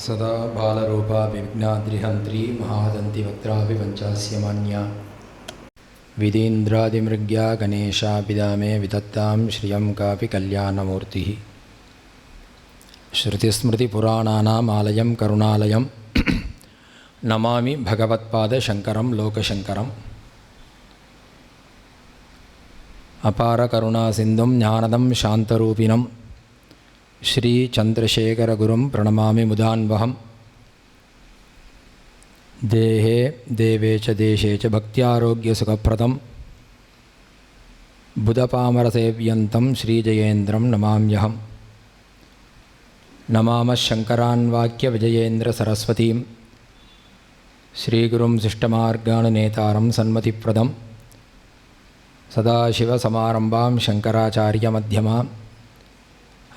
सदा बालरूपा विघ्नाद्रिहन्त्री महादन्ति वक्त्रापि पञ्चास्य मान्या विधीन्द्रादिमृग्या गणेशापिदामे विदत्तां श्रियं कापि कल्याणमूर्तिः श्रुतिस्मृतिपुराणानाम् आलयं करुणालयं नमामि भगवत्पादशङ्करं लोकशङ्करम् अपारकरुणासिन्धुं ज्ञानदं शान्तरूपिणं श्रीचन्द्रशेखरगुरुं प्रणमामि मुदान्वहम् देहे देवे च देशे च भक्त्यारोग्यसुखप्रदं बुधपामरसेव्यन्तं श्रीजयेन्द्रं नमाम्यहम् नमामः शङ्करान्वाक्यविजयेन्द्रसरस्वतीं श्रीगुरुं शिष्टमार्गानुनेतारं सन्मतिप्रदं सदाशिवसमारम्भां शङ्कराचार्यमध्यमाम्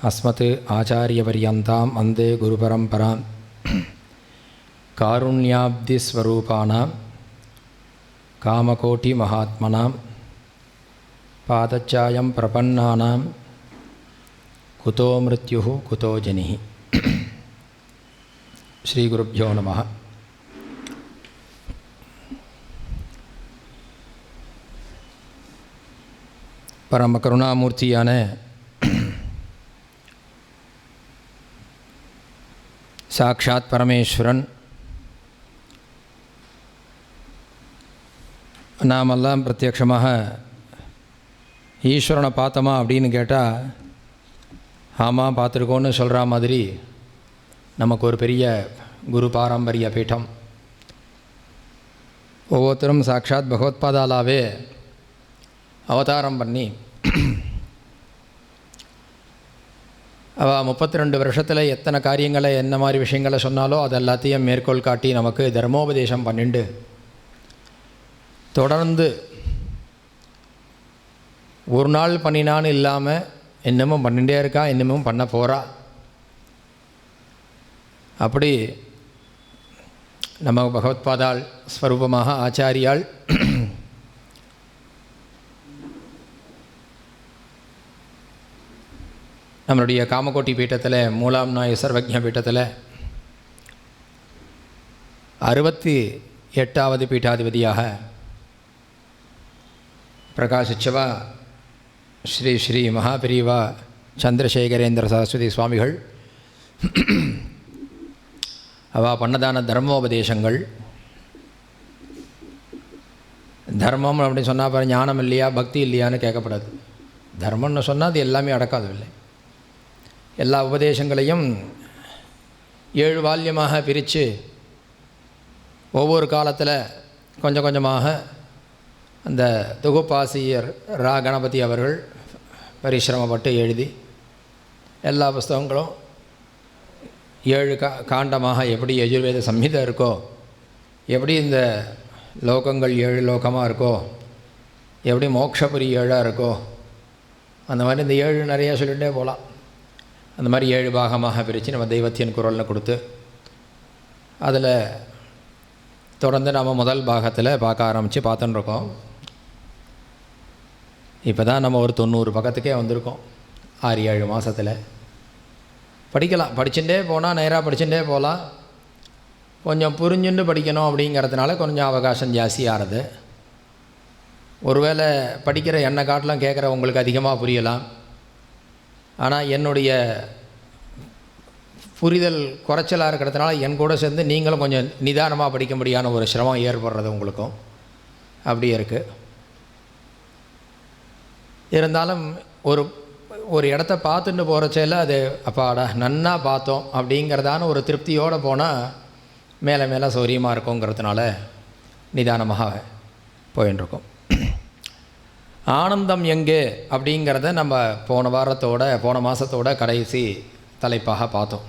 अस्मत् आचार्यपर्यन्तां वन्दे गुरुपरम्परां कारुण्याब्धिस्वरूपाणां कामकोटिमहात्मनां पादचायं प्रपन्नानां कुतो मृत्युः कुतो जनिः श्रीगुरुभ्यो नमः। परम करुणामूर्तिயான साक्षात् परमेश्वरन நாமெல்லாம் பிரத்யக்ஷமாக ஈஸ்வரனை பார்த்தோமா அப்படின்னு கேட்டால் ஆமாம் பார்த்துருக்கோன்னு சொல்கிற மாதிரி நமக்கு ஒரு பெரிய குரு பாரம்பரிய பீடம். ஒவ்வொருத்தரும் சாட்சாத் பகவத்பாதாலாவே அவதாரம் பண்ணி அவள் 32 வருஷத்தில் எத்தனை காரியங்களை என்ன மாதிரி விஷயங்களை சொன்னாலோ அது எல்லாத்தையும் மேற்கோள் காட்டி நமக்கு தர்மோபதேசம் பண்ணிண்டு தொடர்ந்து ஒரு நாள் பண்ணினான்னு இல்லாமல் இன்னமும் பண்ணிகிட்டே இருக்கா, இன்னமும் பண்ண போகிறா. அப்படி நம்ம பகவத்பாதாள் ஸ்வரூபமாக ஆச்சாரியாள் நம்மளுடைய காமகோட்டி பீட்டத்தில் மூலாம்நாய சர்வஜ்ஞ பீட்டத்தில் 68வது பீட்டாதிபதியாக பிரகாசிச்சவா ஸ்ரீ ஸ்ரீ மகாபிரிவா சந்திரசேகரேந்திர சரஸ்வதி சுவாமிகள் அவள் பண்ணதான தர்மோபதேசங்கள். தர்மம் அப்படின்னு சொன்னால் பாரு, ஞானம் இல்லையா பக்தி இல்லையான்னு கேட்கப்படாது. தர்மம்னு சொன்னால் அது எல்லாமே அடக்காதவில்லை. எல்லா உபதேசங்களையும் 7 வால்யமாக பிரித்து ஒவ்வொரு காலத்தில் கொஞ்சம் கொஞ்சமாக அந்த தொகுப்பாசிரியர் ரா கணபதி அவர்கள் பரிசிரமப்பட்டு எழுதி எல்லா புஸ்தகங்களும் 7 காண்டமாக எப்படி யஜுர்வேத சம்ஹிதை இருக்கோ, எப்படி இந்த லோகங்கள் 7 லோகமாக இருக்கோ, எப்படி மோட்சபுரி 7ஆக இருக்கோ, அந்த மாதிரி இந்த 7 நிறையா சொல்லிகிட்டே போகலாம். அந்த மாதிரி 7 பாகமாக பிரித்து நம்ம தெய்வத்தின் குரல்னு கொடுத்து அதில் தொடர்ந்து நம்ம முதல் பாகத்தில் பார்க்க ஆரம்பித்து பார்த்துட்டுருக்கோம். இப்போ தான் நம்ம ஒரு 90 பக்கத்துக்கே வந்திருக்கோம். 6-7 மாதத்தில் படிக்கலாம். படிச்சுட்டே போனால் நேராக படிச்சுட்டே போகலாம். கொஞ்சம் புரிஞ்சுட்டு படிக்கணும் அப்படிங்கிறதுனால கொஞ்சம் அவகாசம் ஜாஸ்தியாகிறது. ஒருவேளை படிக்கிற என்னை காட்டிலும் கேட்குற உங்களுக்கு அதிகமாக புரியலாம். ஆனால் என்னுடைய புரிதல் குறைச்சலாக இருக்கிறதுனால என் கூட சேர்ந்து நீங்களும் கொஞ்சம் நிதானமாக படிக்க முடியாத ஒரு சிரமம் ஏற்படுறது உங்களுக்கும் அப்படியே இருக்குது. இருந்தாலும் ஒரு இடத்த பார்த்துட்டு போகிறச்சல அது அப்பாடா நன்னா பார்த்தோம் அப்படிங்கிறதான ஒரு திருப்தியோடு போனால் மேலே மேலே சௌரியமாக இருக்குங்கிறதுனால நிதானமாக போயின்ட்டுருக்கோம். ஆனந்தம் எங்கே அப்படிங்கிறத நம்ம போன மாதத்தோட கடைசி தலைப்பாக பார்த்தோம்.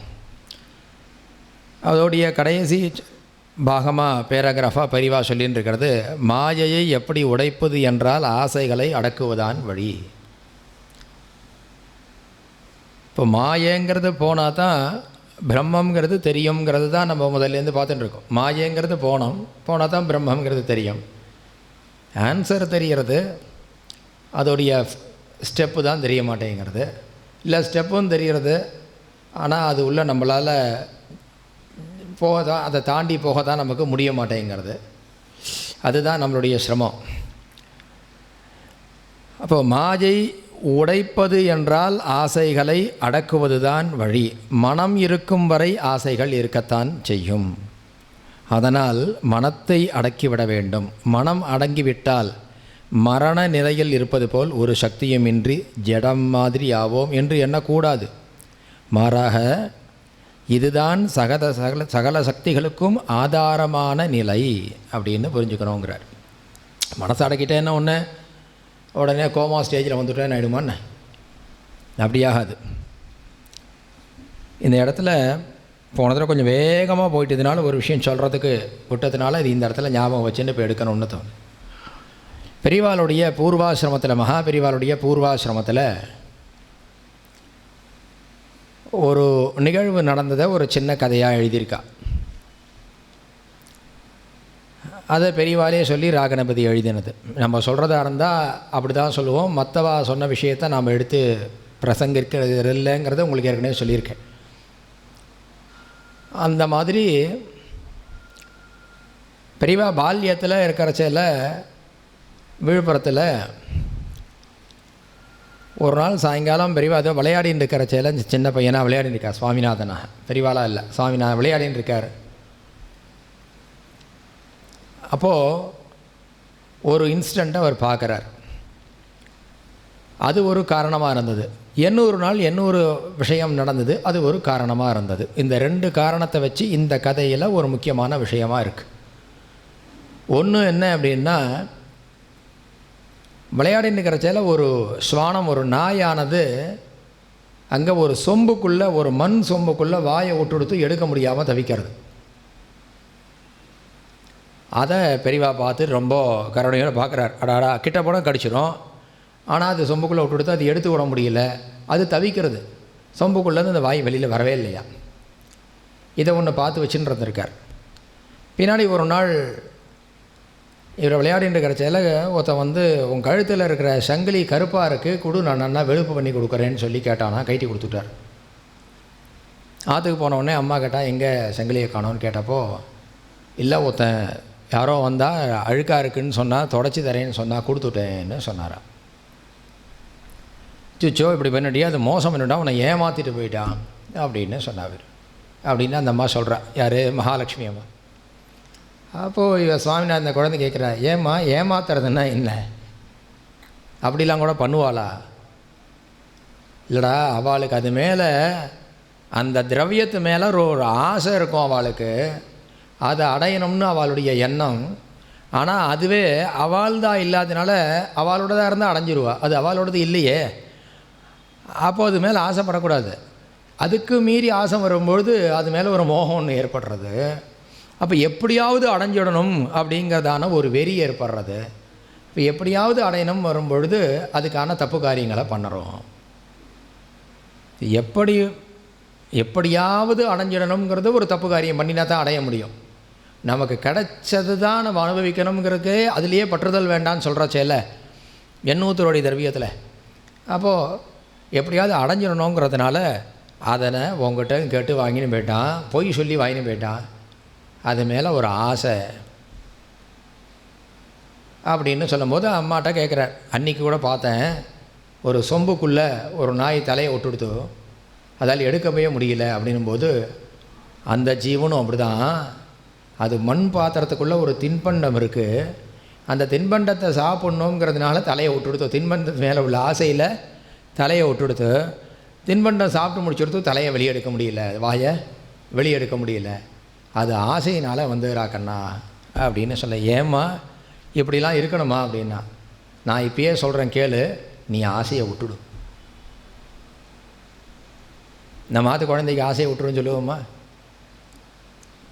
அதோடைய கடைசி பாகமாக பேராகிராஃபாக பெரிவா சொல்லின்னு இருக்கிறது, மாயையை எப்படி உடைப்பது என்றால் ஆசைகளை அடக்குவதான் வழி. இப்போ மாயங்கிறது போனால் தான் பிரம்மங்கிறது தெரியுங்கிறது தான் நம்ம முதல்லேருந்து பார்த்துட்டு இருக்கோம். மாயங்கிறது போனால் தான் பிரம்மங்கிறது தெரியும். ஆன்சர் தெரிகிறது, அதோடைய ஸ்டெப்பு தான் தெரிய மாட்டேங்கிறது. இல்லை ஸ்டெப்பும் தெரிகிறது, ஆனால் அது உள்ள நம்மளால் போக தான், அதை தாண்டி போக தான் நமக்கு முடிய மாட்டேங்கிறது. அதுதான் நம்மளுடைய சிரமம். அப்போ மாயை உடைப்பது என்றால் ஆசைகளை அடக்குவது தான் வழி. மனம் இருக்கும் வரை ஆசைகள் இருக்கத்தான் செய்யும். அதனால் மனத்தை அடக்கிவிட வேண்டும். மனம் அடங்கிவிட்டால் மரண நிலையில் இருப்பது போல் ஒரு சக்தியுமின்றி ஜடம் மாதிரி ஆவோம் என்று எண்ணக்கூடாது. மாறாக இதுதான் சகல சக்திகளுக்கும் ஆதாரமான நிலை அப்படின்னு புரிஞ்சுக்கணுங்கிறார். மனசை அடக்கிட்டே என்ன ஒன்று உடனே கோமா ஸ்டேஜில் வந்துட்டேன்னு ஆகிடுமான்னு? அப்படியாகாது. இந்த இடத்துல போன தடவை கொஞ்சம் வேகமாக போயிட்டதுனால ஒரு விஷயம் சொல்கிறதுக்கு விட்டதுனால இது இந்த இடத்துல ஞாபகம் வச்சுன்னு இப்போ எடுக்கணும்னு தோணும். பெரியவாளுடைய பூர்வாசிரமத்தில், மகா பெரியவாளுடைய பூர்வாசிரமத்தில் ஒரு நிகழ்வு நடந்ததை ஒரு சின்ன கதையாக எழுதியிருக்கா. அதை பெரியவாலே சொல்லி ராகணபதி எழுதினது. நம்ம சொல்கிறதா இருந்தால் அப்படி தான் சொல்லுவோம். மற்றவா சொன்ன விஷயத்தை நாம் எடுத்து பிரசங்கிக்கிறது இல்லைங்கிறத உங்களுக்கு ஏற்கனவே சொல்லியிருக்கேன். அந்த மாதிரி பெரியவா பால்யத்தில் இருக்கிறச்சல விழுப்புரத்தில் ஒரு நாள் சாயங்காலம் பெரியவா அதை விளையாடின்னு இருக்கிறச்சல சின்ன பையனாக விளையாடின்னு இருக்கார். சுவாமிநாதனா, பெரியவாளாக இல்லை, சுவாமிநாதன் விளையாடின்னு இருக்கார். அப்போது ஒரு இன்சிடெண்ட்டை அவர் பார்க்குறார். அது ஒரு காரணமாக இருந்தது. இன்னொரு நாள் இன்னொரு விஷயம் நடந்தது, அது ஒரு காரணமாக இருந்தது. இந்த ரெண்டு காரணத்தை வச்சு இந்த கதையில் ஒரு முக்கியமான விஷயமாக இருக்குது. ஒன்று என்ன அப்படின்னா, விளையாடின்னு இருக்கிறச்சல ஒரு ஸ்வானம், ஒரு நாயானது அங்கே ஒரு சொம்புக்குள்ளே, ஒரு மண் சொம்புக்குள்ளே வாயை விட்டுடுத்து எடுக்க முடியாமல் தவிக்கிறது. அதை பெரியவா பார்த்து ரொம்ப கருணையோடு பார்க்குறார். அடாடா, கிட்ட போனால் கடிச்சிடும், ஆனால் அது சொம்புக்குள்ளே விட்டுடுத்து அது எடுத்து விட முடியல, அது தவிக்கிறது. சொம்புக்குள்ளேருந்து அந்த வாய் வெளியில் வரவே இல்லையா. இதை ஒன்று பார்த்து வச்சுன்னு இருந்திருக்கார். பின்னாடி ஒரு நாள் இவரை விளையாடின்னு இருக்கிறச்சல ஒருத்தன் உன் கழுத்தில் இருக்கிற சங்கிலி கருப்பாக இருக்குது, கொடு, நான் நல்லா வெளுப்பு பண்ணி கொடுக்குறேன்னு சொல்லி கேட்டானா, கைட்டி கொடுத்துட்டார். ஆற்றுக்கு போனவுடனே அம்மா கேட்டால் எங்கே சங்கிலியை காணோன்னு கேட்டப்போ, இல்லை ஒருத்தன் யாரோ வந்தால் அழுக்காக இருக்குதுன்னு சொன்னால், தொடச்சி தரேன்னு சொன்னால் கொடுத்துட்டேன்னு சொன்னாரா. சுச்சோ, இப்படி பண்ணிட்டியா, அது மோசம் பண்ணிட்டா, உன்னை ஏமாற்றிட்டு போயிட்டான் அப்படின்னு சொன்னார். அப்படின்னு அந்த அம்மா சொல்கிறா. யார்? மகாலட்சுமி அம்மா. அப்போது இவ சுவாமிநாதன் அந்த குழந்தை கேட்குறா, ஏம்மா ஏமாத்துறதுன்னா என்ன, அப்படிலாம் கூட பண்ணுவாளா? இல்லைடா, அவளுக்கு அது மேலே, அந்த திரவியத்து மேலே ஒரு ஆசை இருக்கும் அவளுக்கு, அதை அடையணும்னு அவளுடைய எண்ணம். ஆனால் அதுவே அவள்தான் இல்லாதனால அவளோடதாக இருந்தால் அடைஞ்சிருவா, அது அவளோடது இல்லையே. அப்போது அது மேலே ஆசைப்படக்கூடாது. அதுக்கு மீறி ஆசை வரும்பொழுது அது மேலே ஒரு மோகம் ஒன்று ஏற்படுறது. அப்போ எப்படியாவது அடைஞ்சிடணும் அப்படிங்கிறதான ஒரு வெறி ஏற்படுறது. இப்போ எப்படியாவது அடையணும் வரும்பொழுது அதுக்கான தப்பு காரியங்களை பண்ணுறோம். எப்படியாவது அடைஞ்சிடணுங்கிறது ஒரு தப்பு காரியம் பண்ணினா தான் அடைய முடியும். நமக்கு கிடைச்சது தான் நம்ம அனுபவிக்கணுங்கிறதுக்கு அதுலேயே பற்றுதல் வேண்டான்னு சொல்கிற செயல எண்ணூத்தருடைய திரவியத்தில். அப்போது எப்படியாவது அடைஞ்சிடணுங்கிறதுனால அதனை உங்ககிட்ட கேட்டு வாங்கின்னு போயிட்டான், பொய் சொல்லி வாங்கின்னு போயிட்டான். அது மேலே ஒரு ஆசை அப்படின்னு சொல்லும்போது அம்மாட்ட கேட்குறார். அன்றைக்கி கூட பார்த்தேன், ஒரு சொம்புக்குள்ளே ஒரு நாய் தலையை விட்டுடுத்து, அதால் எடுக்கவே முடியல அப்படின்னும்போது அந்த ஜீவனும் அப்படி தான். அது மண் பாத்திரத்துக்குள்ளே ஒரு தின்பண்டம் இருக்குது, அந்த தின்பண்டத்தை சாப்பிட்ணுங்கிறதுனால தலையை விட்டுடுத்து, தின்பண்டத்து மேலே உள்ள ஆசையில் தலையை விட்டுடுத்து, தின்பண்டம் சாப்பிட்டு முடிச்சுடுத்து தலையை வெளியெடுக்க முடியல, வாயை வெளியெடுக்க முடியல. அது ஆசையினால் ராக்கண்ணா அப்படின்னு சொல்ல. ஏம்மா இப்படிலாம் இருக்கணுமா அப்படின்னா, நான் இப்பயே சொல்கிறேன் கேளு, நீ ஆசையை விட்டுடு. நம்ம மாற்று குழந்தைக்கு ஆசையை விட்டுருன்னு சொல்லுவோம்மா?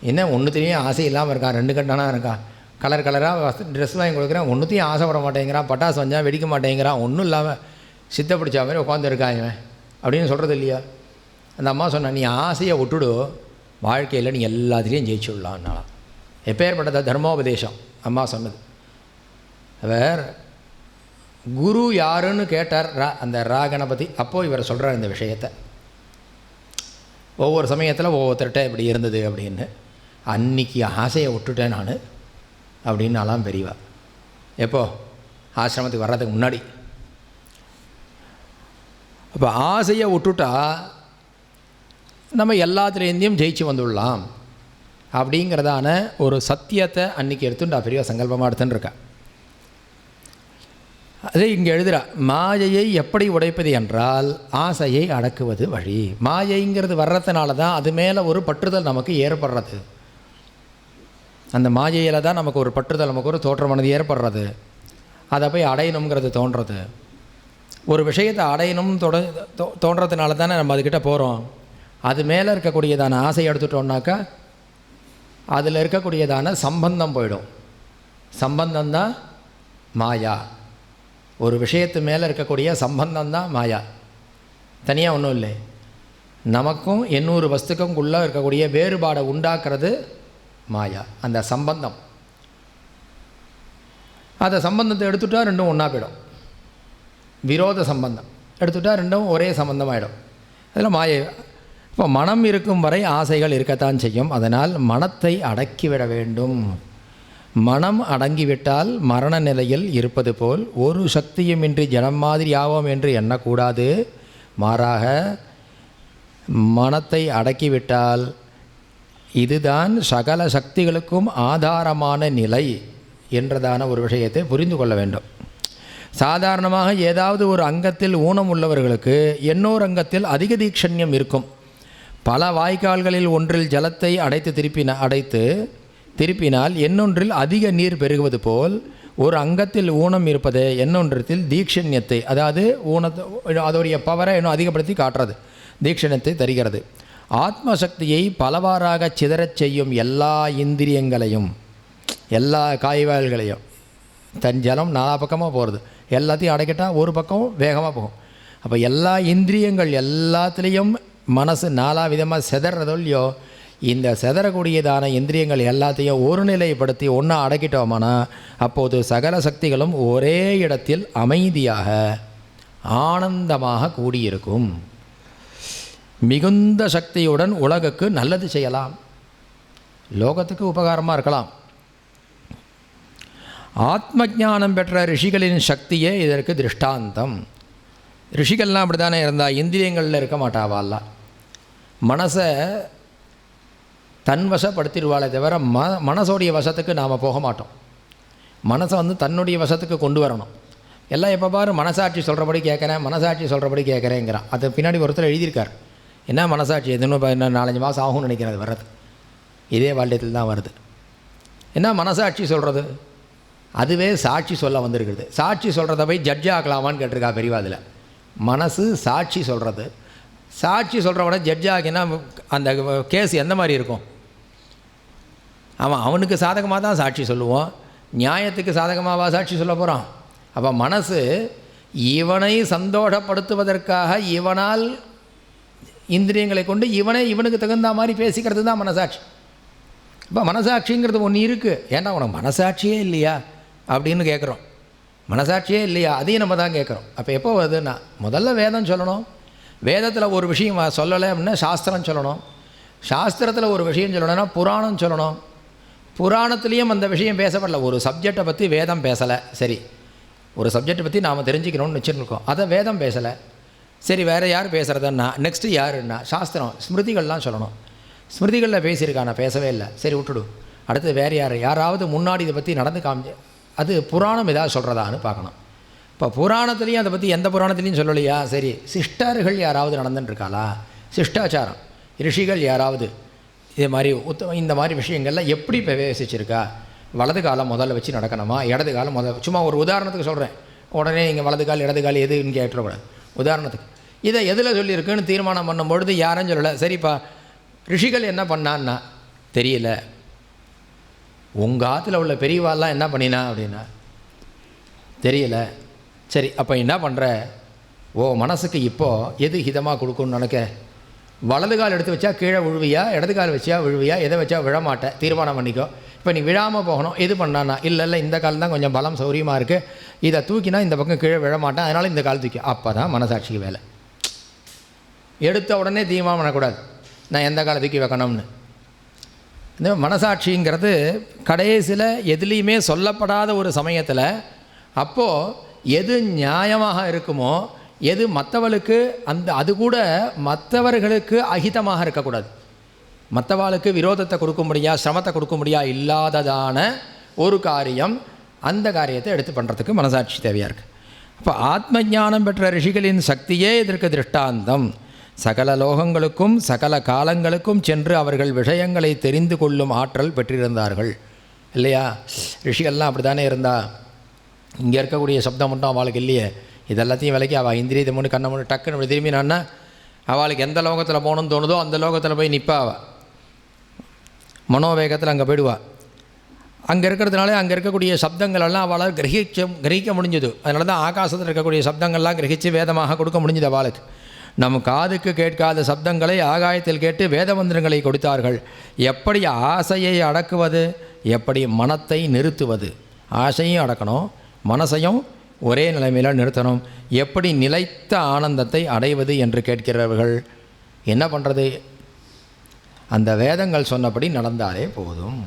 என்ன ஒன்றுத்தையும் ஆசை இல்லாமல் இருக்கான், ரெண்டு கட்டானா இருக்கான், கலர் கலராக ட்ரெஸ் வாங்கி கொடுக்குறான், ஒன்றுத்தையும் ஆசைப்பட மாட்டேங்கிறான், பட்டாசு வந்தால் வெடிக்க மாட்டேங்கிறான், ஒன்றும் இல்லாமல் சித்த பிடிச்ச மாதிரி உட்காந்துருக்காங்க அப்படின்னு சொல்கிறது இல்லையா? அந்த அம்மா சொன்ன, நீ ஆசையை விட்டுடு, வாழ்க்கையில் நீ எல்லாத்துலேயும் ஜெயிச்சுடலான்னாலாம். எப்பேற்பட்டத தர்மோபதேசம் அம்மா சொன்னது. அவர் குரு யாருன்னு கேட்டார் அந்த ராகணபதி. அப்போது இவர் சொல்கிறார் இந்த விஷயத்தை. ஒவ்வொரு சமயத்தில் ஒவ்வொருத்தர்கிட்ட இப்படி இருந்தது அப்படின்னு. அன்றைக்கி ஆசையை விட்டுட்டேன் நான் அப்படின்னாலாம் பெரியவா. எப்போ? ஆசிரமத்துக்கு வர்றதுக்கு முன்னாடி. அப்போ ஆசையை விட்டுட்டா நம்ம எல்லாத்துலேருந்தையும் ஜெயிச்சு வந்துடலாம் அப்படிங்கிறதான ஒரு சத்தியத்தை அன்றைக்கி எடுத்துட்டா பெரிய சங்கல்பமாக எடுத்துன்னு இருக்கா. அதே இங்கே எழுதுகிறா, மாயையை எப்படி உடைப்பது என்றால் ஆசையை அடக்குவது வழி. மாயைங்கிறது வர்றதுனால தான் அது மேலே ஒரு பற்றுதல் நமக்கு ஏற்படுறது. அந்த மாயையில் தான் நமக்கு ஒரு பற்றுதல், நமக்கு ஒரு தோற்றமானது ஏற்படுறது. அதை போய் அடையணுங்கிறது தோன்றது. ஒரு விஷயத்தை அடையணும் தோன்றதுனால தானே நம்ம அதுக்கிட்ட போகிறோம். அது மேலே இருக்கக்கூடியதான ஆசை எடுத்துட்டோம்னாக்கா அதில் இருக்கக்கூடியதான சம்பந்தம் போயிடும். சம்பந்தம்தான் மாயா. ஒரு விஷயத்து மேலே இருக்கக்கூடிய சம்பந்தம்தான் மாயா, தனியாக ஒன்றும் இல்லை. நமக்கும் 800 வஸ்துக்குள்ளே இருக்கக்கூடிய வேறுபாடை உண்டாக்குறது மாயா, அந்த சம்பந்தம். அந்த சம்பந்தத்தை எடுத்துட்டால் ரெண்டும் ஒன்றா போயிடும். விரோத சம்பந்தம் எடுத்துட்டால் ரெண்டும் ஒரே சம்பந்தமாகிடும். அதில் மாயை. இப்போ மனம் இருக்கும் வரை ஆசைகள் இருக்கத்தான் செய்யும். அதனால் மனத்தை அடக்கிவிட வேண்டும். மனம் அடங்கிவிட்டால் மரண நிலையில் இருப்பது போல் ஒரு சக்தியுமின்றி ஜனம் மாதிரி ஆவோம் என்று எண்ணக்கூடாது. மாறாக மனத்தை அடக்கிவிட்டால் இதுதான் சகல சக்திகளுக்கும் ஆதாரமான நிலை என்றதான ஒரு விஷயத்தை புரிந்து கொள்ள வேண்டும். சாதாரணமாக ஏதாவது ஒரு அங்கத்தில் ஊனம் உள்ளவர்களுக்கு இன்னொரு அங்கத்தில் அதிக தீக்ஷண்யம் இருக்கும். பல வாய்க்கால்களில் ஒன்றில் ஜலத்தை அடைத்து திருப்பினால் இன்னொன்றில் அதிக நீர் பெருகுவது போல் ஒரு அங்கத்தில் ஊனம் இருப்பது இன்னொன்றத்தில் தீக்ஷண்யத்தை, அதாவது ஊனத்தை, அதோடைய பவரை இன்னும் அதிகப்படுத்தி காட்டுறது, தீக்ஷண்யத்தை தருகிறது. ஆத்மசக்தியை பலவாறாக சிதறச் செய்யும் எல்லா இந்திரியங்களையும், எல்லா காய்வாய்களையும், தன் ஜலம் 4 பக்கமாக போகிறது, எல்லாத்தையும் அடைக்கிட்டால் ஒரு பக்கம் வேகமாக போகும். அப்போ எல்லா இந்திரியங்கள் எல்லாத்துலேயும் மனசு 4 விதமாக செதறதோ இல்லையோ, இந்த செதறக்கூடியதான இந்திரியங்கள் எல்லாத்தையும் ஒரு நிலைப்படுத்தி ஒன்றா அடக்கிட்டோம்னா அப்போது சகல சக்திகளும் ஒரே இடத்தில் அமைதியாக ஆனந்தமாக கூடியிருக்கும். மிகுந்த சக்தியுடன் உலகுக்கு நல்லது செய்யலாம், லோகத்துக்கு உபகாரமாக இருக்கலாம். ஆத்ம ஞானம் பெற்ற ரிஷிகளின் சக்தியே இதற்கு திருஷ்டாந்தம். ரிஷிகள்லாம் அப்படி தானே இருந்தால் இந்திரியங்களில் இருக்க மாட்டாவாள்லாம். மனசை தன்வசப்படுத்திடுவாளே தவிர மனசோடைய வசத்துக்கு நாம் போக மாட்டோம். மனசை தன்னுடைய வசத்துக்கு கொண்டு வரணும். எல்லாம் எப்போ பாரு மனசாட்சி சொல்கிறபடி கேட்குறேன், மனசாட்சி சொல்கிறபடி கேட்குறேங்கிறான். அது பின்னாடி ஒருத்தர் எழுதியிருக்கார். என்ன மனசாட்சி எதுன்னு 4-5 மாதம் ஆகும்னு நினைக்கிறேன் அது வர்றது. இதே வாழ்க்கையில் தான் வருது. என்ன மனசாட்சி சொல்கிறது? அதுவே சாட்சி சொல்ல வந்திருக்குது. சாட்சி சொல்கிறத போய் ஜட்ஜ் ஆக்கலாமான்னு கேட்டிருக்கா பெரியவா. அதில் மனசு சாட்சி சொல்கிறது. சாட்சி சொல்கிறவட ஜட்ஜ் ஆகினா அந்த கேஸ் எந்த மாதிரி இருக்கும்? அவனுக்கு சாதகமாக தான் சாட்சி சொல்லுவோம், நியாயத்துக்கு சாதகமாகவா சாட்சி சொல்ல போகிறான்? அப்போ மனசு இவனை சந்தோஷப்படுத்துவதற்காக இவனால் இந்திரியங்களை கொண்டு இவனுக்கு தகுந்த மாதிரி பேசிக்கிறது தான் மனசாட்சி. இப்போ மனசாட்சிங்கிறது ஒன்று இருக்குது. ஏன்னா உனக்கு மனசாட்சியே இல்லையா அப்படின்னு கேட்குறோம். மனசாட்சியே இல்லையா, அதையும் நம்ம தான் கேட்குறோம். அப்போ எப்போ வருதுன்னா முதல்ல வேதம் சொல்லணும். வேதத்தில் ஒரு விஷயம் சொல்லலை அப்படின்னா சாஸ்திரம் சொல்லணும். சாஸ்திரத்தில் ஒரு விஷயம் சொல்லணும்னா புராணம் சொல்லணும். புராணத்துலேயும் அந்த விஷயம் பேசப்படல. ஒரு சப்ஜெக்டை பற்றி வேதம் பேசலை, சரி, ஒரு சப்ஜெக்டை பற்றி நாம் தெரிஞ்சுக்கணும்னு வச்சுருக்கோம், அதை வேதம் பேசலை, சரி, வேறு யார் பேசுகிறதுன்னா நெக்ஸ்ட்டு யாருன்னா சாஸ்திரம் ஸ்மிருதிகள்லாம் சொல்லணும். ஸ்மிருதிகளில் பேசியிருக்கா, நான் பேசவே இல்லை, சரி விட்டுடு. அடுத்து வேறு யாராவது முன்னாடி இதை பற்றி நடந்து காமிச்சு அது புராணம் ஏதாவது சொல்கிறதான்னு பார்க்கணும். இப்போ புராணத்துலேயும் அதை பற்றி எந்த புராணத்துலேயும் சொல்லலையா, சரி, சிஸ்டர்கள் யாராவது நடந்துட்டுருக்காளா, சிஷ்டாச்சாரம் ரிஷிகள் யாராவது இது மாதிரி இந்த மாதிரி விஷயங்கள்லாம் எப்படி பிரவேசிச்சிருக்கா, வலது காலம் முதல்ல வச்சு நடக்கணுமா, இடது காலம் சும்மா ஒரு உதாரணத்துக்கு சொல்கிறேன். உடனே இங்கே வலது கால் இடது கால் எதுன்னு கேட்டுறக்கூடாது. உதாரணத்துக்கு இதை எதில் சொல்லியிருக்குன்னு தீர்மானம் பண்ணும்பொழுது யாரும் சொல்லலை. சரிப்பா ரிஷிகள் என்ன பண்ணான்னா தெரியல, உங்கள் ஆற்றுல உள்ள பெரியவாள்லாம் என்ன பண்ணினா அப்படின்னா தெரியல. சரி, அப்போ என்ன பண்ணுற, மனசுக்கு இப்போது எது ஹிதமாக கொடுக்குன்னு நினைக்க, வலது கால் எடுத்து வச்சா கீழே விழுவியா, இடது கால் வச்சா விழுவியா, எதை வச்சா விழமாட்டேன், தீர்மானம் பண்ணிக்கோ. இப்போ நீ விழாமல் போகணும், எது பண்ணானா, இல்லை இந்த கால் தான் கொஞ்சம் பலம் சௌரியமாக இருக்குது, இதை தூக்கினா இந்த பக்கம் கீழே விழமாட்டேன், அதனால் இந்த கால் தூக்கி. அப்போ தான் மனசாட்சிக்கு வேலை. எடுத்த உடனே தீர்மானம் பண்ணக்கூடாது நான் எந்த காலை தூக்கி வைக்கணும்னு. இந்த மனசாட்சிங்கிறது கடைசியில் எதுலேயுமே சொல்லப்படாத ஒரு சமயத்தில் அப்போது எது நியாயமாக இருக்குமோ, எது மற்றவர்களுக்கு அது கூட மற்றவர்களுக்கு அஹிதமாக இருக்கக்கூடாது, மற்றவாளுக்கு விரோதத்தை கொடுக்க முடியா, சிரமத்தை கொடுக்க முடியா இல்லாததான ஒரு காரியம், அந்த காரியத்தை எடுத்து பண்ணுறதுக்கு மனசாட்சி தேவையாக இருக்குது. அப்போ ஆத்ம ஞானம் பெற்ற ரிஷிகளின் சக்தியே இதற்கு திருஷ்டாந்தம். சகல லோகங்களுக்கும் சகல காலங்களுக்கும் சென்று அவர்கள் விஷயங்களை தெரிந்து கொள்ளும் ஆற்றல் பெற்றிருந்தார்கள் இல்லையா? ரிஷிகள்லாம் அப்படி தானே இருந்தா. இங்கே இருக்கக்கூடிய சப்தம் மட்டும் அவளுக்கு இல்லையே, இதெல்லாத்தையும் விலைக்கு அவள் இந்திரியத்தை முன்னு கண்ணை முன்னு டக்குன்னு திரும்பினான்னா அவளுக்கு எந்த லோகத்தில் போகணும்னு தோணுதோ அந்த லோகத்தில் போய் நிற்பா. அவள் மனோவேகத்தில் அங்கே போயிடுவாள். அங்கே இருக்கிறதுனால அங்கே இருக்கக்கூடிய சப்தங்களெல்லாம் அவளால் கிரகிக்க முடிஞ்சுது. அதனால தான் ஆகாசத்தில் இருக்கக்கூடிய சப்தங்கள்லாம் கிரகித்து வேதமாக கொடுக்க முடிஞ்சுது அவளுக்கு. நம் காதுக்கு கேட்காத சப்தங்களை ஆகாயத்தில் கேட்டு வேத மந்திரங்களை கொடுத்தார்கள். எப்படி ஆசையை அடக்குவது, எப்படி மனத்தை நிறுத்துவது, ஆசையும் அடக்கணும், மனசையும் ஒரே நிலைமையில் நிறுத்தணும், எப்படி நிலைத்த ஆனந்தத்தை அடைவது என்று கேட்கிறவர்கள். என்ன பண்ணுறது? அந்த வேதங்கள் சொன்னபடி நடந்தாலே போதும்.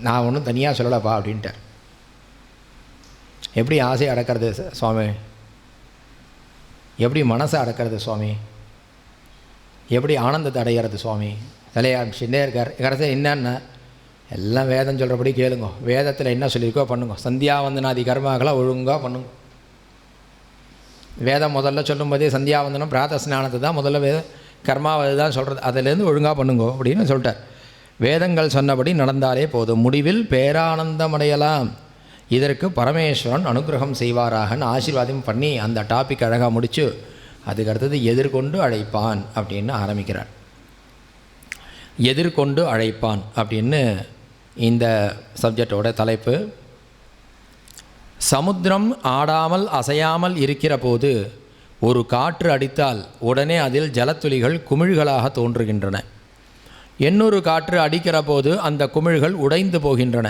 நான் ஒன்றும் தனியாக சொல்லலப்பா அப்படின்ட்டேன். எப்படி ஆசை அடக்கிறது சுவாமி, எப்படி மனசை அடக்கிறது சுவாமி, எப்படி ஆனந்தத்தை அடைகிறது சுவாமி, தலையாடிச்சுட்டே இருக்கார். கடைசியாக என்னென்ன எல்லாம் வேதம் சொல்கிறபடி கேளுங்க, வேதத்தில் என்ன சொல்லியிருக்கோ பண்ணுங்க, சந்தியாவந்தனாதி கர்மாக்களை ஒழுங்காக பண்ணுங்க. வேதம் முதல்ல சொல்லும்போதே சந்தியாவந்தனம் பிராத ஸ்நானத்தை தான் முதல்ல கர்மாவது தான் சொல்கிறது, அதிலேருந்து ஒழுங்காக பண்ணுங்க அப்படின்னு சொல்லிட்டார். வேதங்கள் சொன்னபடி நடந்தாலே போதும், முடிவில் பேரானந்தம் அடையலாம். இதற்கு பரமேஸ்வரன் அனுகிரகம் செய்வாராகன்னு ஆசீர்வாதம் பண்ணி அந்த டாபிக் அழகாக முடித்து அதுக்கு அடுத்தது எதிர்கொண்டு அழைப்பான் அப்படின்னு ஆரம்பிக்கிறார். எதிர்கொண்டு அழைப்பான் அப்படின்னு இந்த சப்ஜெக்டோட தலைப்பு. சமுத்திரம் ஆடாமல் அசையாமல் இருக்கிற போது ஒரு காற்று அடித்தால் உடனே அதில் ஜலத்துளிகள் குமிழ்களாக தோன்றுகின்றன. இன்னொரு காற்று அடிக்கிற போது அந்த குமிழ்கள் உடைந்து போகின்றன.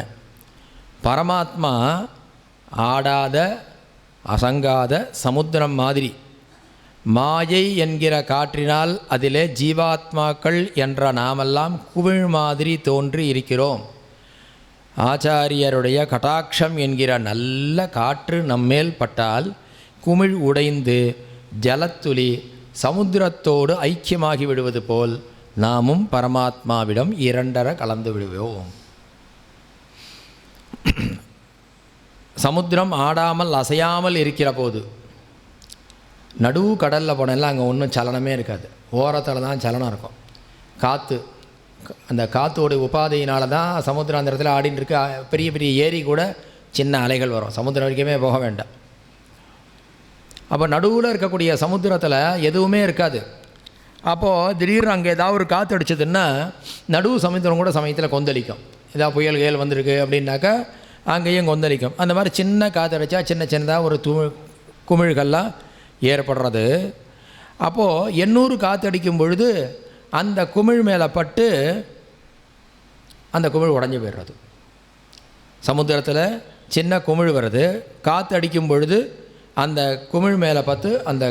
பரமாத்மா ஆடாத அசங்காத சமுத்திரம் மாதிரி. மாயை என்கிற காற்றினால் அதிலே ஜீவாத்மாக்கள் என்ற நாமெல்லாம் குமிழ் மாதிரி தோன்றி இருக்கிறோம். ஆச்சாரியருடைய கடாட்சம் என்கிற நல்ல காற்று நம்மேல் பட்டால் குமிழ் உடைந்து ஜலத்துளி சமுத்திரத்தோடு ஐக்கியமாகி விடுவது போல் நாமும் பரமாத்மாவிடம் இரண்டர கலந்து விடுவோம். சமுத்திரம் ஆடாமல் அசையாமல் இருக்கிற போது, நடுவு கடலில் போனெல்லாம் அங்கே ஒன்றும் சலனமே இருக்காது, ஓரத்தில் தான் சலனம் இருக்கும். காற்று, அந்த காற்றோடைய உபாதையினால தான் சமுத்திரம் அந்த இடத்துல ஆடின்னு இருக்கு. பெரிய பெரிய ஏரி கூட சின்ன அலைகள் வரும், சமுத்திரம் வரைக்குமே போக வேண்டாம். அப்போ நடுவில் இருக்கக்கூடிய சமுத்திரத்தில் எதுவுமே இருக்காது. அப்போது திடீர்னு அங்கே ஏதாவது ஒரு காற்று அடிச்சதுன்னா நடுவு சமுத்திரம் கூட சமயத்தில் கொந்தளிக்கும். ஏதாவது புயல் கேள் வந்திருக்கு அப்படின்னாக்கா அங்கேயும் கொந்தளிக்கும். அந்த மாதிரி சின்ன காற்று அடித்தா சின்ன சின்னதாக ஒரு குமிழ்கள்லாம் ஏற்படுறது. அப்போது 800 காற்று அடிக்கும் பொழுது அந்த குமிழ் மேலே பட்டு அந்த குமிழ் உடஞ்சி போயிடுறது. சமுத்திரத்தில் சின்ன குமிழ் வருது, காற்று அடிக்கும் பொழுது அந்த குமிழ் மேலே பார்த்து அந்த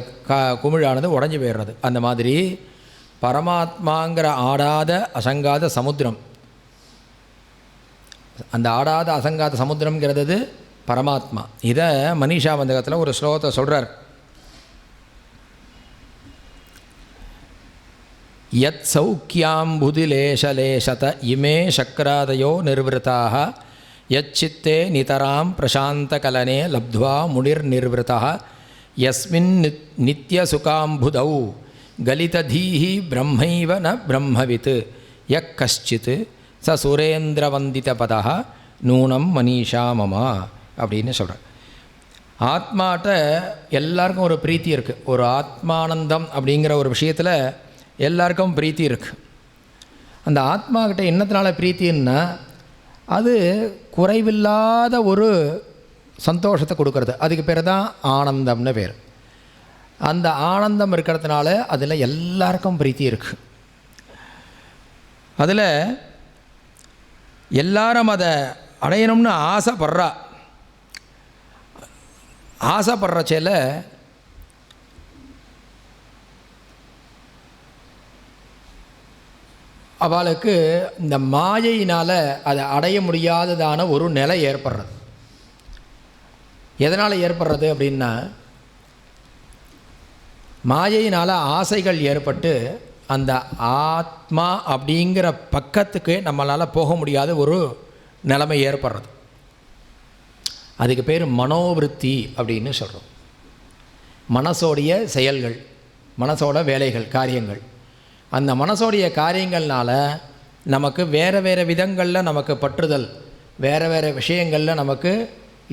குமிழானது உடஞ்சி போயிடுறது. அந்த மாதிரி பரமாத்மாங்கிற ஆடாத அசங்காத சமுத்திரம், அந்த ஆடாத அசங்காத சமுத்திரம்ங்கிறது பரமாத்மா. இதை மனிஷா வந்தகத்தில் ஒரு ஸ்லோகத்தை சொல்கிறார். யத் சௌக்கியாம்புதிலேஷலேஷத இமே சக்கராதயோ நிர்வృతాः யச்சித்தே நிதராம் பிரசாந்தகலனே லப்த்வா முனிர் நிர்வృతः யஸ்மின் நித்யசுகாம்புதௌ கலிததீஹி பிரம்மைவ ந பிரம்மவித் யக் கஷ்சித் ச சுரேந்திரவந்திதபதः நூனம் மனிஷா மமா அப்படின்னு சொல்கிறார். ஆத்மாட்ட எல்லாருக்கும் ஒரு பிரீத்தி இருக்குது. ஒரு ஆத்மானந்தம் அப்படிங்கிற ஒரு விஷயத்தில் எல்லாருக்கும் பிரீத்தி இருக்குது. அந்த ஆத்மாக்கிட்ட என்னத்தினால பிரீத்தின்னா அது குறைவில்லாத ஒரு சந்தோஷத்தை கொடுக்கறது. அதுக்கு பேர் தான் ஆனந்தம்னு பேர். அந்த ஆனந்தம் இருக்கிறதுனால அதில் எல்லாருக்கும் பிரீத்தி இருக்குது. அதில் எல்லாரும் அதை அடையணும்னு ஆசைப்படுறச்சேல அவளுக்கு இந்த மாயையினால் அதை அடைய முடியாததான ஒரு நிலை ஏற்படுறது. எதனால் ஏற்படுறது அப்படின்னா, மாயையினால் ஆசைகள் ஏற்பட்டு அந்த ஆத்மா அப்படிங்கிற பக்கத்துக்கு நம்மளால் போக முடியாத ஒரு நிலைமை ஏற்படுறது. அதுக்கு பேர் மனோவிருத்தி அப்படின்னு சொல்கிறோம். மனசோடைய செயல்கள், மனசோட வேலைகள், காரியங்கள். அந்த மனசோடைய காரியங்கள்னால் நமக்கு வேறு வேறு விதங்களில் நமக்கு பற்றுதல், வேறு வேறு விஷயங்களில் நமக்கு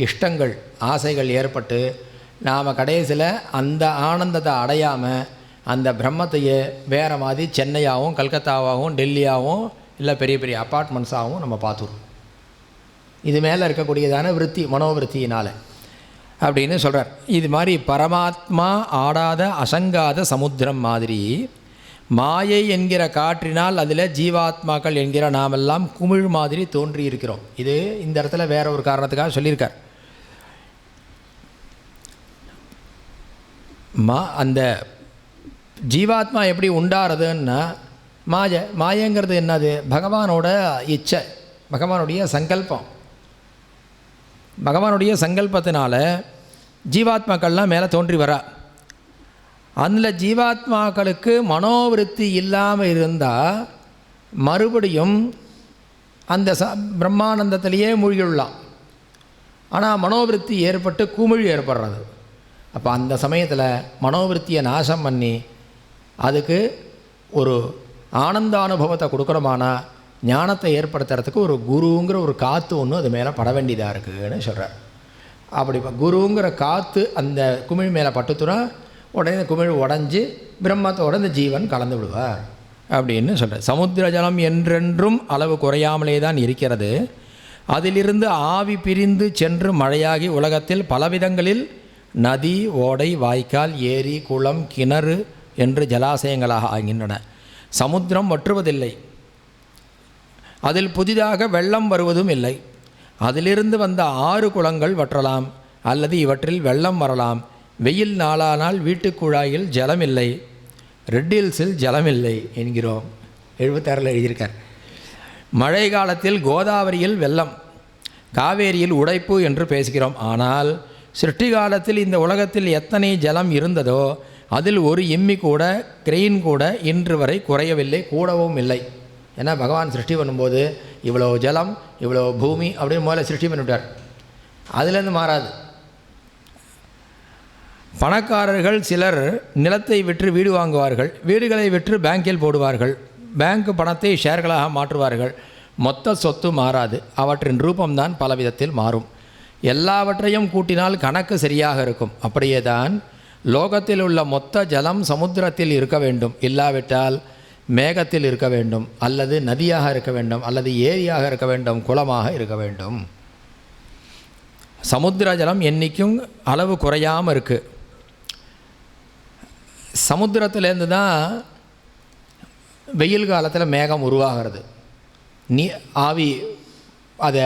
இஷ்டங்கள், ஆசைகள் ஏற்பட்டு நாம் கடைசியில் அந்த ஆனந்தத்தை அடையாமல் அந்த பிரம்மத்தையே வேறு மாதிரி சென்னையாகவும் கல்கத்தாவாகவும் டெல்லியாகவும் இல்லை பெரிய பெரிய அப்பார்ட்மெண்ட்ஸாகவும் நம்ம பார்த்துருவோம். இது மேலே இருக்கக்கூடியதான விருத்தி, மனோவிருத்தியினால் அப்படின்னு சொல்கிறார். இது மாதிரி பரமாத்மா ஆடாத அசங்காத சமுத்திரம் மாதிரி மாயை என்கிற காற்றினால் அதில் ஜீவாத்மாக்கள் என்கிற நாமெல்லாம் குமிழ் மாதிரி தோன்றி இருக்கிறோம். இது இந்த இடத்துல வேற ஒரு காரணத்துக்காக சொல்லியிருக்கார். அந்த ஜீவாத்மா எப்படி உண்டாகிறதுன்னா, மாயங்கிறது என்னது? பகவானோட இச்சை, பகவானுடைய சங்கல்பம். பகவானுடைய சங்கல்பத்தினால ஜீவாத்மாக்கள்லாம் மேலே தோன்றி வரா. அந்த ஜீவாத்மாக்களுக்கு மனோவிருத்தி இல்லாமல் இருந்தால் மறுபடியும் அந்த பிரம்மானந்தத்திலேயே மூழ்கிடலாம். ஆனால் மனோவிருத்தி ஏற்பட்டு குமிழ் ஏற்படுறது. அப்போ அந்த சமயத்தில் மனோவிருத்தியை நாசம் பண்ணி அதுக்கு ஒரு ஆனந்த அனுபவத்தை கொடுக்குறோமானா ஞானத்தை ஏற்படுத்துறதுக்கு ஒரு குருங்கிற ஒரு காற்று ஒன்று அது மேலே பட வேண்டியதாக இருக்குதுன்னு சொல்கிறார். அப்படி குருங்கிற காற்று அந்த குமிழ் மேலே பட்டுத்துனா உடனே இந்த குமிழ் உடஞ்சி பிரம்மத்தோடு இந்த ஜீவன் கலந்து விடுவார் அப்படின்னு சொல்கிறார். சமுத்திர ஜலம் என்றென்றும் அளவு குறையாமலே தான் இருக்கிறது. அதிலிருந்து ஆவி பிரிந்து சென்று மழையாகி உலகத்தில் பலவிதங்களில் நதி, ஓடை, வாய்க்கால், ஏரி, குளம், கிணறு என்று ஜலாசயங்களாக ஆகின்றன. சமுத்திரம் வற்றுவதில்லை, அதில் புதிதாக வெள்ளம் வருவதும் இல்லை. அதிலிருந்து வந்த 6 குளங்கள் வற்றலாம் அல்லது இவற்றில் வெள்ளம் வரலாம். வெயில் நாளானால் வீட்டுக்குழாயில் ஜலம் இல்லை, ரெட் ஹில்ஸில் ஜலம் இல்லை என்கிறோம். 76 எழுதியிருக்கார். மழை காலத்தில் கோதாவரியில் வெள்ளம், காவேரியில் உடைப்பு என்று பேசுகிறோம். ஆனால் சிருஷ்டி காலத்தில் இந்த உலகத்தில் எத்தனை ஜலம் இருந்ததோ அதில் ஒரு எம்மி கூட, கிரெயின் கூட இன்று வரை குறையவில்லை, கூடவும் இல்லை. ஏன்னா பகவான் சிருஷ்டி பண்ணும்போது இவ்வளோ ஜலம், இவ்வளோ பூமி அப்படின்னு முதல்ல சிருஷ்டி பண்ணிவிட்டார். அதுலேருந்து மாறாது. பணக்காரர்கள் சிலர் நிலத்தை விற்று வீடு வாங்குவார்கள், வீடுகளை விற்று பேங்கில் போடுவார்கள், பேங்க் பணத்தை ஷேர்களாக மாற்றுவார்கள். மொத்த சொத்து மாறாது, அவற்றின் ரூபம்தான் பலவிதத்தில் மாறும். எல்லாவற்றையும் கூட்டினால் கணக்கு சரியாக இருக்கும். அப்படியே தான் லோகத்தில் உள்ள மொத்த ஜலம் சமுத்திரத்தில் இருக்க வேண்டும், இல்லாவிட்டால் மேகத்தில் இருக்க வேண்டும், அல்லது நதியாக இருக்க வேண்டும், அல்லது ஏரியாக இருக்க வேண்டும், குளமாக இருக்க வேண்டும். சமுத்திர ஜலம் என்றைக்கும் அளவு குறையாமல் இருக்குது. சமுத்திரத்திலேருந்து தான் வெயில் காலத்தில் மேகம் உருவாகிறது. ஆவி அதை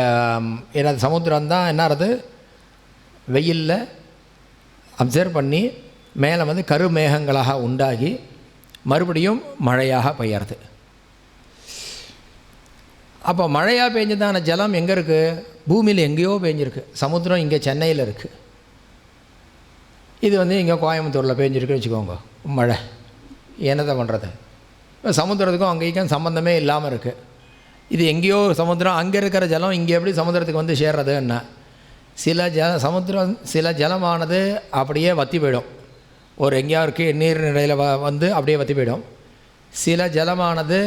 என்ன சமுத்திரம்தான் என்னது வெயிலில் அப்சர்வ் பண்ணி மேலே வந்து கருமேகங்களாக உண்டாகி மறுபடியும் மழையாக பெய்யறது. அப்போ மழையாக பெஞ்சதான ஜலம் எங்கே இருக்குது? பூமியில் எங்கேயோ பெஞ்சிருக்கு. சமுத்திரம் இங்கே சென்னையில் இருக்குது, இது வந்து இங்கே கோயம்புத்தூரில் பெஞ்சிருக்குன்னு வச்சுக்கோங்க. மழை என்னத்தை பண்ணுறது? இப்போ சமுத்திரத்துக்கும் அங்கேயும் சம்மந்தமே இல்லாமல் இருக்குது. இது எங்கேயோ சமுத்திரம், அங்கே இருக்கிற ஜலம் இங்கே எப்படி சமுத்திரத்துக்கு வந்து சேர்றதுன்னா, சில ஜலமானது அப்படியே வற்றி போயிடும். ஒரு எங்கேயா இருக்குது நீர்நிலையில் வந்து அப்படியே வற்றி போயிடும். சில ஜலமானது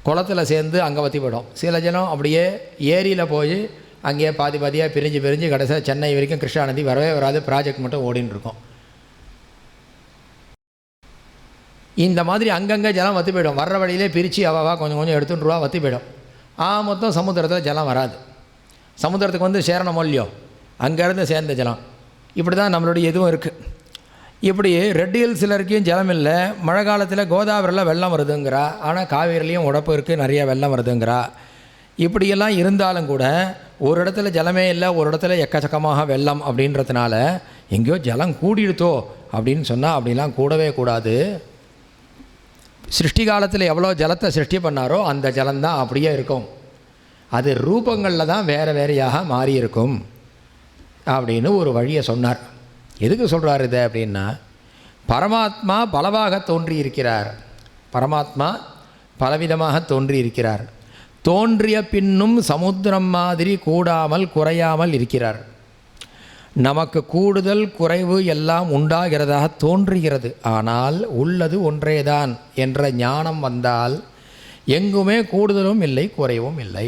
குளத்தில் சேர்ந்து அங்கே வற்றி போயிடும். சில ஜலம் அப்படியே ஏரியில் போய் அங்கேயே பாதி பாதியாக பிரிஞ்சு கடைசியாக சென்னை வரைக்கும் கிருஷ்ணா நதி வரவே வராது, ப்ராஜெக்ட் மட்டும் ஓடின்னு இருக்கும். இந்த மாதிரி அங்கங்கே ஜலம் வற்றி போயிடும். வர்ற வழியிலே பிரித்து அவாவா கொஞ்சம் எடுத்துட்டு ரூபா வற்றி போயிடும். மொத்தம் சமுத்திரத்தில் ஜலம் வராது. சமுத்திரத்துக்கு வந்து சேரணமோ இல்லையோ, அங்கேருந்து சேர்ந்த ஜலம். இப்படி தான் நம்மளுடைய இதுவும் இருக்குது. இப்படி ரெட் ஹில்ஸில் இருக்கையும் ஜலம் இல்லை. மழை காலத்தில் கோதாவரியில் வெள்ளம் வருதுங்கிறா, ஆனால் காவேரிலையும் உடப்பு இருக்குது, நிறைய வெள்ளம் வருதுங்கிறா. இப்படியெல்லாம் இருந்தாலும் கூட ஒரு இடத்துல ஜலமே இல்லை, ஒரு இடத்துல எக்கச்சக்கமாக வெள்ளம் அப்படின்றதுனால எங்கேயோ ஜலம் கூடிடுத்தோ அப்படின்னு சொன்னால் அப்படிலாம் கூடவே கூடாது. சிருஷ்டி காலத்தில் எவ்வளோ ஜலத்தை சிருஷ்டி பண்ணாரோ அந்த ஜலம்தான் அப்படியே இருக்கும். அது ரூபங்களில் தான் வேறு வேறையாக மாறி இருக்கும் அப்படின்னு ஒரு வழியை சொன்னார். எதுக்கு சொல்கிறார் இதை அப்படின்னா, பரமாத்மா பலவாக தோன்றியிருக்கிறார். பரமாத்மா பலவிதமாக தோன்றியிருக்கிறார். தோன்றிய பின்னும் சமுத்திரம் மாதிரி கூடாமல் குறையாமல் இருக்கிறார். நமக்கு கூடுதல் குறைவு எல்லாம் உண்டாகிறதாக தோன்றுகிறது. ஆனால் உள்ளது ஒன்றேதான் என்ற ஞானம் வந்தால் எங்குமே கூடுதலும் இல்லை குறைவும் இல்லை.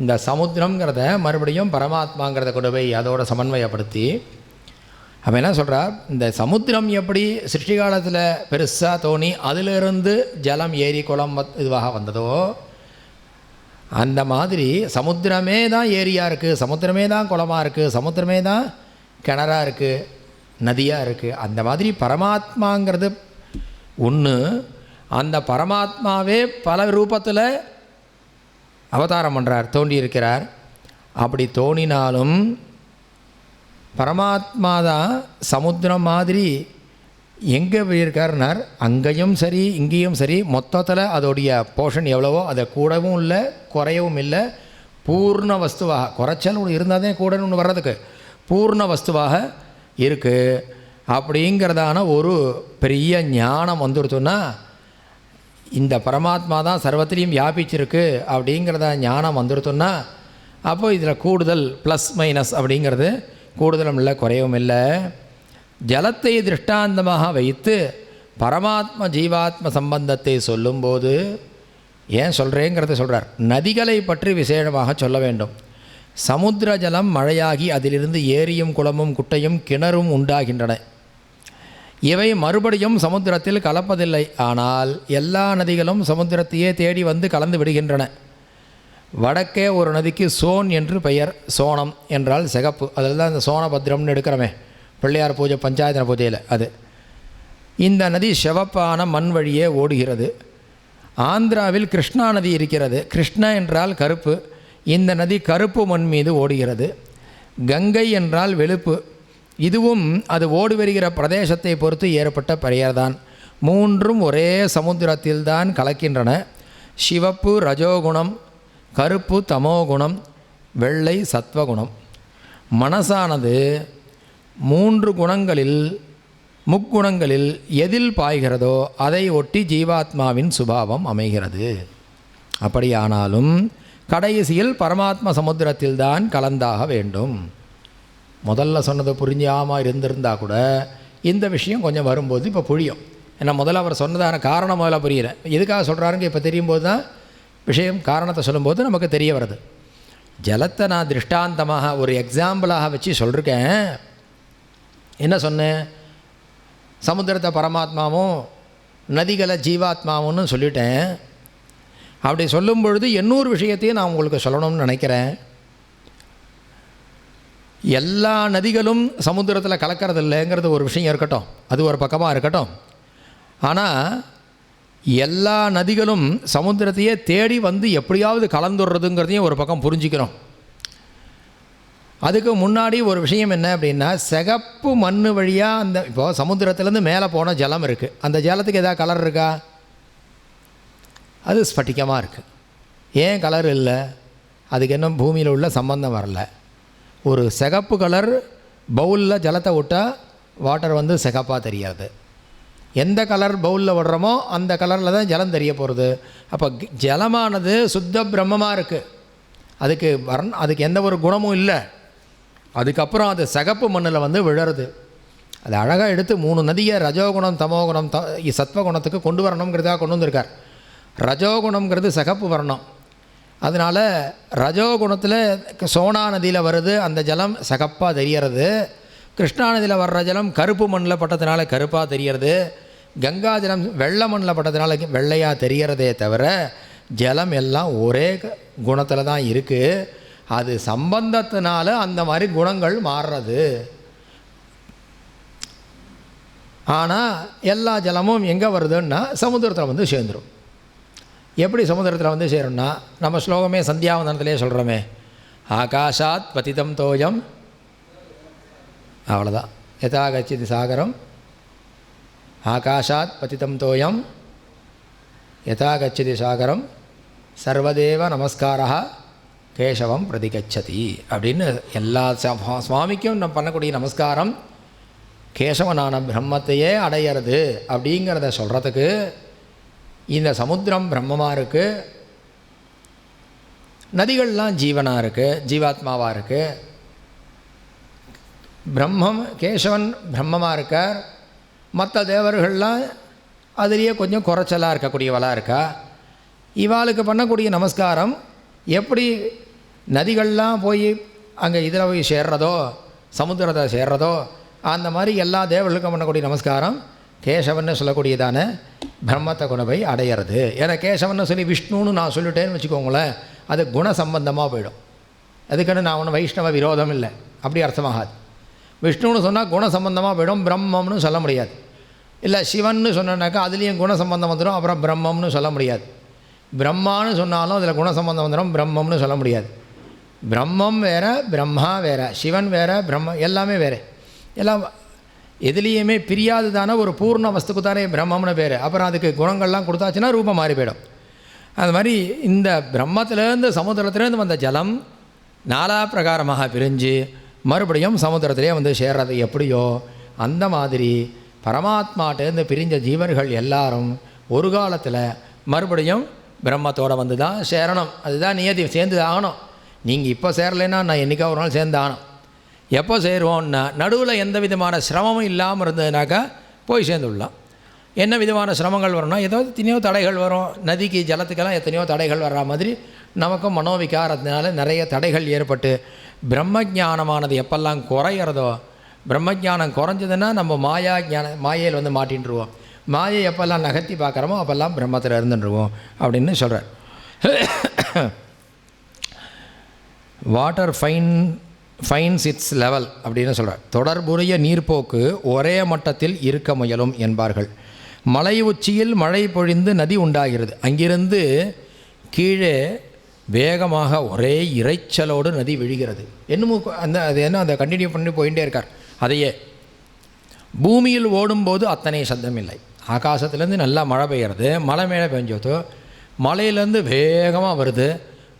இந்த சமுத்திரங்கிறத மறுபடியும் பரமாத்மாங்கிறத கொண்டு போய் அதோட சமன்வயப்படுத்தி அவன் என்ன சொல்கிறார், இந்த சமுத்திரம் எப்படி சிருஷ்டி காலத்தில் பெருசாக தோணி அதிலிருந்து ஜலம் ஏரி குளம் இதுவாக வந்ததோ அந்த மாதிரி சமுத்திரமே தான் ஏரியாக இருக்குது, சமுத்திரமே தான் குளமாக இருக்குது, சமுத்திரமே தான் கிணறாக இருக்குது, நதியாக இருக்குது. அந்த மாதிரி பரமாத்மாங்கிறது ஒன்று. அந்த பரமாத்மாவே பல ரூபத்தில் அவதாரம் பண்ணுறார், தோன்றியிருக்கிறார். அப்படி தோணினாலும் பரமாத்மா தான் சமுத்திரம் மாதிரி எங்கே இருக்காருனார், அங்கேயும் சரி இங்கேயும் சரி மொத்தத்தில் அதோடைய போர்ஷன் எவ்வளவோ அதை கூடவும் இல்லை குறையவும் இல்லை, பூர்ண வஸ்துவாக, குறைச்சல் ஒன்று இருந்தால் தான் கூடன்னு ஒன்று வர்றதுக்கு பூர்ண வஸ்துவாக இருக்குது. அப்படிங்கிறதான ஒரு பெரிய ஞானம் வந்துடுச்சுன்னா இந்த பரமாத்மா தான் சர்வத்திலையும் வியாபிச்சிருக்கு அப்படிங்கிறத ஞானம் வந்துடுச்சுன்னா அப்போ இதில் கூடுதல் ப்ளஸ் மைனஸ் அப்படிங்கிறது கூடுதலும் இல்லை குறையவும் இல்லை. ஜலத்தை திருஷ்டாந்தமாக வைத்து பரமாத்ம ஜீவாத்ம சம்பந்தத்தை சொல்லும்போது ஏன் சொல்கிறேங்கிறத சொல்கிறார். நதிகளை பற்றி விசேஷமாக சொல்ல வேண்டும். சமுத்திர ஜலம் மழையாகி அதிலிருந்து ஏரியும் குளமும் குட்டையும் கிணறும் உண்டாகின்றன. இவை மறுபடியும் சமுத்திரத்தில் கலப்பதில்லை. ஆனால் எல்லா நதிகளும் சமுத்திரத்தையே தேடி வந்து கலந்து விடுகின்றன. வடக்கே ஒரு நதிக்கு சோன் என்று பெயர். சோனம் என்றால் சிகப்பு. அதில் தான் இந்த சோனபத்ரம்னு எடுக்கிறோமே பிள்ளையார் பூஜை பஞ்சாயத்து பூஜையில். அது இந்த நதி சிவப்பான மண் வழியே ஓடுகிறது. ஆந்திராவில் கிருஷ்ணா நதி இருக்கிறது. கிருஷ்ணா என்றால் கருப்பு. இந்த நதி கருப்பு மண் மீது ஓடுகிறது. கங்கை என்றால் வெளுப்பு. இதுவும் அது ஓடி வருகிற பிரதேசத்தை பொறுத்து ஏற்பட்ட பெயர்தான். மூன்றும் ஒரே சமுத்திரத்தில்தான் கலக்கின்றன. சிவப்பு ரஜோகுணம், கருப்பு தமோகுணம், வெள்ளை சத்வகுணம். மனசானது மூன்று குணங்களில் முக்குணங்களில் எதில் பாய்கிறதோ அதை ஒட்டி ஜீவாத்மாவின் சுபாவம் அமைகிறது. அப்படியானாலும் கடைசியில் பரமாத்ம சமுத்திரத்தில்தான் கலந்தாக வேண்டும். முதல்ல சொன்னது புரிஞ்சாமல் இருந்திருந்தால் கூட இந்த விஷயம் கொஞ்சம் வரும்போது இப்போ புரியும். ஏன்னா முதல்ல அவர் சொன்னதான காரணம் முதல்ல புரியல. எதுக்காக சொல்கிறாருங்க இப்போ தெரியும் போது தான் விஷயம் காரணத்தை சொல்லும்போது நமக்கு தெரிய வருது. ஜலத்தை நான் திருஷ்டாந்தமாக ஒரு எக்ஸாம்பிளாக வச்சு சொல்லிருக்கேன். என்ன சொன்னேன், சமுத்திரத்தை பரமாத்மாவும் நதிகளை ஜீவாத்மாவும்னு சொல்லிட்டேன். அப்படி சொல்லும் பொழுது இன்னொரு விஷயத்தையும் நான் உங்களுக்கு சொல்லணும்னு நினைக்கிறேன். எல்லா நதிகளும் சமுத்திரத்தில் கலக்கிறது இல்லைங்கிறது ஒரு விஷயம் இருக்கட்டும், அது ஒரு பக்கமாக இருக்கட்டும். ஆனால் எல்லா நதிகளும் சமுத்திரத்தையே தேடி வந்து எப்படியாவது கலந்துடுறதுங்கிறதையும் ஒரு பக்கம் புரிஞ்சிக்கிறோம். அதுக்கு முன்னாடி ஒரு விஷயம் என்ன அப்படின்னா, சிகப்பு மண் வழியாக அந்த இப்போது சமுத்திரத்துலேருந்து மேலே போன ஜலம் இருக்குது. அந்த ஜலத்துக்கு எதாவது கலர் இருக்கா? அது ஸ்பட்டிகமாக இருக்குது. ஏன் கலர் இல்லை? அதுக்கு இன்னும் பூமியில் உள்ள சம்பந்தம் வரல. ஒரு சிகப்பு கலர் பவுலில் ஜலத்தை விட்டால் வாட்டர் வந்து சிகப்பாக தெரியாது. எந்த கலர் பவுலில் விடுறோமோ அந்த கலரில் தான் ஜலம் தெரிய போகிறது. அப்போ ஜலமானது சுத்த பிரம்மமாக இருக்குது. அதுக்கு எந்த ஒரு குணமும் இல்லை. அதுக்கப்புறம் அது சிகப்பு மண்ணில் வந்து விழருது. அது அழகாக எடுத்து 3 நதியை ரஜோகுணம் தமோகுணம் சத்வகுணத்துக்கு கொண்டு வரணுங்கிறதாக கொண்டு வந்திருக்கார். ரஜோகுணம்ங்கிறது சிகப்பு வரணும். அதனால் ரஜோகுணத்தில் சோனா நதியில் வருது, அந்த ஜலம் சிகப்பாக தெரியறது. கிருஷ்ணா நதியில் வர்ற ஜலம் கருப்பு மண்ணில் பட்டதுனால கருப்பாக தெரியறது. கங்கா ஜலம் வெள்ளை மண்ணில் பட்டதுனால வெள்ளையாக தெரியறதே தவிர ஜலம் எல்லாம் ஒரே குணத்தில் தான் இருக்குது. அது சம்பந்தத்தினால அந்த மாதிரி குணங்கள் மாறுறது. ஆனால் எல்லா ஜலமும் எங்கே வருதுன்னா சமுத்திரத்தில் வந்து சேர்ந்துடும். எப்படி சமுத்திரத்தில் வந்து சேரும்னா, நம்ம ஸ்லோகமே சந்தியாவந்தனத்திலே சொல்கிறோமே, ஆகாஷாத் பதிதம் தோயம், அவ்வளோதான். யதா கச்சிதி சாகரம் ஆகாஷாத் பதிதம் தோயம் யதா கச்சதி சாகரம் சர்வதேவ நமஸ்காரா கேசவம் பிரதிகச்சதி அப்படின்னு எல்லா சுவாமிக்கும் நம்ம பண்ணக்கூடிய நமஸ்காரம் கேசவனான பிரம்மத்தையே அடையிறது அப்படிங்கிறத சொல்கிறதுக்கு இந்த சமுத்திரம் பிரம்மமாக இருக்குது, நதிகள்லாம் ஜீவனாக இருக்குது, ஜீவாத்மாவாக இருக்குது. பிரம்மம் கேசவன் பிரம்மமாக இருக்கார், மற்ற தேவர்கள்லாம் அதுலேயே கொஞ்சம் குறைச்சலாக இருக்கக்கூடியவளாக இருக்கா. இவாளுக்கு பண்ணக்கூடிய நமஸ்காரம் எப்படி நதிகள்லாம் போய் அங்கே இதில் போய் சேர்றதோ, சமுத்திரத்தை சேர்றதோ, அந்த மாதிரி எல்லா தேவர்களுக்கும் பண்ணக்கூடிய நமஸ்காரம் கேசவன்னு சொல்லக்கூடியதான பிரம்மத்தை கொண்டு போய் அடையிறது. ஏன்னா கேசவன்னு சொல்லி விஷ்ணுன்னு நான் சொல்லிட்டேன்னு வச்சுக்கோங்களேன், அது குண சம்பந்தமாக போயிடும். அதுக்குன்னு நான் ஒன்றும் வைஷ்ணவ விரோதம் இல்லை, அப்படி அர்த்தமாகாது. விஷ்ணுன்னு சொன்னால் குண சம்பந்தமாக போயிடும், பிரம்மம்னு சொல்ல முடியாது. இல்லை சிவன்னு சொன்னாக்கா அதுலேயும் குண சம்பந்தம் வந்துடும், அப்புறம் பிரம்மம்னு சொல்ல முடியாது. பிரம்மான்னு சொன்னாலும் அதில் குண சம்பந்தம் வந்துடும், பிரம்மம்னு சொல்ல முடியாது. பிரம்மம் வேறு, பிரம்மா வேறு, சிவன் வேறு, பிரம்ம எல்லாமே வேறு. எல்லாம் எதுலேயுமே பிரியாதுதானே ஒரு பூர்ண வஸ்துக்கு தானே பிரம்மம்னு பேர். அப்புறம் அதுக்கு குணங்கள்லாம் கொடுத்தாச்சுன்னா ரூபம் மாறி போயிடும். அது மாதிரி இந்த பிரம்மத்திலேருந்து சமுத்திரத்துலேருந்து வந்த ஜலம் நாலா பிரகாரமாக பிரிஞ்சு மறுபடியும் சமுத்திரத்திலே வந்து சேர்றது எப்படியோ அந்த மாதிரி பரமாத்மாட்டேருந்து பிரிஞ்ச ஜீவர்கள் எல்லாரும் ஒரு காலத்தில் மறுபடியும் பிரம்மத்தோடு வந்து தான் சேரணும். அதுதான் நியதி, சேர்ந்து ஆகணும். நீங்கள் இப்போ சேரலைன்னா நான் என்றைக்கா ஒரு நாள் சேர்ந்து ஆகணும். எப்போ சேருவோம்னா நடுவில் எந்த விதமான சிரமமும் இல்லாமல் இருந்ததுனாக்கா போய் சேர்ந்து விடலாம். என்ன விதமான சிரமங்கள் வரும்னா ஏதோ எத்தனையோ தடைகள் வரும். நதிக்கு ஜலத்துக்கெல்லாம் எத்தனையோ தடைகள் வர்ற மாதிரி நமக்கும் மனோவிகாரத்தினால நிறைய தடைகள் ஏற்பட்டு பிரம்மஜானமானது எப்பெல்லாம் குறையிறதோ, பிரம்மஜானம் குறைஞ்சதுன்னா நம்ம மாயையில் வந்து மாட்டின்ட்டுருவோம். மாயை எப்பெல்லாம் நகர்த்தி பார்க்குறோமோ அப்போல்லாம் பிரம்மத்தில் இருந்துருவோம் அப்படின்னு சொல்கிறார். வாட்டர் ஃபைன்ஸ் இட்ஸ் லெவல் அப்படின்னு சொல்கிறார். தொடர்புடைய நீர்ப்போக்கு ஒரே மட்டத்தில் இருக்க முயலும் என்பார்கள். மலை உச்சியில் மழை பொழிந்து நதி உண்டாகிறது. அங்கிருந்து கீழே வேகமாக ஒரே இறைச்சலோடு நதி விழுகிறது. என்னமோ அது என்ன அந்த கண்டினியூ பண்ணி போயிட்டே இருக்கார். அதையே பூமியில் ஓடும்போது அத்தனை சத்தம் இல்லை. ஆகாசத்துலேருந்து நல்லா மழை பெய்கிறது, மலை மேலே பெஞ்சோதோ மலையிலேருந்து வேகமாக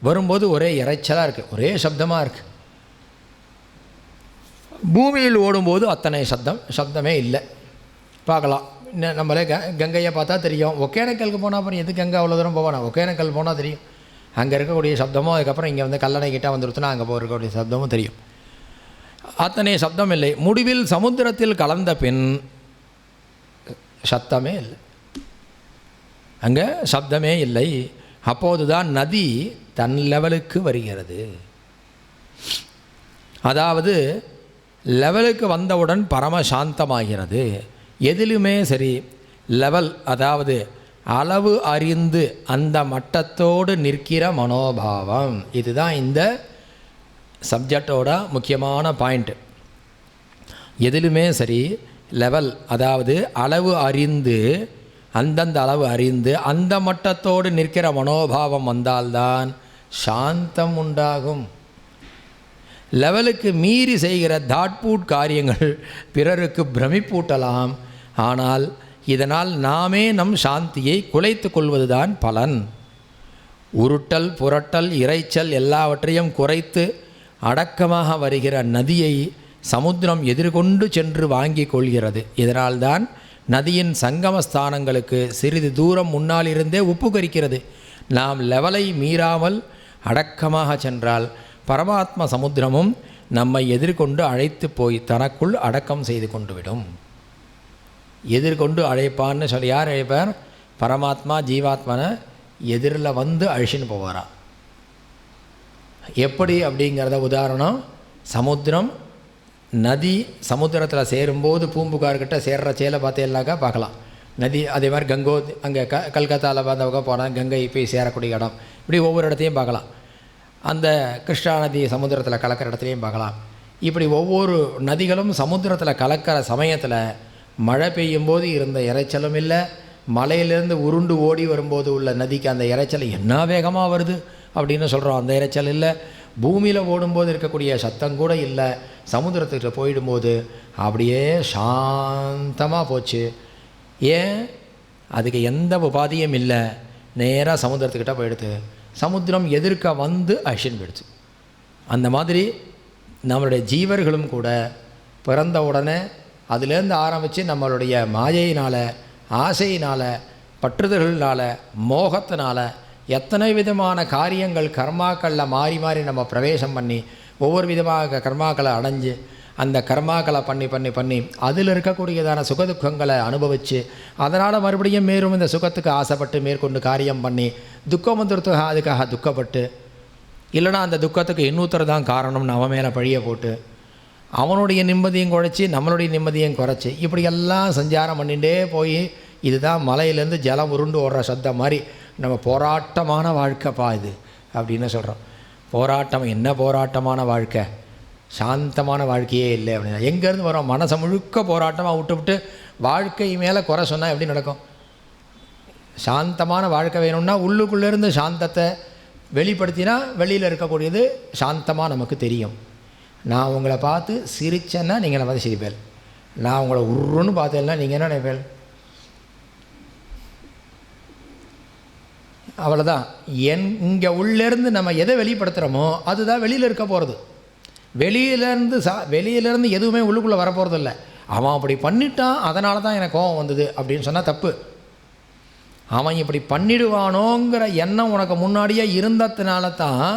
வரும்போது ஒரே இறைச்சலாக இருக்குது, ஒரே சப்தமாக இருக்குது. பூமியில் ஓடும்போது அத்தனை சப்தமே இல்லை. பார்க்கலாம், நம்மளே கங்கையை பார்த்தா தெரியும். ஒகேனக்கலுக்கு போனால் அப்புறம் எது கங்கை அவ்வளோ தூரம் போவானா? ஒகேனக்கல் போனால் தெரியும் அங்கே இருக்கக்கூடிய சப்தமும், அதுக்கப்புறம் இங்கே வந்து கல்லணை கிட்டே வந்துருச்சுன்னா அங்கே போகிறக்கூடிய சப்தமும் தெரியும். அத்தனை சப்தம் இல்லை. முடிவில் சமுத்திரத்தில் கலந்த பின் சத்தமே இல்லை, அங்கே சப்தமே இல்லை. அப்போதுதான் நதி தன் லெவலுக்கு வருகிறது. அதாவது லெவலுக்கு வந்தவுடன் பரமசாந்தமாகிறது. எதிலுமே சரி லெவல், அதாவது அளவு அறிந்து அந்த மட்டத்தோடு நிற்கிற மனோபாவம், இதுதான் இந்த சப்ஜெக்டோட முக்கியமான பாயிண்ட்டு. எதிலுமே சரி லெவல், அதாவது அளவு அறிந்து, அந்தந்த அளவு அறிந்து அந்த மட்டத்தோடு நிற்கிற மனோபாவம் வந்தால்தான் சாந்தம் உண்டாகும். லெவலுக்கு மீறி செய்கிற தாட்பூட் காரியங்கள் பிறருக்கு பிரமிப்பூட்டலாம். ஆனால் இதனால் நாமே நம் சாந்தியை குலைத்து கொள்வதுதான் பலன். உருட்டல் புரட்டல் இறைச்சல் எல்லாவற்றையும் குறைத்து அடக்கமாக வருகிற நதியை சமுத்திரம் எதிர்கொண்டு சென்று வாங்கி கொள்கிறது. இதனால்தான் நதியின் சங்கமஸ்தானங்களுக்கு சிறிது தூரம் முன்னால் இருந்தே உப்பு கரிக்கிறது. நாம் லெவலை மீறாமல் அடக்கமாக சென்றால் பரமாத்ம சமுத்திரமும் நம்மை எதிர்கொண்டு அழைத்து போய் தனக்குள் அடக்கம் செய்து கொண்டு விடும். எதிர்கொண்டு அழைப்பான்னு சொல்லி யார் அழைப்பார்? பரமாத்மா ஜீவாத்மனை எதிரில் வந்து அழிச்சின்னு போவாரா. எப்படி அப்படிங்கிறத உதாரணம், சமுத்திரம் நதி சமுத்திரத்தில் சேரும்போது பூம்புகார்கிட்ட சேர்ற சேலை பார்த்தேன்னாக்கா பார்க்கலாம். நதி அதே மாதிரி கங்கோ அங்கே கல்கத்தாவில் பார்த்தவங்க போனால் கங்கை போய் சேரக்கூடிய இடம், இப்படி ஒவ்வொரு இடத்தையும் பார்க்கலாம். அந்த கிருஷ்ணா நதி சமுத்திரத்தில் கலக்கிற இடத்துலையும் பார்க்கலாம். இப்படி ஒவ்வொரு நதிகளும் சமுத்திரத்தில் கலக்கிற சமயத்தில் மழை பெய்யும்போது இருந்த இறைச்சலும் இல்லை, மலையிலேருந்து உருண்டு ஓடி வரும்போது உள்ள நதிக்கு அந்த இறைச்சல் என்ன வேகமாக வருது அப்படின்னு சொல்கிறோம், அந்த இறைச்சல் இல்லை. பூமியில் ஓடும்போது இருக்கக்கூடிய சத்தம் கூட இல்லை. சமுத்திரத்துக்கிட்ட போயிடும்போது அப்படியே சாந்தமாக போச்சு. ஏன்? அதுக்கு எந்த உபாதியும் இல்லை. நேராக சமுத்திரத்துக்கிட்ட போயிடுது. சமுத்திரம் எதிர்க்க வந்து அழிச்சின்னு போயிடுச்சு. அந்த மாதிரி நம்மளுடைய ஜீவர்களும் கூட பிறந்த உடனே அதுலேருந்து ஆரம்பித்து நம்மளுடைய மாயையினால், ஆசையினால், பற்றுதல்களால், மோகத்தினால் எத்தனை விதமான காரியங்கள் கர்மாக்களில் மாறி மாறி நம்ம பிரவேசம் பண்ணி ஒவ்வொரு விதமாக கர்மாக்களை அடைஞ்சு அந்த கர்மாக்களை பண்ணி பண்ணி பண்ணி அதில் இருக்கக்கூடியதான சுகதுக்கங்களை அனுபவித்து அதனால் மறுபடியும் மேலும் இந்த சுகத்துக்கு ஆசைப்பட்டு மேற்கொண்டு காரியம் பண்ணி துக்கம் வந்துடுறதுக்காக அதுக்காக துக்கப்பட்டு, இல்லைனா அந்த துக்கத்துக்கு இன்னொருத்தர் தான் காரணம்னு அவன் மேலே பழிய போட்டு அவனுடைய நிம்மதியும் குறைச்சி நம்மளுடைய நிம்மதியும் குறைச்சி இப்படியெல்லாம் சஞ்சாரம் பண்ணிகிட்டே போய் இதுதான் மலையிலேருந்து ஜலம் உருண்டு ஓடுற சத்தம் மாதிரி நம்ம போராட்டமான வாழ்க்கைப்பா இது அப்படின்னு சொல்கிறோம். போராட்டம் என்ன போராட்டமான வாழ்க்கை? சாந்தமான வாழ்க்கையே இல்லை அப்படின்னா எங்கேருந்து வரோம்? மனசை முழுக்க போராட்டமாக விட்டு வாழ்க்கை மேலே குறை சொன்னால் எப்படி நடக்கும்? சாந்தமான வாழ்க்கை வேணும்னா உள்ளுக்குள்ளேருந்து சாந்தத்தை வெளிப்படுத்தினா வெளியில் இருக்கக்கூடியது சாந்தமாக நமக்கு தெரியும். நான் உங்களை பார்த்து சிரித்தேன்னா நீங்கள் என்னை பார்த்து சிரிப்பேன், நான் உங்களை உருன்னு பார்த்தேன்னா நீங்கள் என்ன நினைப்பேன்? அவ்வளோதான். இங்கே உள்ளேருந்து நம்ம எதை வெளிப்படுத்துகிறோமோ அதுதான் வெளியில் இருக்க போகிறது. வெளியிலேருந்து எதுவுமே உள்ளுக்குள்ளே வரப்போகிறது இல்லை. அவன் அப்படி பண்ணிட்டான் அதனால தான் எனக்கு கோபம் வந்தது அப்படின்னு சொன்னால் தப்பு. அவன் இப்படி பண்ணிடுவானோங்கிற எண்ணம் உனக்கு முன்னாடியே இருந்ததுனால தான்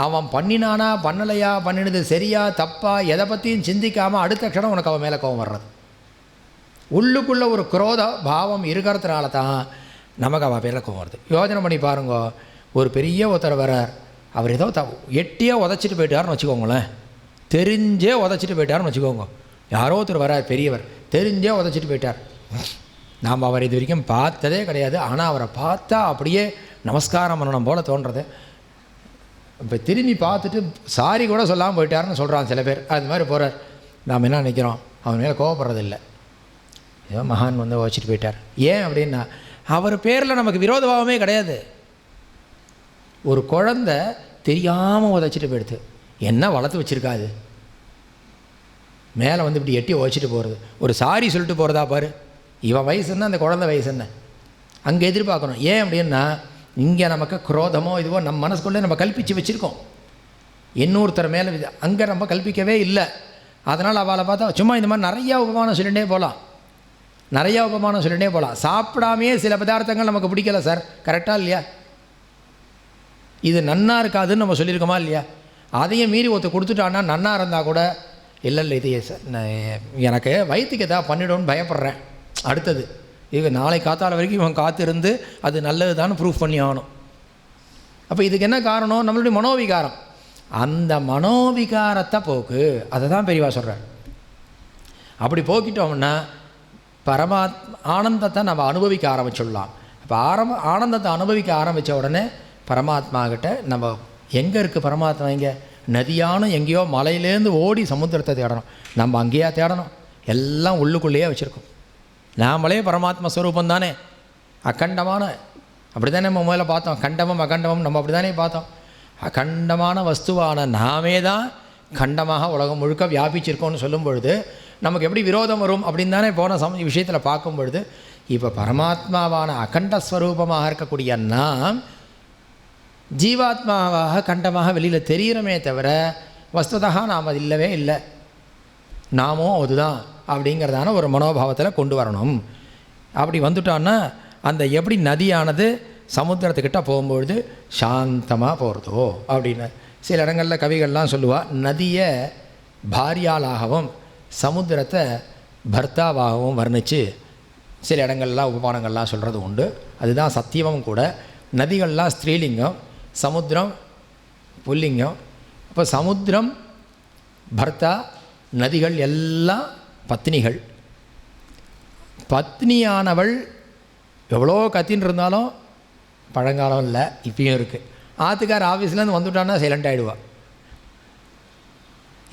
அவன் பண்ணினானா பண்ணலையா, பண்ணினது சரியா தப்பா எதை பற்றியும் சிந்திக்காமல் அடுத்த க்ஷணம் உனக்கு அவன் மேலே கோபம் வர்றது. உள்ளுக்குள்ளே ஒரு குரோத பாவம் இருக்கிறதுனால தான் நமக்கு அவன் பேரில் கோபம் வருது. யோஜனை பண்ணி பாருங்க. ஒரு பெரிய ஒருத்தர் வரார், அவர் ஏதோ எட்டியாக உதச்சிட்டு போயிட்டார்னு வச்சுக்கோங்களேன், தெரிஞ்சே உதச்சிட்டு போயிட்டார்னு வச்சுக்கோங்க. யாரோ ஒருத்தர் வரார் பெரியவர், தெரிஞ்சே உதச்சிட்டு போயிட்டார். நாம் அவர் இது வரைக்கும் பார்த்ததே கிடையாது, ஆனால் அவரை பார்த்தா அப்படியே நமஸ்காரம் பண்ணணும் போல் தோன்றது. இப்போ திரும்பி பார்த்துட்டு சாரி கூட சொல்லாமல் போயிட்டார்னு சொல்கிறான் சில பேர். அது மாதிரி போகிறார். நாம் என்ன நினைக்கிறோம்? அவன் மேலே கோவப்படுறதில்லை, ஏதோ மகான் வந்து வச்சுட்டு போயிட்டார். ஏன் அப்படின்னா அவர் பேரில் நமக்கு விரோதபாவமே கிடையாது. ஒரு குழந்தை தெரியாமல் உதச்சிட்டு போயிடுது, என்ன வளர்த்து வச்சுருக்காது, மேலே வந்து இப்படி எட்டி உதச்சிட்டு போகிறது. ஒரு சாரி சொல்லிட்டு போகிறதா பாரு. இவன் வயசு என்ன, அந்த குழந்தை வயசு என்ன, அங்கே எதிர்பார்க்கணும். ஏன் அப்படின்னா இங்கே நமக்கு குரோதமோ இதுவோ நம்ம மனசுக்குள்ளே நம்ம கல்பித்து வச்சுருக்கோம். இன்னொருத்தர் மேலே அங்கே நம்ம கல்பிக்கவே இல்லை. அதனால் அவளை பார்த்தா சும்மா இந்த மாதிரி நிறையா உபமானம் சொல்லிகிட்டே போகலாம், நிறையா உபமானம் சொல்லிகிட்டே போகலாம். சாப்பிடாமையே சில பதார்த்தங்கள் நமக்கு பிடிக்கல சார், கரெக்டாக இல்லையா? இது நன்னா இருக்காதுன்னு நம்ம சொல்லியிருக்கோமா இல்லையா? அதையும் மீறி ஒருத்தர் கொடுத்துட்டான்னா நன்னா இருந்தால் கூட இல்லை இது எனக்கு வயிற்றுக்கு எதாவது பண்ணிவிடும்னு பயப்படுறேன், அடுத்தது இது நாளை காத்தால வரைக்கும் இவன் காத்திருந்து அது நல்லது தான் ப்ரூஃப் பண்ணி ஆகணும். அப்போ இதுக்கு என்ன காரணம்? நம்மளுடைய மனோவிகாரம். அந்த மனோவிகாரத்தை போக்கு, அதை தான் பெரியவா சொல்கிறார். அப்படி போக்கிட்டோம்னா ஆனந்தத்தை நம்ம அனுபவிக்க ஆரம்பிச்சுடலாம். இப்போ ஆனந்தத்தை அனுபவிக்க ஆரம்பித்த உடனே பரமாத்மா கிட்ட நம்ம எங்கே இருக்குது பரமாத்மா? இங்கே நதியான எங்கேயோ மலையிலேருந்து ஓடி சமுத்திரத்தை தேடணும். நம்ம அங்கேயா தேடணும்? எல்லாம் உள்ளுக்குள்ளேயே வச்சுருக்கோம். நாமளே பரமாத்மா ஸ்வரூபம் தானே, அகண்டமான. அப்படி தானே நம்ம முதல்ல பார்த்தோம், கண்டமும் அகண்டமும் நம்ம அப்படி தானே பார்த்தோம். அகண்டமான வஸ்துவான நாமே தான் கண்டமாக உலகம் முழுக்க வியாபிச்சிருக்கோம்னு சொல்லும் பொழுது நமக்கு எப்படி விரோதம் வரும் அப்படின்னு தானே போன விஷயத்தில் பார்க்கும் பொழுது, இப்போ பரமாத்மாவான அகண்ட ஸ்வரூபமாக இருக்கக்கூடிய நாம் ஜீவாத்மாவாக கண்டமாக வெளியில் தெரிகிறோமே தவிர வஸ்துதாக நாம் அது இல்லவே இல்லை, நாமும் அதுதான் அப்படிங்கிறதான ஒரு மனோபாவத்தில் கொண்டு வரணும். அப்படி வந்துட்டோன்னா அந்த எப்படி நதியானது சமுத்திரத்துக்கிட்ட போகும்பொழுது சாந்தமாக போகிறதோ அப்படின்னு சில இடங்களில் கவிகள்லாம் சொல்லுவாள். நதியை பாரியாளாகவும் சமுத்திரத்தை பர்த்தாவாகவும் வர்ணித்து சில இடங்கள்லாம் உபமானங்கள்லாம் சொல்கிறது உண்டு. அதுதான் சத்தியமும் கூட. நதிகள்லாம் ஸ்திரீலிங்கம், சமுத்திரம் புல்லிங்கம். இப்போ சமுத்திரம் பர்த்தா, நதிகள் எல்லாம் பத்னிகள். பத்னியானவள் எவ்வளோ கத்தின்னு இருந்தாலும் பழங்காலம் இல்லை, இப்பயும் இருக்குது. ஆற்றுக்கார் ஆஃபீஸ்லேருந்து வந்துவிட்டான்னா சைலண்ட் ஆகிடுவாள்.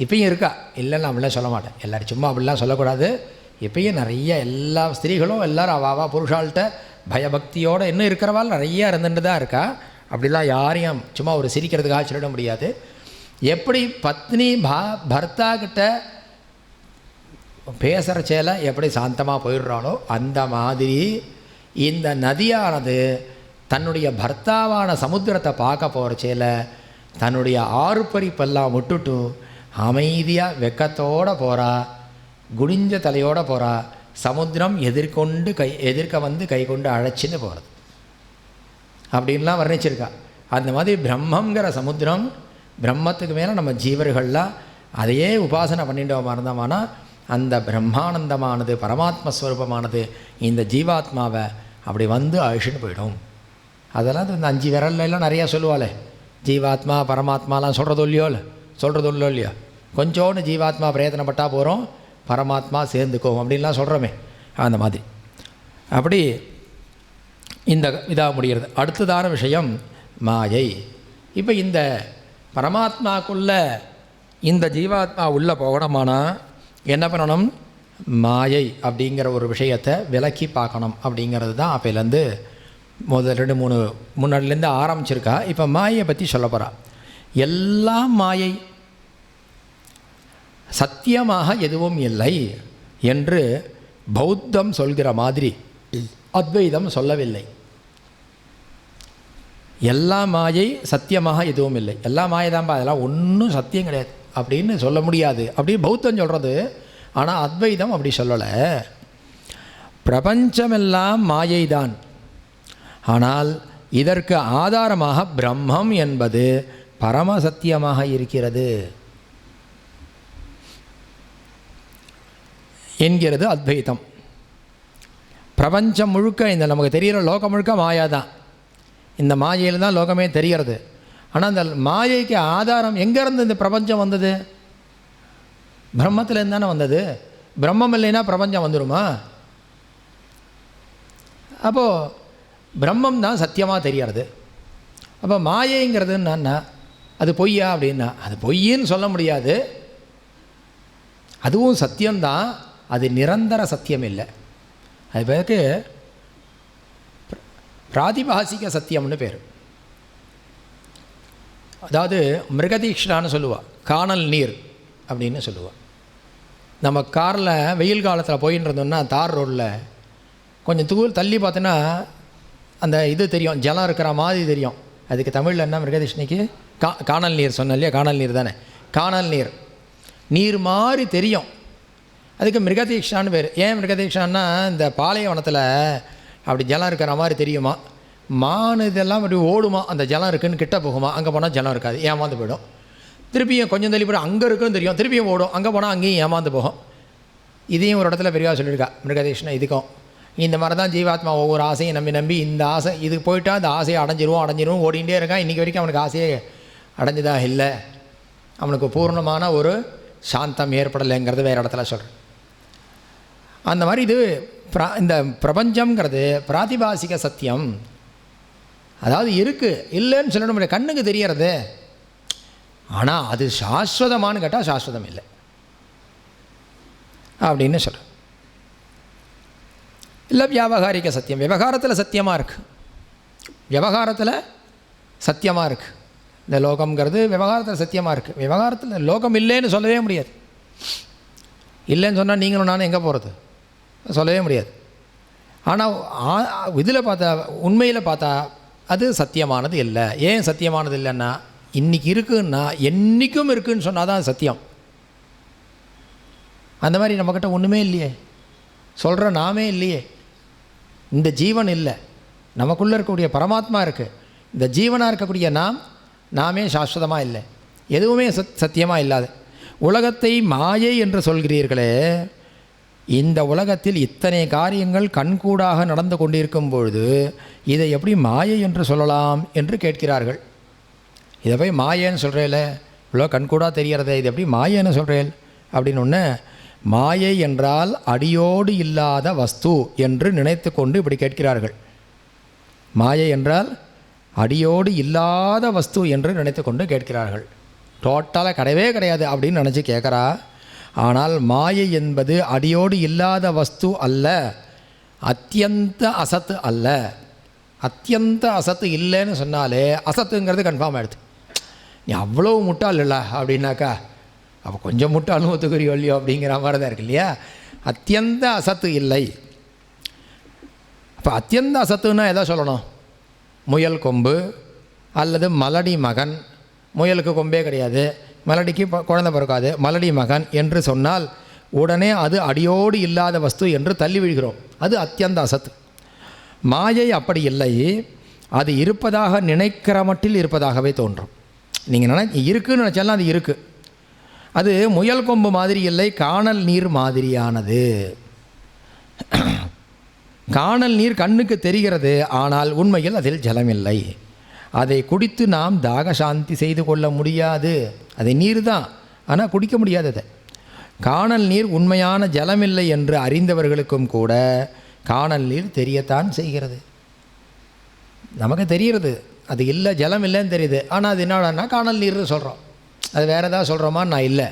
இப்பயும் இருக்கா, இல்லைன்னு அப்படிலாம் சொல்ல மாட்டேன். எல்லோரும் சும்மா அப்படிலாம் சொல்லக்கூடாது. இப்பயும் நிறைய எல்லா ஸ்திரீகளும் எல்லோரும் அவாவா புருஷால்கிட்ட பயபக்தியோடு இன்னும் இருக்கிறவாள் நிறையா இருந்துட்டு தான் இருக்கா. அப்படிலாம் யாரையும் சும்மா ஒரு சிரிக்கிறதுக்காக சொல்லிட முடியாது. எப்படி பத்னி பர்த்தா கிட்ட பேசுகிற சேலை எப்படி சாந்தமாக போயிடுறாளோ அந்த மாதிரி இந்த நதியானது தன்னுடைய பர்த்தாவான சமுத்திரத்தை பார்க்க போகிறச்சேல தன்னுடைய ஆறுப்பறிப்பெல்லாம் விட்டுட்டு அமைதியாக வெக்கத்தோடு போகிறா, குடிஞ்ச தலையோடு போகிறா. சமுத்திரம் எதிர்க்க வந்து கை கொண்டு அழைச்சின்னு போகிறது அப்படின்லாம் வர்ணிச்சிருக்கா. அந்த மாதிரி பிரம்மங்கிற சமுத்திரம், பிரம்மத்துக்கு மேலே நம்ம ஜீவர்கள்லாம் அதையே உபாசனை பண்ணிட்டோம் இருந்தோம்னா அந்த பிரம்மானந்தமானது, பரமாத்மஸ்வரூபமானது இந்த ஜீவாத்மாவை அப்படி வந்து அழிச்சுன்னு போயிடும். அதெல்லாம் இந்த 5 விரல்லாம் நிறையா சொல்லுவாளே, ஜீவாத்மா பரமாத்மாலாம் சொல்கிறதோ இல்லையோ, கொஞ்சோன்னு ஜீவாத்மா பிரயத்தனப்பட்டால் போகிறோம், பரமாத்மா சேர்ந்துக்கும் அப்படின்லாம் சொல்கிறோமே, அந்த மாதிரி. அப்படி இந்த இதாக முடிகிறது. அடுத்ததான விஷயம் மாயை. இப்போ இந்த பரமாத்மாக்குள்ள இந்த ஜீவாத்மா உள்ளே போகணுமானா என்ன பண்ணணும்? மாயை அப்படிங்கிற ஒரு விஷயத்தை விலக்கி பார்க்கணும். அப்படிங்கிறது தான் அப்போலேருந்து முதல் 2-3 முன்னாடிலேருந்து ஆரம்பிச்சிருக்கா. இப்போ மாயை பற்றி சொல்ல போகிறா. எல்லாம் மாயை, சத்தியமாக எதுவும் இல்லை என்று பௌத்தம் சொல்கிற மாதிரி அத்வைதம் சொல்லவில்லை. எல்லா மாயை, சத்தியமாக எதுவும் இல்லை, எல்லா மாயை தான்ப்பா, அதெல்லாம் ஒன்றும் சத்தியம் கிடையாது அப்படின்னு சொல்ல முடியாது அப்படின்னு பௌத்தம் சொல்கிறது. ஆனால் அத்வைதம் அப்படி சொல்லலை. பிரபஞ்சமெல்லாம் மாயை தான், ஆனால் இதற்கு ஆதாரமாக பிரம்மம் என்பது பரமசத்தியமாக இருக்கிறது என்கிறது அத்வைதம். பிரபஞ்சம் முழுக்க, இந்த நமக்கு தெரிகிற லோகம் முழுக்க மாயா தான். இந்த மாயையில் தான் லோகமே தெரிகிறது. ஆனால் அந்த மாயைக்கு ஆதாரம் எங்கேருந்து இந்த பிரபஞ்சம் வந்தது? பிரம்மத்திலேருந்து தானே வந்தது. பிரம்மம் இல்லைன்னா பிரபஞ்சம் வந்துடுமா? அப்போது பிரம்மம் தான் சத்தியமாக தெரிகிறது. அப்போ மாயைங்கிறது என்னன்னா அது பொய்யா அப்படின்னா அது பொய்ன்னு சொல்ல முடியாது. அதுவும் சத்தியம்தான், அது நிரந்தர சத்தியம் இல்லை. அது பேருக்கு பிராதிபாசிக சத்தியம்னு பேர். அதாவது மிருகதீக்ஷணான்னு சொல்லுவாள், காணல் நீர் அப்படின்னு சொல்லுவாள். நம்ம காரில் வெயில் காலத்தில் போயின்னு இருந்தோம்னா தார் ரோட்டில் கொஞ்சம் தூள் தள்ளி பார்த்தோன்னா அந்த இது தெரியும், ஜலம் இருக்கிற மாதிரி தெரியும். அதுக்கு தமிழில் என்ன மிருகதீஷ்ணிக்கு? காணல் நீர் சொன்ன இல்லையா? காணல் நீர் தானே, காணல் நீர், நீர் மாதிரி தெரியும். அதுக்கு மிருகதீக்ஷான்னு பேர். ஏன் மிருகதீக்ஷான்னா இந்த பாலைவனத்தில் அப்படி ஜலம் இருக்கிற மாதிரி தெரியுமா, மான் இதெல்லாம் அப்படி ஓடுமா, அந்த ஜலம் இருக்குதுன்னு கிட்ட போகுமா, அங்கே போனால் ஜலம் இருக்காது, ஏமாந்து போயிடும். திருப்பியும் கொஞ்சம் தள்ளி போய்டும், அங்கே இருக்குன்னு தெரியும், திருப்பியும் ஓடும், அங்கே போனால் அங்கேயும் ஏமாந்து போகும். இதையும் ஒரு இடத்துல பெரியவா சொல்லியிருக்கா மிருகதீஷ்ணா. இதுக்கும் இந்த மாதிரி தான் ஜீவாத்மா ஒவ்வொரு ஆசையும் நம்பி இந்த ஆசை இதுக்கு போயிட்டா அந்த ஆசையை அடைஞ்சிருவோம் ஓடிகிட்டே இருக்கான். இன்றைக்கி வரைக்கும் அவனுக்கு ஆசையே அடைஞ்சதாக இல்லை, அவனுக்கு பூர்ணமான ஒரு சாந்தம் ஏற்படலைங்கிறது வேறு இடத்துல சொல்கிறேன். அந்த மாதிரி இது இந்த பிரபஞ்சம்ங்கிறது பிராதிபாசிக சத்தியம். அதாவது இருக்குது, இல்லைன்னு சொல்லணும் முடியாது, கண்ணுக்கு தெரியறது. ஆனால் அது சாஸ்வதமானு கேட்டால் சாஸ்வதம் இல்லை அப்படின்னு சொல்கிறேன். இல்லை வியாபகாரிக சத்தியம், விவகாரத்தில் சத்தியமாக இருக்குது, விவகாரத்தில் சத்தியமாக இருக்குது. இந்த லோகம்ங்கிறது விவகாரத்தில் சத்தியமாக இருக்குது. விவகாரத்தில் லோகம் இல்லைன்னு சொல்லவே முடியாது. இல்லைன்னு சொன்னால் நீங்களும் நானும் எங்கே போகிறது சொல்லவே முடியாது. ஆனால் இதில் பார்த்தா, உண்மையில் பார்த்தா அது சத்தியமானது இல்லை. ஏன் சத்தியமானது இல்லைன்னா, இன்றைக்கி இருக்குன்னா என்றைக்கும் இருக்குதுன்னு சொன்னால் தான் சத்தியம். அந்த மாதிரி நம்மக்கிட்ட ஒன்றுமே இல்லையே, சொல்கிற நாமே இல்லையே, இந்த ஜீவன் இல்லை, நமக்குள்ளே இருக்கக்கூடிய பரமாத்மா இருக்குது. இந்த ஜீவனாக இருக்கக்கூடிய நாமே சாஸ்வதமாக இல்லை, எதுவுமே சத்தியமாக இல்லாது. உலகத்தை மாயை என்று சொல்கிறீர்களே, இந்த உலகத்தில் இத்தனை காரியங்கள் கண்கூடாக நடந்து கொண்டிருக்கும் பொழுது இதை எப்படி மாயை என்று சொல்லலாம் என்று கேட்கிறார்கள். இதை போய் மாயேன்னு சொல்கிறேல, இவ்வளோ கண்கூடாக தெரிகிறதே, இது எப்படி மாயேன்னு சொல்கிறேன் அப்படின்னு ஒன்று. மாயை என்றால் அடியோடு இல்லாத வஸ்து என்று நினைத்து கொண்டு இப்படி கேட்கிறார்கள். மாயை என்றால் அடியோடு இல்லாத வஸ்து என்று நினைத்து கொண்டு கேட்கிறார்கள். டோட்டலாக கிடையவே கிடையாது அப்படின்னு நினச்சி கேட்குறா. ஆனால் மாயை என்பது அடியோடு இல்லாத வஸ்து அல்ல, அத்தியந்த அசத்து அல்ல. அத்தியந்த அசத்து இல்லைன்னு சொன்னாலே அசத்துங்கிறது கன்ஃபார்ம் ஆகிடுது. நீ அவ்வளோ முட்டாள் இல்லை அப்படின்னாக்கா அப்போ கொஞ்சம் முட்டாளும் ஒத்துக்குறியோ இல்லையோ அப்படிங்கிற மாதிரி தான் இருக்கு இல்லையா? அத்தியந்த அசத்து இல்லை. அப்போ அத்தியந்த அசத்துன்னா எதை சொல்லணும்? முயல் கொம்பு அல்லது மலடி மகன், முயலுக்கு கொம்பே கிடையாது, மலடிக்கு குழந்தை பிறக்காது, மலடி மகன் என்று சொன்னால் உடனே அது அடியோடு இல்லாத வஸ்து என்று தள்ளி விழுகிறோம். அது அத்தியந்த அசத்து. மாயை அப்படி இல்லை, அது இருப்பதாக நினைக்கிற மட்டில் இருப்பதாகவே தோன்றும். நீங்கள் இருக்குதுன்னு நினச்சாலும் அது இருக்குது. அது முயல் கொம்பு மாதிரி இல்லை, காணல் நீர் மாதிரியானது. காணல் நீர் கண்ணுக்கு தெரிகிறது, ஆனால் உண்மையில் அதில் ஜலமில்லை. அதை குடித்து நாம் தாக சாந்தி செய்து கொள்ள முடியாது. அது நீர் தான், ஆனால் குடிக்க முடியாது. அதை காணல் நீர் உண்மையான ஜலமில்லை என்று அறிந்தவர்களுக்கும் கூட காணல் நீர் தெரியத்தான் செய்கிறது. நமக்கு தெரிகிறது அது இல்லை, ஜலம் இல்லைன்னு தெரியுது. ஆனால் அது என்னன்னா காணல் நீர்னு சொல்கிறோம். அது வேறு ஏதாவது சொல்கிறோமா? நான் இல்லை.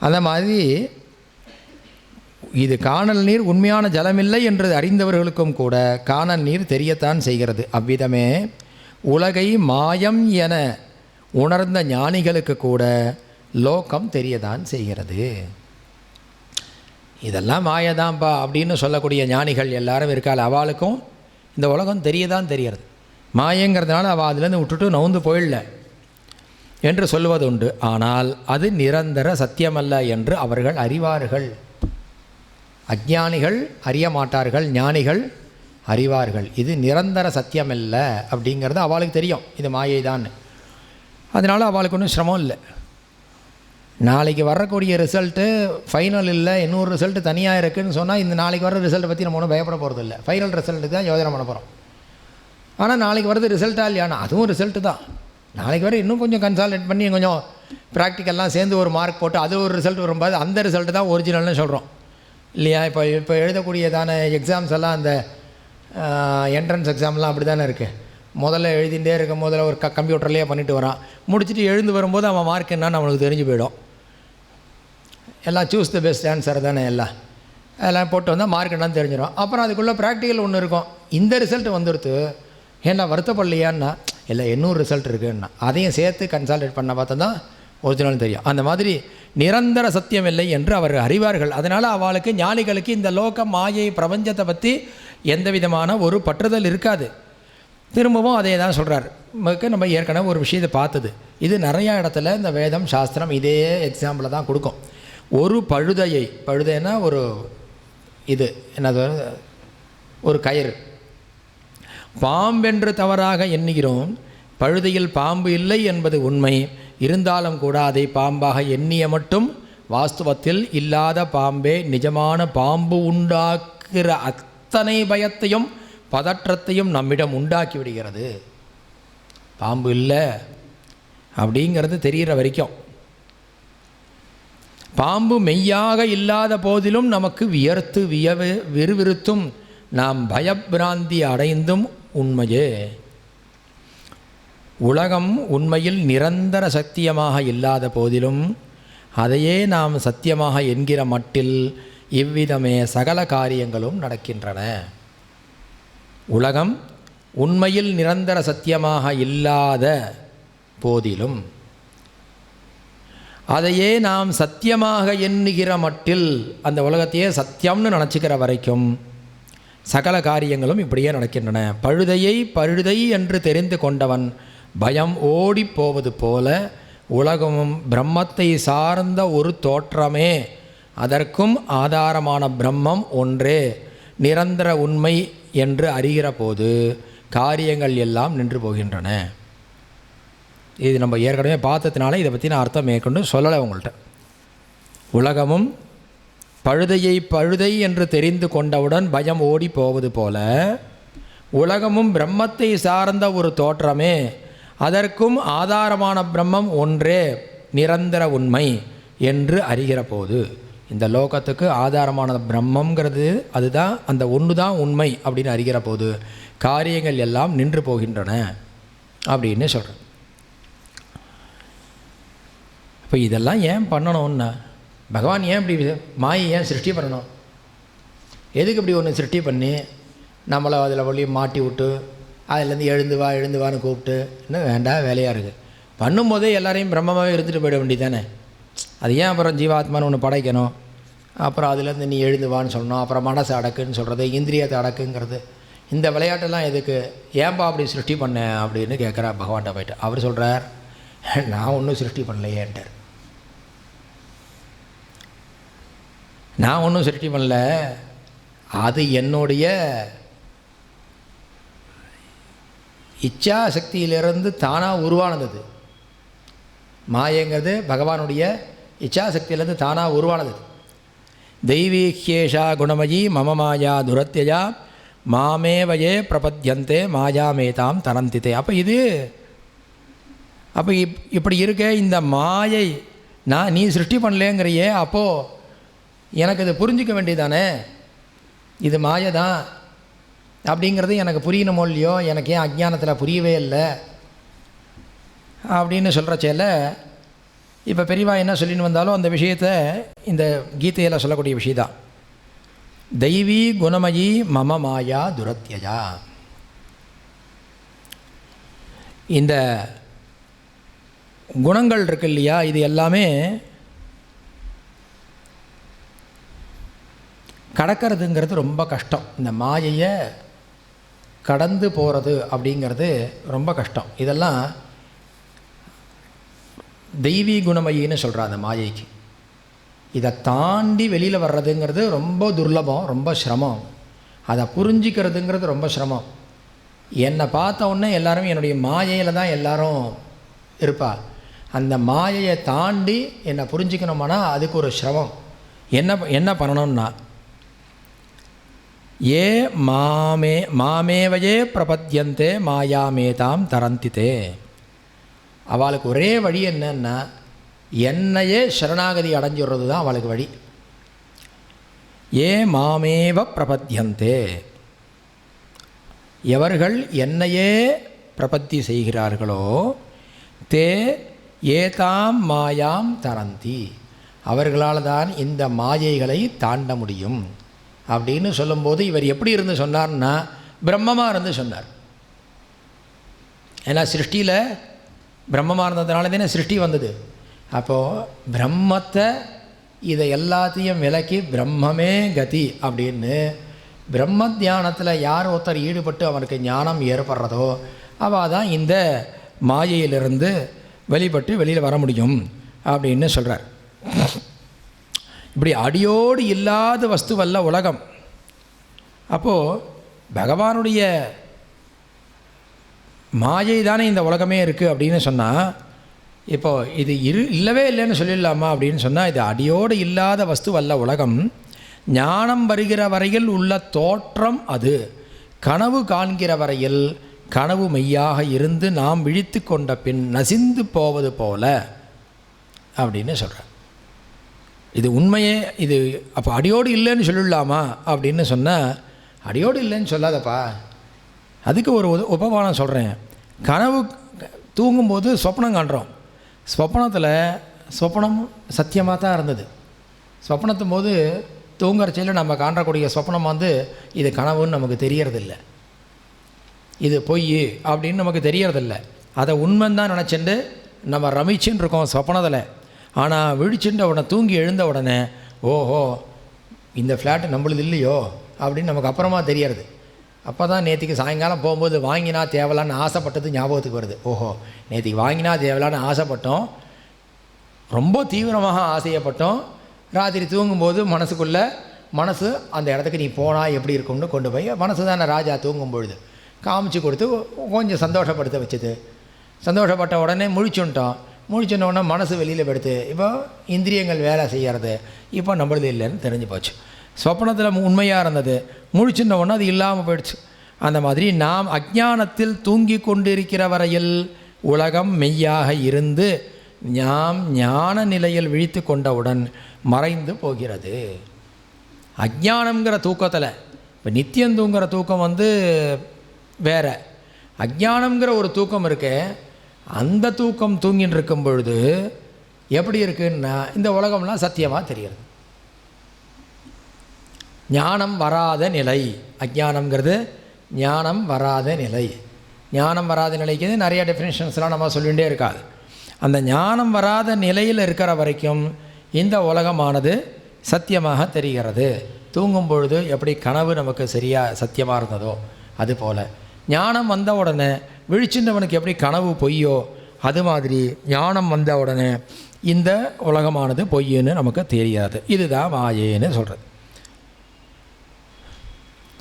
அந்த மாதிரி இது காணல் நீர் உண்மையான ஜலமில்லை என்று அறிந்தவர்களுக்கும் கூட காணல் நீர் தெரியத்தான் செய்கிறது. அவ்விதமே உலகை மாயம் என உணர்ந்த ஞானிகளுக்கு கூட லோகம் தெரியதான் செய்கிறது. இதெல்லாம் மாயதான்பா அப்படின்னு சொல்லக்கூடிய ஞானிகள் எல்லாரும் இருக்காள். அவளுக்கும் இந்த உலகம் தெரியதான் தெரிகிறது. மாயங்கிறதுனால அவள் அதுலேருந்து விட்டுட்டு நவுந்து போயிடல என்று சொல்லுவது உண்டு. ஆனால் அது நிரந்தர சத்தியமல்ல என்று அவர்கள் அறிவார்கள். அஞ்ஞானிகள் அறிய மாட்டார்கள், ஞானிகள் அறிவார்கள். இது நிரந்தர சத்தியமல்ல அப்படிங்கிறது அவளுக்கு தெரியும், இது மாயை தான். அதனால் அவளுக்கு ஒன்றும் சிரமம் இல்லை. நாளைக்கு வரக்கூடிய ரிசல்ட்டு ஃபைனல் இல்லை, இன்னொரு ரிசல்ட்டு தனியாக இருக்குதுன்னு சொன்னால் இந்த நாளைக்கு வர ரிசல்ட்டை பற்றி நம்ம ஒன்றும் பயப்பட போகிறது இல்லை. ஃபைனல் ரிசல்ட்டுக்கு தான் யோஜனை பண்ண போகிறோம். ஆனால் நாளைக்கு வரது ரிசல்ட்டாக இல்லையானா அதுவும் ரிசல்ட்டு தான். நாளைக்கு வர இன்னும் கொஞ்சம் கன்சால்டேட் பண்ணி கொஞ்சம் ப்ராக்டிக்கல்லாம் சேர்ந்து ஒரு மார்க் போட்டு அது ஒரு ரிசல்ட் வரும்போது அந்த ரிசல்ட்டு தான் ஒரிஜினல்னு சொல்கிறோம் இல்லையா? இப்போ எழுதக்கூடியதான எக்ஸாம்ஸ் எல்லாம் அந்த என்ட்ரன்ஸ் எக்ஸாம்லாம் அப்படி தானே இருக்குது. முதல்ல எழுதிகிட்டே இருக்கும் முதல்ல ஒரு கம்ப்யூட்டர்லேயே பண்ணிட்டு வரான். முடிச்சுட்டு எழுந்து வரும்போது அவன் மார்க் என்னன்னு அவனுக்கு தெரிஞ்சு போயிடும். எல்லாம் சூஸ் த பெஸ்ட் ஆன்சர் தானே, எல்லாம் போட்டு வந்தால் மார்க் என்னன்னு தெரிஞ்சிடும். அப்புறம் அதுக்குள்ளே ப்ராக்டிக்கல் ஒன்று இருக்கும். இந்த ரிசல்ட் வந்துடுத்து ஏன்னா வருத்தப்படலையான்னா இல்லை இன்னொரு ரிசல்ட் இருக்குன்னா அதையும் சேர்த்து கன்சால்டேட் பண்ண பார்த்தா தான் ஒரிஜினல் தெரியும். அந்த மாதிரி நிரந்தர சத்தியம் இல்லை என்று அவர் அறிவார்கள். அதனால் அவளுக்கு ஞானிகளுக்கு இந்த லோகம் மாயை பிரபஞ்சத்தை பற்றி எந்த விதமான ஒரு பற்றுதல் இருக்காது. திரும்பவும் அதே தான் சொல்கிறார். நம்ம ஏற்கனவே ஒரு விஷயத்தை பார்த்தது. இது நிறையா இடத்துல இந்த வேதம் சாஸ்திரம் இதே எக்ஸாம்பிளை தான் கொடுக்கும். ஒரு பழுதைன்னா ஒரு இது என்னது, ஒரு கயிறு. பாம்பென்று தவறாக எண்ணுகிறோம். பழுதையில் பாம்பு இல்லை என்பது உண்மை. இருந்தாலும் கூட அதை பாம்பாக எண்ணிய மட்டும் வாஸ்தவத்தில் இல்லாத பாம்பே நிஜமான பாம்பு உண்டாக்குகிற அத்தனை பயத்தையும் பதற்றத்தையும் நம்மிடம் உண்டாக்கி விடுகிறது. பாம்பு இல்லை அப்படிங்கிறது தெரிகிற வரைக்கும் பாம்பு மெய்யாக இல்லாத போதிலும் நமக்கு வியர்த்து விறுவிறுத்தும் நாம் பயபிராந்தி அடைந்தும் உண்மையே. உலகம் உண்மையில் நிரந்தர சத்தியமாக இல்லாத போதிலும் அதையே நாம் சத்தியமாக என்கிற மட்டில் இவ்விதமே சகல காரியங்களும் நடக்கின்றன. உலகம் உண்மையில் நிரந்தர சத்தியமாக இல்லாத போதிலும் அதையே நாம் சத்தியமாக எண்ணுகிற மட்டில், அந்த உலகத்தையே சத்தியம்னு நினச்சிக்கிற வரைக்கும் சகல காரியங்களும் இப்படியே நடக்கின்றன. பழுதை என்று தெரிந்து கொண்டவன் பயம் ஓடி போவது போல உலகமும் பிரம்மத்தை சார்ந்த ஒரு தோற்றமே, அதற்கும் ஆதாரமான பிரம்மம் ஒன்றே நிரந்தர உண்மை என்று அறிகிற போது காரியங்கள் எல்லாம் நின்று போகின்றன. இது நம்ம ஏற்கனவே பார்த்ததுனால இதை பற்றி நான் அர்த்தம் மேற்கொண்டு சொல்லலை உங்கள்கிட்ட. உலகமும் பழுதை என்று தெரிந்து கொண்டவுடன் பயம் ஓடி போவது போல உலகமும் பிரம்மத்தை சார்ந்த ஒரு தோற்றமே, அதற்கும் ஆதாரமான பிரம்மம் ஒன்றே நிரந்தர உண்மை என்று அறிகிற போது, இந்த லோகத்துக்கு ஆதாரமான பிரம்மங்கிறது அதுதான், அந்த ஒன்று தான் உண்மை அப்படின்னு அறிகிற போது காரியங்கள் எல்லாம் நின்று போகின்றன அப்படின்னு சொல்கிறேன். இப்போ இதெல்லாம் ஏன் பண்ணணும்னா, பகவான் ஏன் இப்படி மாயை ஏன் சிருஷ்டி பண்ணணும்? எதுக்கு இப்படி ஒன்று சிருஷ்டி பண்ணி நம்மளை அதில் வழி மாட்டி விட்டு அதுலேருந்து எழுந்து வான்னு கூப்பிட்டு இன்னும் வேண்டாம் வேலையாக இருக்குது. பண்ணும்போதே எல்லாரையும் பிரம்மமாகவே இருந்துட்டு போயிட வேண்டியதானே. அது ஏன் அப்புறம் ஜீவாத்மான்னு ஒன்று படைக்கணும், அப்புறம் அதுலேருந்து நீ எழுந்து வான்னு சொல்லணும், அப்புறம் மனசை அடக்குன்னு சொல்கிறது, இந்திரியத்தை அடக்குங்கிறது, இந்த விளையாட்டெல்லாம் எதுக்கு, ஏன்பா அப்படி சிருஷ்டி பண்ணேன் அப்படின்னு கேட்குறா பகவான்கிட்ட போய்ட்டு. அவர் சொல்கிறார், நான் ஒன்றும் சிருஷ்டி பண்ணலையேன்ட்டார். நான் ஒன்றும் சிருஷ்டி பண்ணல, அது என்னுடைய இச்சா சக்தியிலிருந்து தானாக உருவானது. மாயங்கிறது பகவானுடைய இச்சாசக்தியிலேருந்து தானாக உருவானது. தெய்வீகேஷா குணமயி மம மாயா துரத்யஜா மாமேவயே பிரபத்யந்தே மாயாமேதாம் தரந்தித்தே. அப்போ இப்படி இருக்க இந்த மாயை நீ சிருஷ்டி பண்ணலேங்கிறியே, அப்போது எனக்கு இது புரிஞ்சிக்க வேண்டியதானே, இது மாயை தான் அப்படிங்கிறது எனக்கு புரியணுமோ இல்லையோ, எனக்கு ஏன் அஜ்ஞானத்தில் புரியவே இல்லை அப்படின்னு சொல்கிறச்சேல, இப்போ பெரியவா என்ன சொல்லின்னு வந்தாலும் அந்த விஷயத்தை இந்த கீதையில் சொல்லக்கூடிய விஷயந்தான். தெய்வீ குணமயி மம மாயா துரத்யஜா. இந்த குணங்கள் இருக்கு இல்லையா, இது எல்லாமே கடக்கிறதுங்கிறது ரொம்ப கஷ்டம். இந்த மாயையை கடந்து போகிறது அப்படிங்கிறது ரொம்ப கஷ்டம். இதெல்லாம் தெய்வீ குணமயின்னு சொல்கிறா அந்த மாயைக்கு. இதை தாண்டி வெளியில் வர்றதுங்கிறது ரொம்ப துர்லபம், ரொம்ப சிரமம். அதை புரிஞ்சிக்கிறதுங்கிறது ரொம்ப சிரமம். என்னை பார்த்த உடனே எல்லாரும் என்னுடைய மாயையில் தான் எல்லாரும் இருப்பா. அந்த மாயையை தாண்டி என்னை புரிஞ்சிக்கணுமானா அதுக்கு ஒரு சிரமம். என்ன பண்ணணும்னா, ஏ மாமேவையே பிரபத்யந்தே மாயாமேதாம் தரந்தித்தே. அவளுக்கு ஒரே வழி என்னன்னா, என்னையே சரணாகதி அடைஞ்சிடுறது தான் அவளுக்கு வழி. ஏ மாமேவ பிரபத்யந்தே, எவர்கள் என்னையே பிரபத்தி செய்கிறார்களோ தே ஏதாம் மாயாம் தரந்தி, அவர்களால் தான் இந்த மாயைகளை தாண்ட முடியும் அப்படின்னு சொல்லும்போது இவர் எப்படி இருந்து சொன்னார்னா, பிரம்மமாக இருந்து சொன்னார். ஏன்னா சிருஷ்டியில் பிரம்மமாக இருந்ததுனால தானே சிருஷ்டி வந்தது. அப்போது பிரம்மத்தை இதை எல்லாத்தையும் விலக்கி பிரம்மமே கதி அப்படின்னு, பிரம்ம தியானத்தில் யார் ஒருத்தர் ஈடுபட்டு அவனுக்கு ஞானம் ஏற்படுறதோ அவள் தான் இந்த மாயையிலிருந்து வெளிப்பட்டு வெளியில் வர முடியும் அப்படின்னு சொல்கிறார். இப்படி அடியோடு இல்லாத வஸ்துவல்ல உலகம். அப்போது பகவானுடைய மாயை தானே இந்த உலகமே இருக்குது அப்படின்னு சொன்னால், இப்போது இது இல்லவே இல்லைன்னு சொல்லிடலாமா அப்படின்னு சொன்னால், இது அடியோடு இல்லாத வஸ்துவல்ல உலகம். ஞானம் வருகிற வரையில் உள்ள தோற்றம் அது. கனவு காண்கிற வரையில் கனவு மெய்யாக இருந்து நாம் விழித்து கொண்ட பின் நசிந்து போவது போல அப்படின்னு சொல்கிறார். இது உண்மையே. இது அப்போ அடியோடு இல்லைன்னு சொல்லிடலாமா அப்படின்னு சொன்னால், அடியோடு இல்லைன்னு சொல்லாதப்பா. அதுக்கு ஒரு உபமானம் சொல்கிறேன். கனவு தூங்கும்போது சொப்னம் காண்றோம். சொப்பனம் சத்தியமாக தான் இருந்தது. சொப்பனத்தும் போது தூங்குறச்சையில் நம்ம காண்றக்கூடிய சொப்பனம் இது கனவுன்னு நமக்கு தெரியறதில்லை, இது பொய் அப்படின்னு நமக்கு தெரியறதில்லை. அதை உண்மைன்னு தான் நினச்சிட்டு நம்ம ரமிச்சுன்னு இருக்கோம் சொப்பனத்தில். ஆனால் விழிச்சுட்டு உடனே தூங்கி எழுந்த உடனே ஓஹோ இந்த ஃப்ளாட்டு நம்மளுது இல்லையோ அப்படின்னு நமக்கு அப்புறமா தெரியறது. அப்போ தான் நேற்றுக்கு சாயங்காலம் போகும்போது வாங்கினா தேவலான்னு ஆசைப்பட்டது ஞாபகத்துக்கு வருது. ஓஹோ நேற்றுக்கு வாங்கினா தேவலான்னு ஆசைப்பட்டோம், ரொம்ப தீவிரமாக ஆசையப்பட்டோம். ராத்திரி தூங்கும்போது மனசு அந்த இடத்துக்கு நீ போனால் எப்படி இருக்கும்னு கொண்டு போய், மனசு தானே ராஜா தூங்கும் பொழுது காமிச்சு கொடுத்து கொஞ்சம் சந்தோஷப்படுத்த வச்சுது. சந்தோஷப்பட்ட உடனே முழிச்சுட்ட உடனே மனசு வெளியில் படுத்து இப்போ இந்திரியங்கள் வேலை செய்கிறது இப்போ நம்மளது இல்லைன்னு தெரிஞ்சு போச்சு. சொப்பனத்தில் உண்மையாக இருந்தது, முழிச்சுட்ட உடனே அது இல்லாமல் போயிடுச்சு. அந்த மாதிரி நாம் அஞ்ஞானத்தில் தூங்கி கொண்டிருக்கிற வரையில் உலகம் மெய்யாக இருந்து நாம் ஞான நிலையில் விழித்து கொண்டவுடன் மறைந்து போகிறது. அஞ்ஞானங்கிற தூக்கத்தில் இப்போ நித்தியம் தூங்குகிற தூக்கம் வேறு, அஞ்ஞானங்கிற ஒரு தூக்கம் இருக்கு. அந்த தூக்கம் தூங்கின்னு இருக்கும் பொழுது எப்படி இருக்குன்னா இந்த உலகம்லாம் சத்தியமாக தெரிகிறது. ஞானம் வராத நிலை அஞ்ஞானம்ங்கிறது, ஞானம் வராத நிலை. ஞானம் வராத நிலைக்கு நிறைய டெஃபினேஷன்ஸ்லாம் நம்ம சொல்லிகிட்டே இருக்காது. அந்த ஞானம் வராத நிலையில் இருக்கிற வரைக்கும் இந்த உலகமானது சத்தியமாக தெரிகிறது. தூங்கும் பொழுது எப்படி கனவு நமக்கு சரியாக சத்தியமாக இருந்ததோ அதுபோல் ஞானம் வந்த உடனே விழிச்சின்றவனுக்கு எப்படி கனவு பொய்யோ அது மாதிரி ஞானம் வந்த உடனே இந்த உலகமானது பொய்ன்னு நமக்கு தெரியாது. இதுதான் மாயேன்னு சொல்கிறது.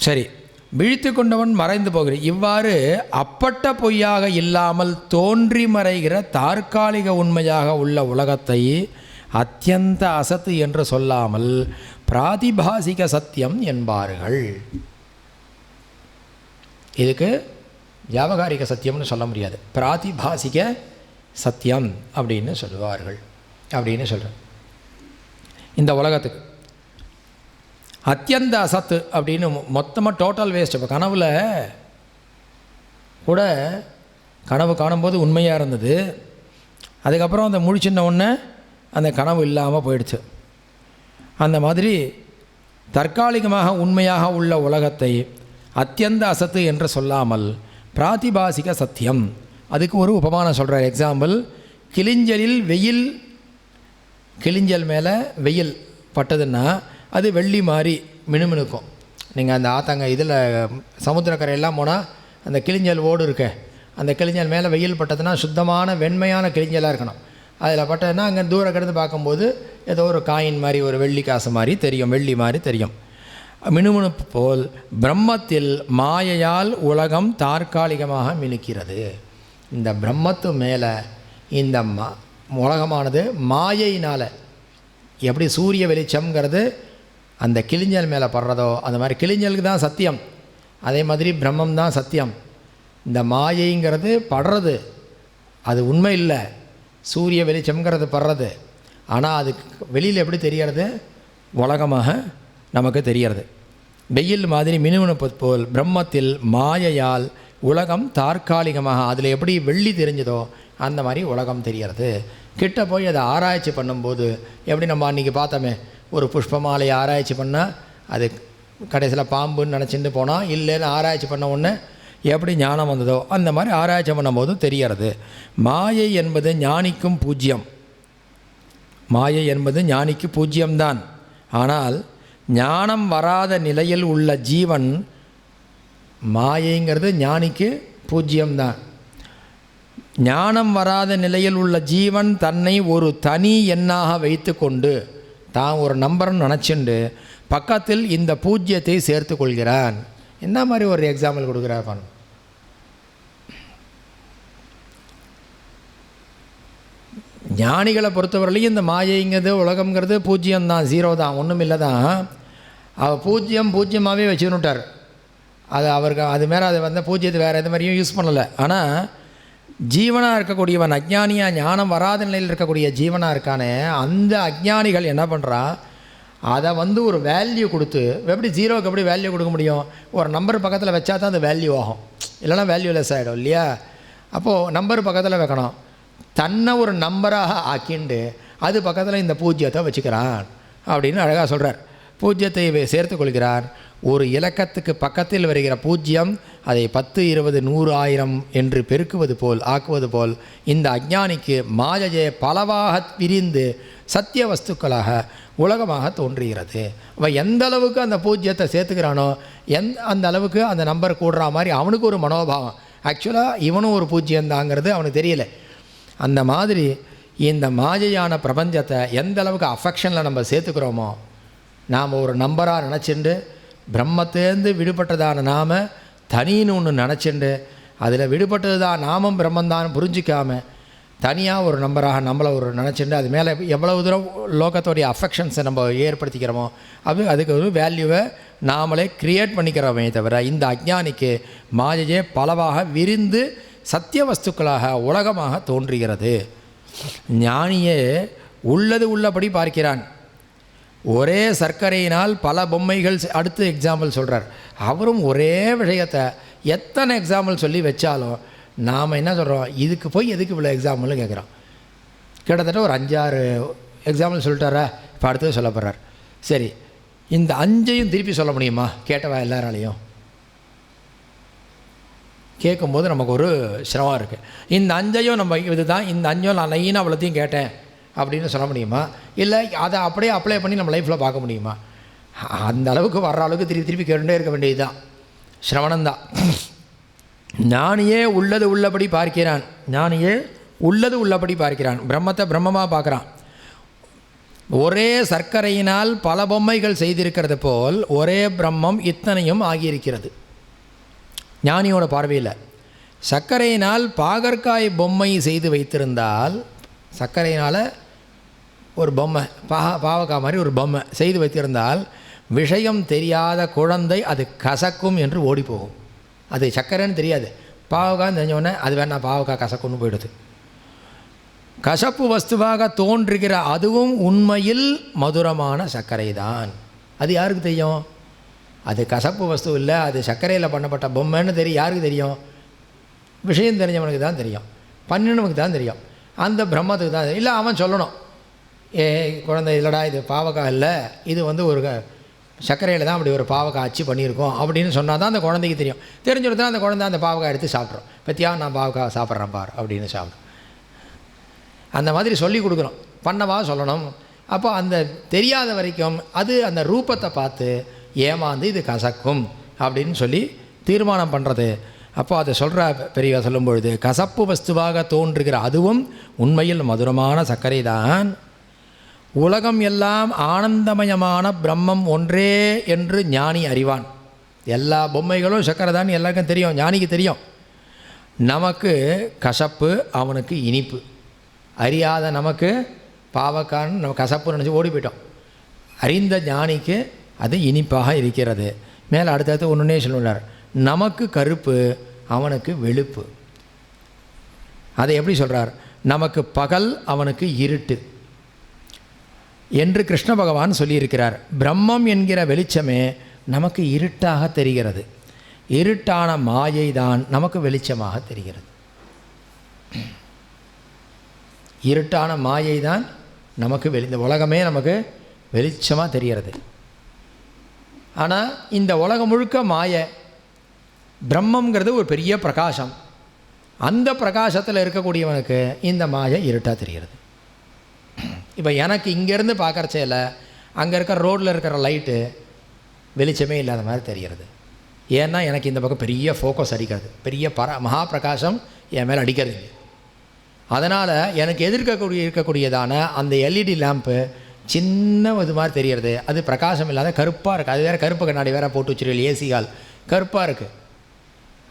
சரி, விழித்து கொண்டவன் மறைந்து போகிறது. இவ்வாறு அப்பட்ட பொய்யாக இல்லாமல் தோன்றி மறைகிற தற்காலிக உண்மையாக உள்ள உலகத்தை அத்தியந்த அசத்து என்று சொல்லாமல் பிராதிபாசிக சத்தியம் என்பார்கள். இதுக்கு வியாபகாரிக சத்தியம்னு சொல்ல முடியாது, பிராதிபாசிக சத்தியம் அப்படின்னு சொல்லுவார்கள். அப்படின்னு சொல்கிறேன். இந்த உலகத்துக்கு அத்தியந்த அசத்து அப்படின்னு மொத்தமாக டோட்டல் வேஸ்ட். இப்போ கனவில் கூட கனவு காணும்போது உண்மையாக இருந்தது, அதுக்கப்புறம் அந்த முழிச்சின்ன உடனே அந்த கனவு இல்லாமல் போயிடுச்சு. அந்த மாதிரி தற்காலிகமாக உண்மையாக உள்ள உலகத்தை அத்தியந்த அசத்து என்று சொல்லாமல் பிராதிபாசிக சத்தியம், அதுக்கு ஒரு உபமானம் சொல்கிறார். எக்ஸாம்பிள், கிளிஞ்சலில் வெயில், கிளிஞ்சல் மேலே வெயில் பட்டதுன்னா அது வெள்ளி மாதிரி மினுமினுக்கும். நீங்கள் அந்த ஆத்தங்க இதில் சமுத்திரக்கரையெல்லாம் போனால் அந்த கிளிஞ்சல் ஓடு இருக்க, அந்த கிளிஞ்சல் மேலே வெயில் பட்டதுன்னா சுத்தமான வெண்மையான கிளிஞ்சலாக இருக்கணும். அதில் பட்டதுன்னா அங்கே தூரம் கிடந்து பார்க்கும்போது ஏதோ ஒரு காயின் மாதிரி, ஒரு வெள்ளி காசு மாதிரி தெரியும், வெள்ளி மாதிரி தெரியும். மினுமினுப்பு போல் பிரம்மத்தில் மாயையால் உலகம் தற்காலிகமாக மினுக்கிறது. இந்த பிரம்மத்து மேலே இந்த உலகமானது மாயையினால், எப்படி சூரிய வெளிச்சம்ங்கிறது அந்த கிளிஞ்சல் மேலே படுறதோ அந்த மாதிரி கிளிஞ்சலுக்கு தான் சத்தியம், அதே மாதிரி பிரம்மம் தான் சத்தியம். இந்த மாயைங்கிறது படுறது, அது உண்மை இல்லை. சூரிய வெளிச்சம்ங்கிறது படுறது, ஆனால் அதுக்கு வெளியில் எப்படி தெரியறது? உலகமாக நமக்கு தெரியறது. வெயில் மாதிரி மினுமினுப்பு போல் பிரம்மத்தில் மாயையால் உலகம் தற்காலிகமாக, அதில் எப்படி வெள்ளி தெரிஞ்சதோ அந்த மாதிரி உலகம் தெரியறது. கிட்ட போய் அதை ஆராய்ச்சி பண்ணும்போது எப்படி நம்ம அன்றைக்கி பார்த்தோமே, ஒரு புஷ்பமாலையை ஆராய்ச்சி பண்ணால் அது கடைசியில் பாம்புன்னு நினச்சிட்டு போனால், இல்லைன்னு ஆராய்ச்சி பண்ண உடனே எப்படி ஞானம் வந்ததோ அந்த மாதிரி ஆராய்ச்சி பண்ணும்போது தெரியறது. மாயை என்பது ஞானிக்கும் பூஜ்யம், மாயை என்பது ஞானிக்கு பூஜ்யம்தான். ஆனால் ஞானம் வராத நிலையில் உள்ள ஜீவன், மாயைங்கிறது ஞானிக்கு பூஜ்யம்தான். ஞானம் வராத நிலையில் உள்ள ஜீவன் தன்னை ஒரு தனி எண்ணாக வைத்து கொண்டு தான் ஒரு நம்பர்னு நினச்சிண்டு பக்கத்தில் இந்த பூஜ்யத்தை சேர்த்து கொள்கிறான். என்ன மாதிரி ஒரு எக்ஸாம்பிள் கொடுக்குறார் பாருங்க. ஞானிகளை பொறுத்தவரையிலையும் இந்த மாயைங்கிறது உலகங்கிறது பூஜ்யம்தான், ஜீரோ தான், ஒன்றும் இல்லை தான். அவர் பூஜ்யமாகவே வச்சுன்னுட்டார். அது அவருக்கு அது மேலே அது வந்து பூஜ்யத்தை வேறு எது மாதிரியும் யூஸ் பண்ணலை. ஆனால் ஜீவனாக இருக்கக்கூடியவன், அஜ்ஞானியாக ஞானம் வராத நிலையில் இருக்கக்கூடிய ஜீவனாக இருக்கானே, அந்த அஜ்ஞானிகள் என்ன பண்ணுறா, அதை வந்து ஒரு வேல்யூ கொடுத்து, எப்படி ஜீரோவுக்கு எப்படி வேல்யூ கொடுக்க முடியும்? ஒரு நம்பர் பக்கத்தில் வச்சா தான் அது வேல்யூ ஆகும், இல்லைனா வேல்யூலெஸ் ஆகிடும் இல்லையா? அப்போது நம்பர் பக்கத்தில் வைக்கணும். தன்னை ஒரு நம்பராக ஆக்கிண்டு அது பக்கத்தில் இந்த பூஜ்யத்தை வச்சுக்கிறான் அப்படின்னு அழகாக சொல்கிறார். பூஜ்யத்தை சேர்த்து கொள்கிறார். ஒரு இலக்கத்துக்கு பக்கத்தில் வருகிற பூஜ்யம் அதை 10, 20, 100, 1000 என்று பெருக்குவது போல் ஆக்குவது போல் இந்த அஞ்ஞானிக்கு மாயையே பலவாக விரிந்து சத்திய வஸ்துக்களாக உலகமாக தோன்றுகிறது. அவன் எந்த அளவுக்கு அந்த பூஜ்யத்தை சேர்த்துக்கிறானோ அந்த அளவுக்கு அந்த நம்பர் கூடுற மாதிரி அவனுக்கு ஒரு மனோபாவம். ஆக்சுவலாக இவனும் ஒரு பூஜ்யந்தாங்கிறது அவனுக்கு தெரியல. அந்த மாதிரி இந்த மாயையான பிரபஞ்சத்தை எந்த அளவுக்கு அஃபெக்ஷனில் நம்ம சேர்த்துக்கிறோமோ, நாம் ஒரு நம்பராக நினச்சிண்டு பிரம்மத்தேர்ந்து விடுபட்டதான நாம் தனின்னு ஒன்று நினச்சிண்டு அதில் விடுபட்டது தான் நாமும் பிரம்மந்தான் புரிஞ்சிக்காமல் தனியாக ஒரு நம்பராக நம்மளை ஒரு நினச்சிண்டு அது மேலே எவ்வளவு தூரம் லோகத்தோடைய அஃபெக்ஷன்ஸை நம்ம ஏற்படுத்திக்கிறோமோ அதுக்கு ஒரு வேல்யூவை நாமளே க்ரியேட் பண்ணிக்கிறோமே தவிர இந்த அஞ்ஞானிக்கு மாயையே பலவாக விரிந்து சத்திய வஸ்துக்களாக உலகமாக தோன்றுகிறது. ஞானியே உள்ளது உள்ளபடி பார்க்கிறான். ஒரே சர்க்கரையினால் பல பொம்மைகள், அடுத்து எக்ஸாம்பிள் சொல்கிறார். அவரும் ஒரே விஷயத்தை எத்தனை எக்ஸாம்பிள் சொல்லி வச்சாலும் நாம் என்ன சொல்கிறோம், இதுக்கு போய் எதுக்கு இவ்வளோ எக்ஸாம்பிள்னு கேட்குறோம். கிட்டத்தட்ட ஒரு 5-6 எக்ஸாம்பிள் சொல்லிட்டாரா, இப்போ அடுத்தது சொல்ல போகிறார். சரி, இந்த 5ஐயும் திருப்பி சொல்ல முடியுமா கேட்டவா எல்லாராலையும்? கேட்கும்போது நமக்கு ஒரு சிரமம் இருக்குது. இந்த 5ஐயும் நம்ம இதுதான், இந்த 5 நான் லைனாக அவ்வளோத்தையும் கேட்டேன் அப்படின்னு சொல்ல முடியுமா? இல்லை அதை அப்படியே அப்ளை பண்ணி நம்ம லைஃப்பில் பார்க்க முடியுமா? அந்த அளவுக்கு வர்ற அளவுக்கு திருப்பி திருப்பி கேட்டுகிட்டே இருக்க வேண்டியது தான். சிரவணந்தான். ஞானியே உள்ளது உள்ளபடி பார்க்கிறான். ஞானியே உள்ளது உள்ளபடி பார்க்கிறான். பிரம்மத்தை பிரம்மமாக பார்க்குறான். ஒரே சர்க்கரையினால் பல பொம்மைகள் செய்திருக்கிறது போல் ஒரே பிரம்மம் இத்தனையும் ஆகியிருக்கிறது. ஞானியோட பார்வையில் சர்க்கரையினால் பாகற்காய் பொம்மை செய்து வைத்திருந்தால், சர்க்கரையினால் ஒரு பொம்மை பாவக்காய் மாதிரி ஒரு பொம்மை செய்து வைத்திருந்தால் விஷயம் தெரியாத குழந்தை அது கசக்கும் என்று ஓடி போகும். அது சர்க்கரைன்னு தெரியாது, பாவக்கான்னு தெரிஞ்சோடனே அது வேணா பாவக்காய் கசக்குன்னு போயிடுது. கசப்பு வஸ்துவாக தோன்றுகிற அதுவும் உண்மையில் மதுரமான சர்க்கரை தான். அது யாருக்கு தெரியும்? அது கசப்பு வஸ்து இல்லை, அது சர்க்கரையில் பண்ணப்பட்ட பொம்மைன்னு தெரியும். யாருக்கு தெரியும்? விஷயம் தெரிஞ்சவனுக்கு தான் தெரியும், பண்ணினவனுக்கு தான் தெரியும், அந்த பிரம்மத்துக்கு தான் தெரியும். இல்லை அவன் சொல்லணும், குழந்தை இல்லைடா இது பாவக்காய் இல்லை, இது ஒரு சர்க்கரையில் தான் அப்படி ஒரு பாவக்காய் அச்சு பண்ணியிருக்கோம் அப்படின்னு சொன்னால் தான் அந்த குழந்தைக்கு தெரியும். தெரிஞ்சுட்டு தான் அந்த குழந்தை அந்த பாவக்காய் எடுத்து சாப்பிட்றோம். பற்றியா நான் பாவக்காய் சாப்பிட்றேன் பார் அப்படின்னு சாப்பிட்றோம். அந்த மாதிரி சொல்லி கொடுக்குறோம், பண்ணவா சொல்லணும். அப்போ அந்த தெரியாத வரைக்கும் அது அந்த ரூபத்தை பார்த்து ஏமாந்து இது கசக்கும் அப்படின்னு சொல்லி தீர்மானம் பண்ணுறது. அப்போ அதை சொல்கிற பெரியவா சொல்லும் பொழுது, கசப்பு வஸ்துவாக தோன்றுகிற அதுவும் உண்மையில் மதுரமான சர்க்கரை தான். உலகம் எல்லாம் ஆனந்தமயமான பிரம்மம் ஒன்றே என்று ஞானி அறிவான். எல்லா பொம்மைகளும் சர்க்கரை தான் எல்லாருக்கும் தெரியும், ஞானிக்கு தெரியும். நமக்கு கசப்பு, அவனுக்கு இனிப்பு. அறியாத நமக்கு பாவக்கான்னு நம்ம கசப்பு நினச்சி ஓடி போயிட்டோம். அறிந்த ஞானிக்கு அது இனிப்பாக இருக்கிறது. மேலே அடுத்தடுத்து ஒன்றுனே சொல்லுவார், நமக்கு கருப்பு, அவனுக்கு வெளுப்பு. அதை எப்படி சொல்கிறார்? நமக்கு பகல், அவனுக்கு இருட்டு என்று கிருஷ்ண பகவான் சொல்லியிருக்கிறார். பிரம்மம் என்கிற வெளிச்சமே நமக்கு இருட்டாக தெரிகிறது. இருட்டான மாயை தான் நமக்கு வெளிச்சமாக தெரிகிறது. இருட்டான மாயை தான் நமக்கு இந்த உலகமே நமக்கு வெளிச்சமாக தெரிகிறது. ஆனால் இந்த உலகம் முழுக்க மாயை. பிரம்மங்கிறது ஒரு பெரிய பிரகாசம். அந்த பிரகாசத்தில் இருக்கக்கூடியவனுக்கு இந்த மாயை இருட்டாக தெரிகிறது. இப்போ எனக்கு இங்கேருந்து பார்க்குறச்சேல அங்கே இருக்கிற ரோட்டில் இருக்கிற லைட்டு வெளிச்சமே இல்லாத மாதிரி தெரிகிறது. ஏன்னா எனக்கு இந்த பக்கம் பெரிய ஃபோக்கஸ் அடிக்கிறது, பெரிய மகா பிரகாசம் என் மேலே அடிக்கிறது. அதனால் எனக்கு இருக்கக்கூடியதான அந்த எல்இடி லேம்ப்பு சின்ன இது மாதிரி தெரிகிறது. அது பிரகாசம் இல்லாத கருப்பாக இருக்குது. அது வேறு கருப்பு கண்ணாடி வேறு போட்டு வச்சுருக்கீங்க, ஏசிகால் கருப்பாக இருக்குது.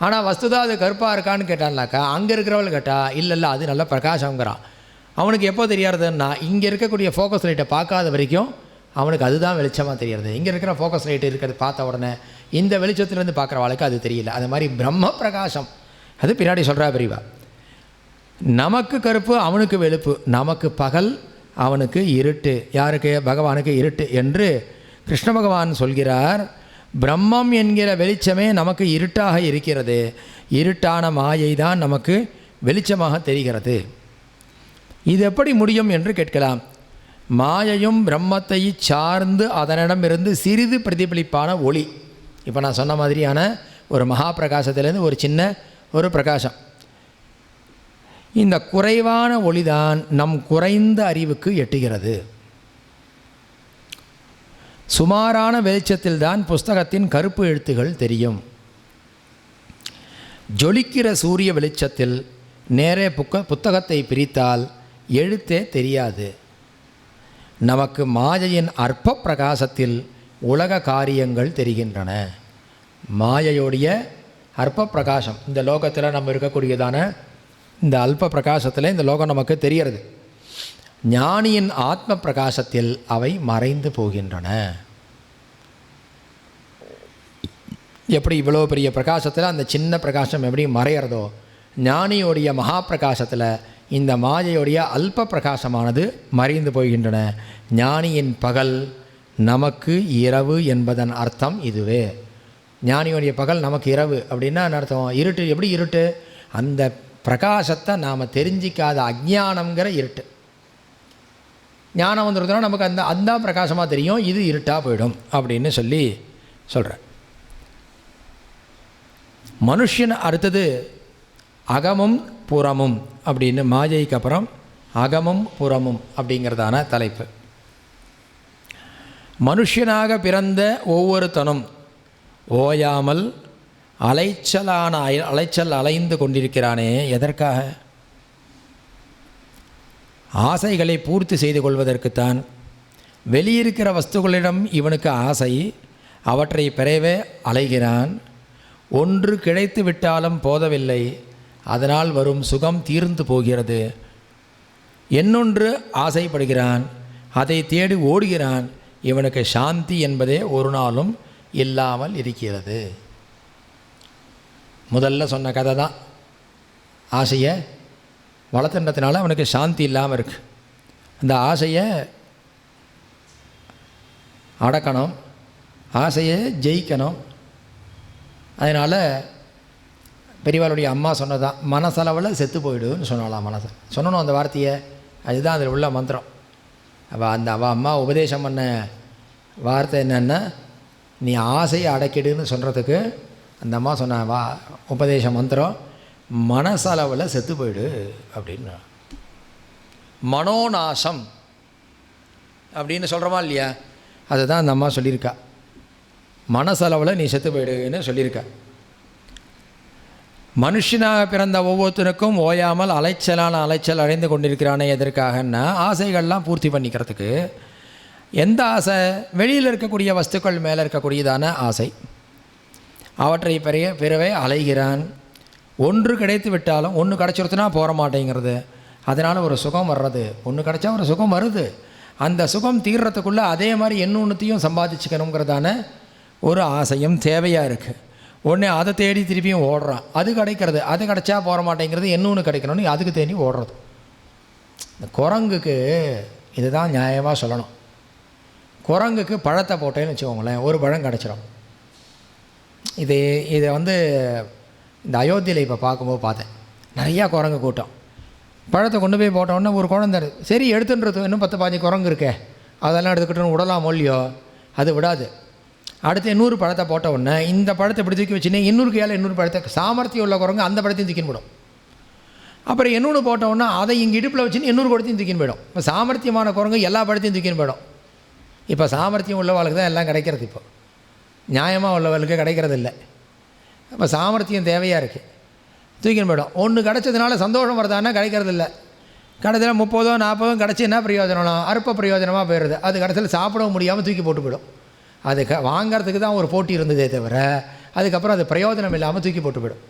ஆனால் வஸ்துதா அது கருப்பாக இருக்கான்னு கேட்டான்னாக்கா அங்கே இருக்கிறவள் கேட்டால் இல்லை அது நல்ல பிரகாசங்கிறான். அவனுக்கு எப்போ தெரியாதுன்னா இங்கே இருக்கக்கூடிய ஃபோக்கஸ் லைட்டை பார்க்காத வரைக்கும் அவனுக்கு அதுதான் வெளிச்சமாக தெரிகிறது. இங்கே இருக்கிற ஃபோக்கஸ் லைட்டு இருக்கிறது பார்த்த உடனே இந்த வெளிச்சத்துலேருந்து பார்க்குற வாழ்க்கை அது தெரியல. அது மாதிரி பிரம்ம பிரகாசம் அது பின்னாடி சொல்கிறா பெரியவா. நமக்கு கருப்பு, அவனுக்கு வெளுப்பு. நமக்கு பகல், அவனுக்கு இருட்டு. யாருக்கு? பகவானுக்கு இருட்டு என்று கிருஷ்ண பகவான் சொல்கிறார். பிரம்மம் என்கிற வெளிச்சமே நமக்கு இருட்டாக இருக்கிறது. இருட்டான மாயை தான் நமக்கு வெளிச்சமாக தெரிகிறது. இது எப்படி முடியும் என்று கேட்கலாம். மாயையும் பிரம்மத்தை சார்ந்து அதனிடமிருந்து சிறிது பிரதிபலிப்பான ஒளி. இப்போ நான் சொன்ன மாதிரியான ஒரு மகா பிரகாசத்திலேருந்து ஒரு சின்ன ஒரு பிரகாசம். இந்த குறைவான ஒளிதான் நம் குறைந்த அறிவுக்கு எட்டுகிறது. சுமாரான வெளிச்சத்தில் தான் புஸ்தகத்தின் கருப்பு எழுத்துகள் தெரியும். ஜொலிக்கிற சூரிய வெளிச்சத்தில் நேரே புத்தகத்தை பிரித்தால் எழுத்தே தெரியாது. நமக்கு மாயையின் அற்ப பிரகாசத்தில் உலக காரியங்கள் தெரிகின்றன. மாயையோடைய அற்ப பிரகாசம், இந்த லோகத்தில் நம்ம இருக்கக்கூடியதான இந்த அல்ப பிரகாசத்தில் இந்த லோகம் நமக்கு தெரிகிறது. ஞானியின் ஆத்ம பிரகாசத்தில் அவை மறைந்து போகின்றன. எப்படி இவ்வளோ பெரிய பிரகாசத்தில் அந்த சின்ன பிரகாசம் எப்படி மறையிறதோ, ஞானியோடைய மகா பிரகாசத்தில் இந்த மாயையோடைய அல்ப பிரகாசமானது மறைந்து போகின்றன. ஞானியின் பகல் நமக்கு இரவு என்பதன் அர்த்தம் இதுவே. ஞானியோடைய பகல் நமக்கு இரவு அப்படின்னா அர்த்தம் இருட்டு. எப்படி இருட்டு? அந்த பிரகாசத்தை நாம் தெரிஞ்சிக்காத அஜ்ஞானங்கிற இருட்டு. ஞானம் வந்துடுறதுனா நமக்கு அந்த பிரகாசமாக தெரியும், இது இருட்டாக போயிடும் அப்படின்னு சொல்லி சொல்கிறேன். மனுஷன் அடுத்தது அகமும் புறமும் அப்படின்னு, மாயைக்கு அப்புறம் அகமும் புறமும் அப்படிங்கிறதான தலைப்பு. மனுஷனாக பிறந்த ஒவ்வொருத்தனும் ஓயாமல் அலைச்சல் அலைந்து கொண்டிருக்கிறானே எதற்காக? ஆசைகளை பூர்த்தி செய்து கொள்வதற்குத்தான். வெளியிருக்கிற வஸ்துக்களிடம் இவனுக்கு ஆசை, அவற்றை பெறவே அலைகிறான். ஒன்று கிடைத்து விட்டாலும் போதவில்லை, அதனால் வரும் சுகம் தீர்ந்து போகிறது. என்னொன்று ஆசைப்படுகிறான், அதை தேடி ஓடுகிறான். இவனுக்கு சாந்தி என்பதே ஒரு நாளும் இல்லாமல் இருக்கிறது. முதல்ல சொன்ன கதை தான். ஆசையை வளர்த்துன்றதுனால அவனுக்கு சாந்தி இல்லாமல் இருக்குது. அந்த ஆசையை அடக்கணும், ஆசையை ஜெயிக்கணும். அதனால் பெரியவாளுடைய அம்மா சொன்னதான், மனசளவில் செத்து போயிடுன்னு சொன்னாலாம். மனசை சொல்லணும் அந்த வார்த்தையை, அதுதான் அதில் உள்ள மந்திரம். அவள் அம்மா உபதேசம் பண்ண வார்த்தை என்னென்னா, நீ ஆசையை அடக்கிடுன்னு சொல்கிறதுக்கு அந்த அம்மா சொன்ன உபதேச மந்திரம் மனசளவில் செத்து போயிடு அப்படின்னு. மனோநாசம் அப்படின்னு சொல்கிறோமா இல்லையா, அதுதான் அந்த அம்மா சொல்லியிருக்கா. மனசளவில் நீ செத்து போயிடுன்னு சொல்லியிருக்கா. மனுஷனாக பிறந்த ஒவ்வொருத்தருக்கும் ஓயாமல் அலைச்சல் அடைந்து கொண்டிருக்கிறானே எதற்காகன்னா, ஆசைகள்லாம் பூர்த்தி பண்ணிக்கிறதுக்கு. எந்த ஆசை? வெளியில் இருக்கக்கூடிய வஸ்துக்கள் மேலே இருக்கக்கூடியதான ஆசை. அவற்றை பிறவே அலைகிறான். ஒன்று கிடைத்து விட்டாலும், ஒன்று கிடச்சிருத்துனா போக மாட்டேங்கிறது. அதனால் ஒரு சுகம் வர்றது, ஒன்று கிடச்சா ஒரு சுகம் வருது. அந்த சுகம் தீர்றதுக்குள்ளே அதே மாதிரி இன்னொன்றுத்தையும் சம்பாதிச்சுக்கணுங்கிறதான ஒரு ஆசையும் தேவையாக இருக்குது. உடனே அதை தேடி திருப்பியும் ஓடுறான். அது கிடைக்கிறது, அது கிடச்சா போக மாட்டேங்கிறது, இன்னொன்று கிடைக்கணும்னு அதுக்கு தேடி ஓடுறது. இந்த குரங்குக்கு இதுதான் நியாயமாக சொல்லணும். குரங்குக்கு பழத்தை போட்டேன்னு வச்சுக்கோங்களேன், ஒரு பழம் கிடச்சிரும். இதை இந்த அயோத்தியில் இப்போ பார்க்கும்போது பார்த்தேன், நிறையா குரங்கு கூட்டம். பழத்தை கொண்டு போய் போட்டோன்னே ஒரு குழந்தை சரி எடுத்துன்றது, இன்னும் 10-15 குரங்கு இருக்கே, அதெல்லாம் எடுத்துக்கிட்டு விடலாம் மொழியோ, அது விடாது. அடுத்து 100 பழத்தை போட்ட உடனே இந்த பழத்தை இப்படி தூக்கி வச்சுன்னா இன்னொரு கையால் இன்னொரு பழத்தை, சாமர்த்தியம் உள்ள குரங்கு அந்த பழத்தையும் தூக்கின்னு போடும். அப்புறம் இன்னொன்று போட்ட உடனே அதை இங்கே இடுப்பில் வச்சுன்னு இன்னொரு பழத்தையும் தூக்கின்னு போயிடும். இப்போ சாமர்த்தியமான குரங்கு எல்லா பழத்தையும் தூக்கின்னு போயிடும். இப்போ சாமர்த்தியம் உள்ளவளுக்கு தான் எல்லாம் கிடைக்கிறது. இப்போ நியாயமாக உள்ளவளுக்கு கிடைக்கிறது இல்லை. இப்போ சாமர்த்தியம் தேவையாக இருக்குது, தூக்கின்னு போயிடும். ஒன்று கிடச்சதுனால சந்தோஷம் வருதானா கிடைக்கிறது இல்லை. கடைசியில் 30-40 கிடச்சி என்ன பிரயோஜனம்? அற்ப பிரயோஜனமாக போயிடுது. அது கடைசியில் சாப்பிடவும் முடியாமல் தூக்கி போட்டு போயிடும். அது வாங்கிறதுக்கு தான் ஒரு போட்டி இருந்ததே தவிர, அதுக்கப்புறம் அது பிரயோஜனம் இல்லாமல் தூக்கி போட்டு போயிடும்.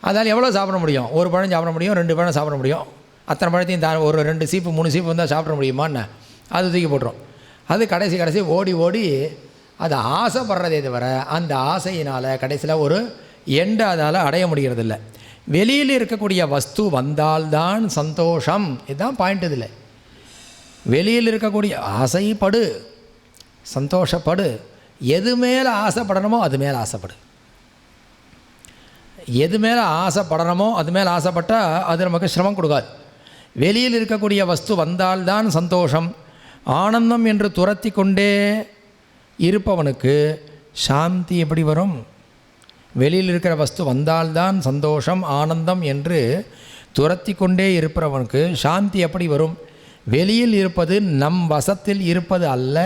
அதனால் எவ்வளோ சாப்பிட முடியும்? ஒரு பழம் சாப்பிட முடியும், 2 பழம் சாப்பிட முடியும். அத்தனை பழத்தையும் ஒரு 2 சீப்பு 3 சீப்பு வந்தால் சாப்பிட முடியுமான்னு அது தூக்கி போட்டுரும். அது கடைசி ஓடி அது ஆசைப்படுறதே தவிர, அந்த ஆசையினால் கடைசியில் ஒரு எண்டை அதால் அடைய முடிகிறதில்லை. வெளியில் இருக்கக்கூடிய வஸ்து வந்தால்தான் சந்தோஷம். இதுதான் பாயிண்ட். இதில் வெளியில் இருக்கக்கூடிய ஆசைப்படு, சந்தோஷப்படு. எது மேலே ஆசைப்படணுமோ அது மேலே ஆசைப்படு. எது மேலே ஆசைப்படணுமோ அது மேலே ஆசைப்பட்டால் அது நமக்கு சிரமம் கொடுக்காது. வெளியில் இருக்கக்கூடிய வஸ்து வந்தால்தான் சந்தோஷம். ஆனந்தம் என்று துரத்தி கொண்டே இருப்பவனுக்கு சாந்தி எப்படி வரும்? வெளியில் இருக்கிற வஸ்து வந்தால்தான் சந்தோஷம், ஆனந்தம் என்று துரத்தி கொண்டே இருப்பவனுக்கு சாந்தி எப்படி வரும்? வெளியில் இருப்பது நம் வசத்தில் இருப்பது அல்ல.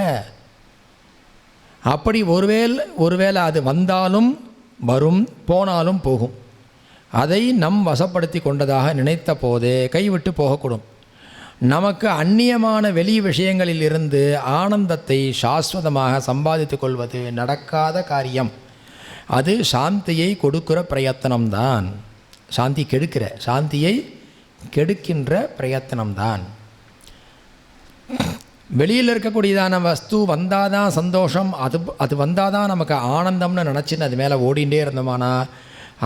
அப்படி ஒருவேளை அது வந்தாலும் வரும், போனாலும் போகும். அதை நம் வசப்படுத்தி கொண்டதாக நினைத்த போதே கைவிட்டு போகக்கூடும். நமக்கு அந்நியமான வெளி விஷயங்களில் இருந்து ஆனந்தத்தை சாஸ்வதமாக சம்பாதித்து கொள்வது நடக்காத காரியம். அது சாந்தியை கொடுக்கிற பிரயத்தனம்தான். சாந்தியை கெடுக்கின்ற பிரயத்தனம்தான். வெளியில் இருக்கக்கூடியதான வஸ்து வந்தால் தான் சந்தோஷம், அது வந்தால் தான் நமக்கு ஆனந்தம்னு நினச்சின்னு அது மேலே ஓடிகிட்டே இருந்தோமானா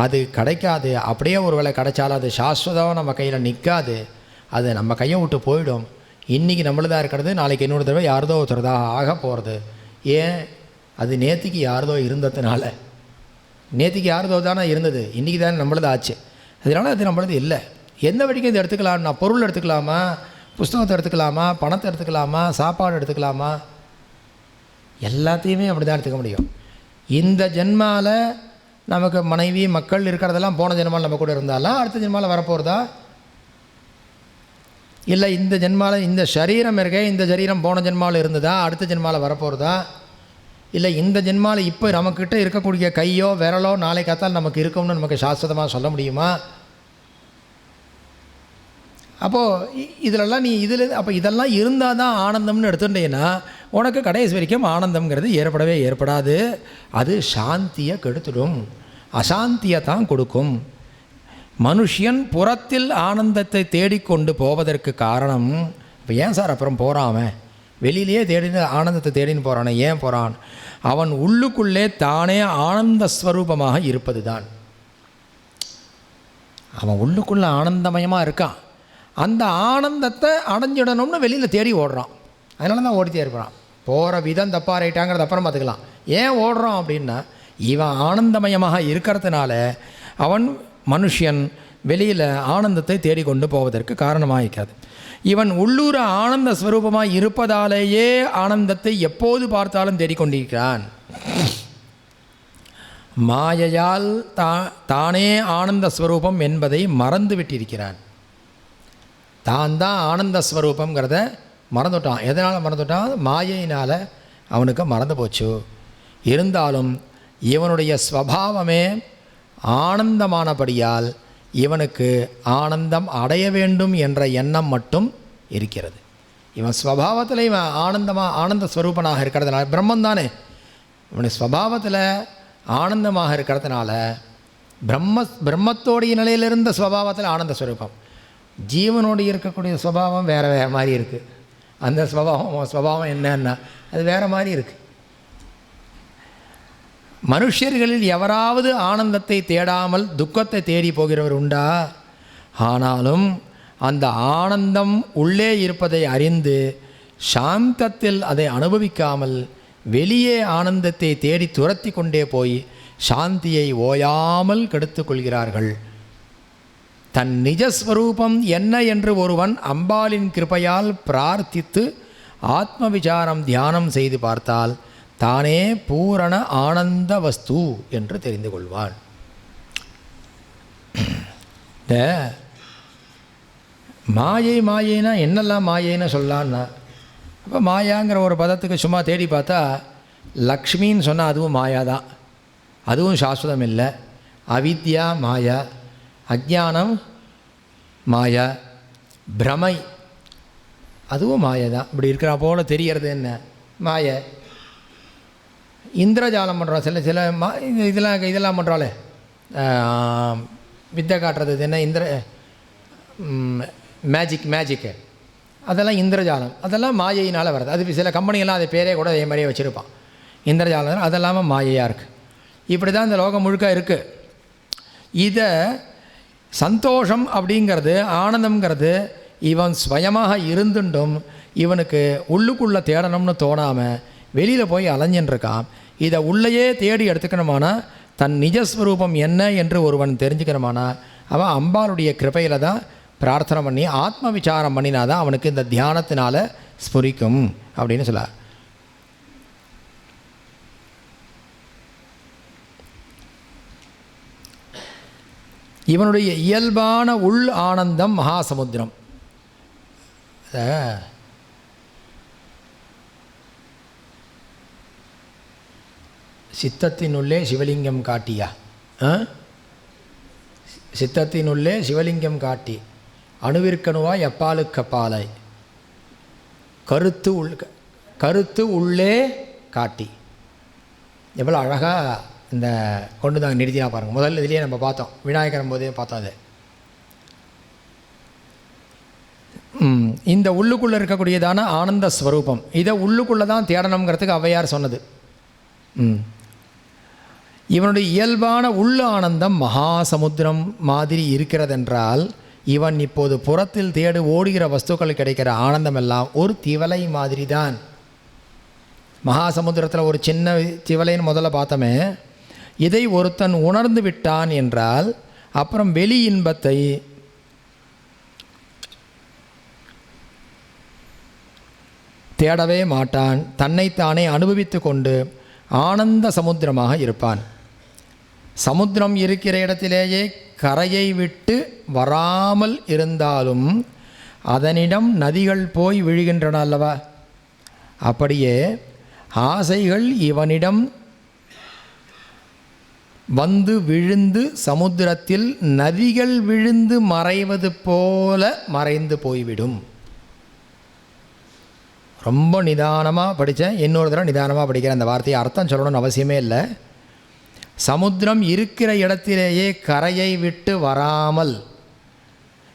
அது கிடைக்காது. அப்படியே ஒரு வேளை கிடைச்சாலும் அது சாஸ்வதமாக நம்ம கையில் நிற்காது. அது நம்ம கையை விட்டு போயிடும். இன்றைக்கி நம்மளதாக இருக்கிறது, நாளைக்கு இன்னொரு தடவை யாரதோ ஒருத்தரதாக ஆக போகிறது. ஏன்? அது நேற்றுக்கு யாரதோ இருந்ததுனால. நேற்றுக்கு யாரதோ தானே இருந்தது, இன்றைக்கி தானே நம்மளது ஆச்சு. அதனால் அது நம்மளது இல்லை. எந்த வழிக்கும் இதை எடுத்துக்கலாம்னா, பொருள் எடுத்துக்கலாமா, புஸ்தகத்தை எடுத்துக்கலாமா, பணத்தை எடுத்துக்கலாமா, சாப்பாடு எடுத்துக்கலாமா, எல்லாத்தையுமே அப்படி தான் எடுத்துக்க முடியும். இந்த ஜென்மாவில் நமக்கு மனைவி மக்கள் இருக்கிறதெல்லாம் போன ஜென்மாவில் நம்ம கூட இருந்தாலும் அடுத்த ஜென்மாவில் வரப்போகிறதா? இல்லை இந்த ஜென்மாவில் இந்த சரீரம் இருக்கே, இந்த சரீரம் போன ஜென்மாவில் இருந்ததா, அடுத்த ஜென்மாவில் வரப்போகிறதா? இல்லை இந்த ஜென்மாவில் இப்போ நமக்கிட்ட இருக்கக்கூடிய கையோ விரலோ நாளை காத்தால் நமக்கு இருக்கும்னு நமக்கு சாஸ்வதமாக சொல்ல முடியுமா? அப்போது இதிலெல்லாம் நீ அப்போ இதெல்லாம் இருந்தால் தான் ஆனந்தம்னு எடுத்துட்டேன்னா உனக்கு கடைசி வரைக்கும் ஆனந்தம்ங்கிறது ஏற்படவே ஏற்படாது. அது சாந்தியை கெடுத்துடும், அசாந்தியை தான் கொடுக்கும். மனுஷன் புறத்தில் ஆனந்தத்தை தேடிக்கொண்டு போவதற்கு காரணம், இப்போ ஏன் சார் அப்புறம் போகிறான், வெளியிலேயே தேடின ஆனந்தத்தை தேடின்னு போகிறானே ஏன் போகிறான்? அவன் உள்ளுக்குள்ளே தானே ஆனந்த ஸ்வரூபமாக இருப்பது தான். அவன் உள்ளுக்குள்ளே ஆனந்தமயமாக இருக்கான். அந்த ஆனந்தத்தை அடைஞ்சிடணும்னு வெளியில் தேடி ஓடுறான். அதனால தான் ஓடித்தே இருக்கிறான். போகிற விதம் தப்பாக ரைட்டாங்கிறது அப்புறம் பார்த்துக்கலாம். ஏன் ஓடுறான் அப்படின்னா, இவன் ஆனந்தமயமாக இருக்கிறதுனால அவன் மனுஷன் வெளியில் ஆனந்தத்தை தேடிக்கொண்டு போவதற்கு காரணமாக இருக்கிறது. இவன் உள்ளூர ஆனந்த ஸ்வரூபமாக இருப்பதாலேயே ஆனந்தத்தை எப்போது பார்த்தாலும் தேடிக்கொண்டிருக்கிறான். மாயையால் தானே ஆனந்த ஸ்வரூபம் என்பதை மறந்து விட்டிருக்கிறான். தான் ஆனந்த ஸ்வரூபங்கிறத மறந்துட்டான். எதனால் மறந்துட்டான்? மாயையினால் அவனுக்கு மறந்து போச்சு. இருந்தாலும் இவனுடைய ஸ்வபாவமே ஆனந்தமானபடியால் இவனுக்கு ஆனந்தம் அடைய வேண்டும் என்ற எண்ணம் மட்டும் இருக்கிறது. இவன் ஸ்வபாவத்தில் இவன் ஆனந்த ஸ்வரூபனாக இருக்கிறதுனால, பிரம்மன் தானே இவனுடைய ஸ்வபாவத்தில் ஆனந்தமாக இருக்கிறதுனால, பிரம்மத்தோடைய நிலையிலிருந்த ஸ்வபாவத்தில் ஆனந்த ஸ்வரூபம். ஜீவனோடு இருக்கக்கூடிய ஸ்வபாவம் வேறு மாதிரி இருக்குது. அந்த ஸ்வபாவம் என்னன்னா அது வேறு மாதிரி இருக்குது. மனுஷர்களில் எவராவது ஆனந்தத்தை தேடாமல் துக்கத்தை தேடி போகிறவர் உண்டா? ஆனாலும் அந்த ஆனந்தம் உள்ளே இருப்பதை அறிந்து சாந்தத்தில் அதை அனுபவிக்காமல் வெளியே ஆனந்தத்தை தேடி துரத்தி கொண்டே போய் சாந்தியை ஓயாமல் கெடுத்து கொள்கிறார்கள். தன் நிஜஸ்வரூபம் என்ன என்று ஒருவன் அம்பாளின் கிருபையால் பிரார்த்தித்து ஆத்ம விசாரம் தியானம் செய்து பார்த்தால் தானே பூரண ஆனந்த வஸ்து என்று தெரிந்து கொள்வான். இந்த மாயைனா என்னெல்லாம் மாயைன்னு சொல்லலான்னா, அப்போ மாயாங்கிற ஒரு பதத்துக்கு சும்மா தேடி பார்த்தா லக்ஷ்மின்னு சொன்னால் அதுவும் மாயா தான். அதுவும் சாஸ்வதம் இல்லை. அவித்யா மாயா, அஜ்ஞானம் மாயா, பிரமை அதுவும் மாயை தான். இப்படி இருக்கிற போல் தெரியறது என்ன மாயை. இந்திரஜாலம் பண்ணுறோம், சில இதெல்லாம் பண்ணுறாளே, வித்தை காட்டுறது என்ன, மேஜிக்கு, அதெல்லாம் இந்திரஜாலம். அதெல்லாம் மாயையினால் வருது. அது சில கம்பெனியெல்லாம் அது பேரே கூட அதே மாதிரியே வச்சுருப்பான், இந்திரஜாலம். அதெல்லாமல் மாயையாக இருக்குது. இப்படி தான் இந்த லோகம் முழுக்க இருக்குது. இதை சந்தோஷம் அப்படிங்கிறது, ஆனந்தங்கிறது இவன் ஸ்வயமாக இருந்துட்டும் இவனுக்கு உள்ளுக்குள்ளே தேடணும்னு தோணாமல் வெளியில் போய் அலைஞ்சின்றிருக்கான். இதை உள்ளேயே தேடி எடுத்துக்கணுமானா, தன் நிஜஸ்வரூபம் என்ன என்று ஒருவன் தெரிஞ்சுக்கணுமானா அவன் அம்பாளுடைய கிருபையில் தான் பிரார்த்தனை பண்ணி ஆத்ம விசாரம் பண்ணினா தான் அவனுக்கு இந்த தியானத்தினால ஸ்புரிக்கும் அப்படின்னு சொல்லார். இவனுடைய இயல்பான உள் ஆனந்தம் மகாசமுத்திரம். சித்தத்தினுள்ளே சிவலிங்கம் காட்டியா, சித்தத்தினுள்ளே சிவலிங்கம் காட்டி அணுவிற்கணுவாய் அப்பாலுக்கப்பாலாய் கருத்து உள்ளே காட்டி. எவ்வளோ அழகாக இந்த கொண்டு தாங்க நிறுத்தினா பாருங்கள். முதல்ல இதுலேயே நம்ம பார்த்தோம், விநாயகரும் போதே பார்த்தோம். அது இந்த உள்ளுக்குள்ளே இருக்கக்கூடியதான ஆனந்த ஸ்வரூபம், இதை உள்ளுக்குள்ளே தான் தேடணுங்கிறதுக்கு ஔவையார் சொன்னது. இவனுடைய இயல்பான உள்ள ஆனந்தம் மகாசமுத்திரம் மாதிரி இருக்கிறதென்றால், இவன் இப்போது புறத்தில் தேடு ஓடுகிற வஸ்துக்கள் கிடைக்கிற ஆனந்தம் எல்லாம் ஒரு திவலை மாதிரி தான். மகாசமுத்திரத்தில் ஒரு சின்ன திவலைன்னு முதல்ல பார்த்தோமே, இதை ஒருத்தன் உணர்ந்து விட்டான் என்றால் அப்புறம் வெளி இன்பத்தை தேடவே மாட்டான். தன்னைத்தானே அனுபவித்து கொண்டு ஆனந்த சமுத்திரமாக இருப்பான். சமுத்திரம் இருக்கிற இடத்திலேயே கரையை விட்டு வராமல் இருந்தாலும் அதனிடம் நதிகள் போய் விழுகின்றன அல்லவா? அப்படியே ஆசைகள் இவனிடம் வந்து விழுந்து சமுத்திரத்தில் நதிகள் விழுந்து மறைவது போல மறைந்து போய்விடும். ரொம்ப நிதானமாக படித்தேன், இன்னொரு தடவை நிதானமாக படிக்கிறேன். அந்த வார்த்தையை அர்த்தம் சொல்லணும்னு அவசியமே இல்லை. சமுத்திரம் இருக்கிற இடத்திலேயே கரையை விட்டு வராமல்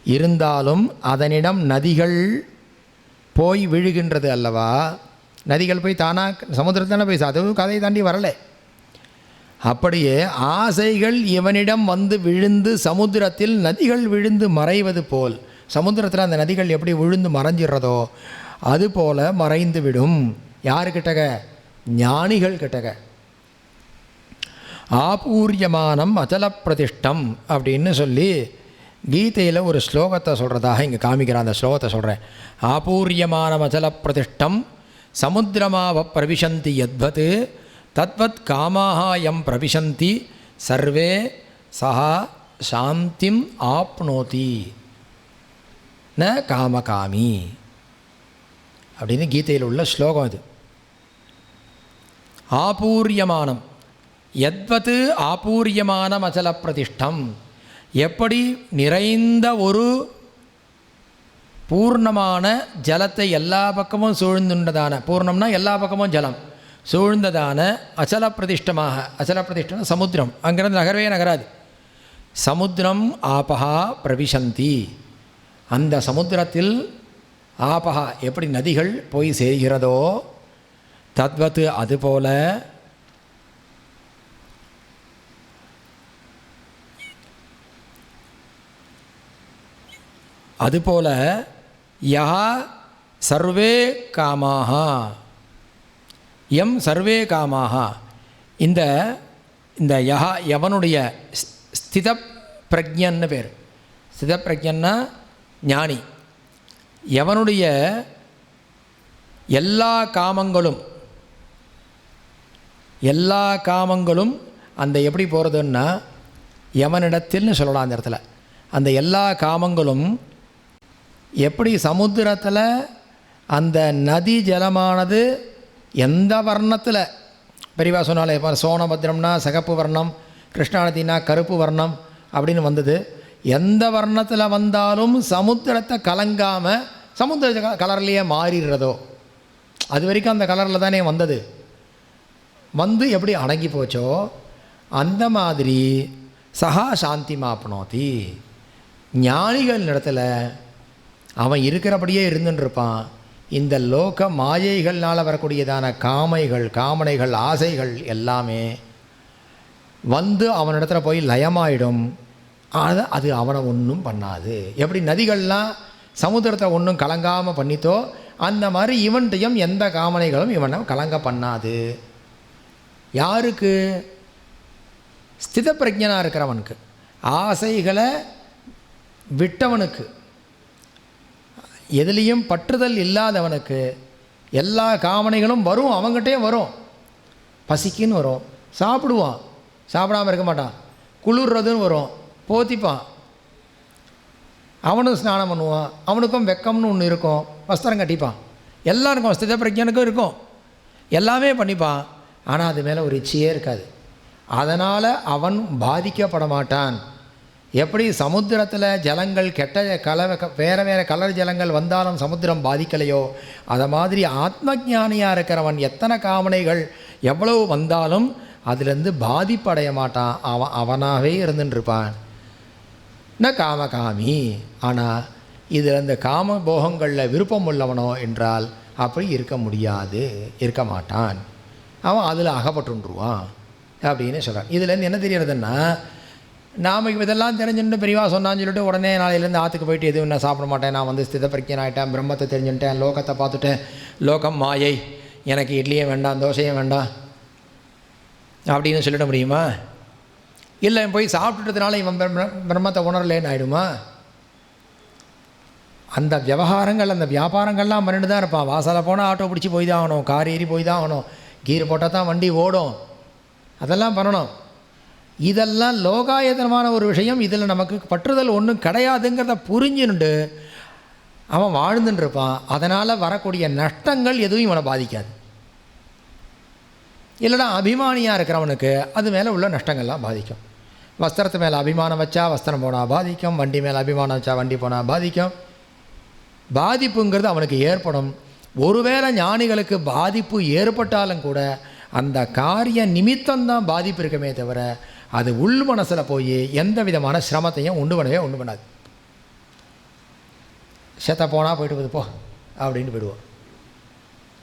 இருந்தாலும் அதனிடம் நதிகள் போய் விழுகின்றது அல்லவா. நதிகள் போய் தானாக சமுத்திரத்தானே போய் அதுவும் கதையை தாண்டி வரலை. அப்படியே ஆசைகள் இவனிடம் வந்து விழுந்து சமுத்திரத்தில் நதிகள் விழுந்து மறைவது போல், சமுத்திரத்தில் அந்த நதிகள் எப்படி விழுந்து மறைஞ்சிடுறதோ அதுபோல் மறைந்து விடும். யாருக்கிட்டக? ஞானிகள் கிட்டக. ஆபூரியமானம் அச்சல பிரதிஷ்டம் அப்படின்னு சொல்லி கீதையில் ஒரு ஸ்லோகத்தை சொல்கிறதாக இங்கே காமிக்கிறான். அந்த ஸ்லோகத்தை சொல்கிறேன். ஆபூரியமானம் அச்சல பிரதிஷ்டம் சமுத்திரமாவ பிரவிசந்தி யத்வத் தத்வத் காமாக யம் பிரவிசந்தி சர்வே சஹா சாந்திம் ஆப்னோதி ந காமகாமி அப்படின்னு கீதையில் உள்ள ஸ்லோகம் இது. ஆபூரியமானம் யத்வத் ஆபூரியமானம் அச்சல பிரதிஷ்டம், எப்படி நிறைந்த ஒரு பூர்ணமான ஜலத்தை எல்லா பக்கமும் சூழ்ந்துண்டதான, பூர்ணம்னா எல்லா பக்கமும் ஜலம் சூழ்ந்ததான அச்சல பிரதிஷ்டமாக, அச்சல பிரதிஷ்டம் சமுத்திரம், அங்கிருந்து நகரவே நகராது. சமுத்திரம் ஆபஹா பிரவிசந்தி, அந்த சமுத்திரத்தில் ஆபஹா எப்படி நதிகள் போய் சேர்கிறதோ தத்வத் அதுபோல அதுபோல யா சர்வே காமாக எம் சர்வே காமாக, இந்த இந்த யா எவனுடைய ஸ்தித பிரஜன்னு பேர். ஸ்தித பிரஜன்னா ஞானி. எவனுடைய எல்லா காமங்களும் அந்த எப்படி போகிறதுன்னா எவனிடத்தில்னு சொல்லலாம். அந்த இடத்துல அந்த எல்லா காமங்களும் எப்படி சமுத்திரத்தில் அந்த நதி ஜலமானது எந்த வர்ணத்தில், பெரியவா சொன்னாலே இப்போ சோனபத்ரம்னா சிகப்பு வர்ணம், கிருஷ்ணா நதினா கருப்பு வர்ணம் அப்படின்னு வந்தது. எந்த வர்ணத்தில் வந்தாலும் சமுத்திரத்தை கலங்காமல் சமுத்திர கலர்லேயே மாறிடுறதோ, அது வரைக்கும் அந்த கலரில் தானே வந்தது, வந்து எப்படி அடங்கி போச்சோ அந்த மாதிரி சஹா சாந்தி மாப்னோதி, ஞானிகள் இடத்துல அவன் இருக்கிறபடியே இருந்துட்டுருப்பான். இந்த லோக மாயைகள்னால் வரக்கூடியதான காமனைகள் ஆசைகள் எல்லாமே வந்து அவனிடத்துல போய் லயமாயிடும். அது அவனை ஒன்றும் பண்ணாது. எப்படி நதிகள்லாம் சமுத்திரத்தை ஒன்றும் கலங்காமல் பண்ணித்தோ அந்த மாதிரி இவன்ட்டையும் எந்த காமனைகளும் இவனை கலங்க பண்ணாது. யாருக்கு? ஸ்தித பிரஜனாக இருக்கிறவனுக்கு, ஆசைகளை விட்டவனுக்கு, எதுலேயும் பற்றுதல் இல்லாதவனுக்கு எல்லா காமனைகளும் வரும், அவங்ககிட்டே வரும். பசிக்குன்னு வரும், சாப்பிடுவான், சாப்பிடாமல் இருக்க மாட்டான். குளிர்றதுன்னு வரும், போத்திப்பான். அவனும் ஸ்நானம் பண்ணுவான், அவனுக்கும் வெக்கம்னு ஒன்று இருக்கும், வஸ்திரம் கட்டிப்பான். எல்லாருக்கும் ஸ்தித பிரஜனுக்கும் இருக்கும், எல்லாமே பண்ணிப்பான். ஆனால் அது மேலே ஒரு இச்சையே இருக்காது. அதனால் அவன் பாதிக்கப்பட மாட்டான். எப்படி சமுத்திரத்தில் ஜலங்கள் கெட்ட வேறு கலர் ஜலங்கள் வந்தாலும் சமுத்திரம் பாதிக்கலையோ, அதை மாதிரி ஆத்ம ஞானியாக இருக்கிறவன் எத்தனை காமனைகள் எவ்வளவு வந்தாலும் அதுலேருந்து பாதிப்படைய மாட்டான். அவனாகவே இருந்துட்டுருப்பான். ந காமகாமி. ஆனால் இதில் இந்த காம போகங்களில் விருப்பம் உள்ளவனோ என்றால் அப்படி இருக்க முடியாது, இருக்க மாட்டான். அவன் அதில் அகப்பட்டுருவான் அப்படின்னு சொல்கிறான். இதுலேருந்து என்ன தெரியறதுன்னா, நாம் இதெல்லாம் தெரிஞ்சுட்டு பெரியவா சொன்னான்னு சொல்லிட்டு உடனே நாளையிலேருந்து ஆற்றுக்கு போயிட்டு எதுவும் நான் சாப்பிட மாட்டேன், நான் வந்து ஸ்தித பிரஜன் ஆகிட்டேன், பிரம்மத்தை தெரிஞ்சுட்டேன், லோகத்தை பார்த்துட்டேன், லோகம் மாயை, எனக்கு இட்லியும் வேண்டாம் தோசையும் வேண்டாம் அப்படின்னு சொல்லிட முடியுமா? இல்லை போய் சாப்பிட்டுட்டதுனால இவன் பிரம்மத்தை உணரலேன்னு ஆகிடுமா? அந்த விவகாரங்கள் அந்த வியாபாரங்கள்லாம் பண்ணிட்டு தான் இருப்பான். வாசலில் போனால் ஆட்டோ பிடிச்சி போய் தான் ஆகணும், கார் ஏறி போய் தான் ஆகணும், கீர் போட்டால் தான் வண்டி ஓடும், அதெல்லாம் பண்ணணும். இதெல்லாம் லோகாயத்தனமான ஒரு விஷயம். இதில் நமக்கு பற்றுதல் ஒன்றும் கிடையாதுங்கிறத புரிஞ்சுண்டு அவன் வாழ்ந்துட்டுருப்பான். அதனால் வரக்கூடிய நஷ்டங்கள் எதுவும் இவனை பாதிக்காது. இல்லைனா அபிமானியாக இருக்கிறவனுக்கு அது மேலே உள்ள நஷ்டங்கள்லாம் பாதிக்கும். வஸ்திரத்து மேலே அபிமானம் வச்சா வஸ்திரம் போனால் பாதிக்கும், வண்டி மேலே அபிமானம் வச்சா வண்டி போனால் பாதிக்கும். பாதிப்புங்கிறது அவனுக்கு ஏற்படும். ஒருவேளை ஞானிகளுக்கு பாதிப்பு ஏற்பட்டாலும் கூட அந்த காரிய நிமித்தம்தான் பாதிப்பு இருக்குமே தவிர அது உள் மனசில் போய் எந்த விதமான சிரமத்தையும் உண்டு பண்ணாது. செத்த போனால் போயிட்டு போ அப்படின்னு போயிடுவோம்.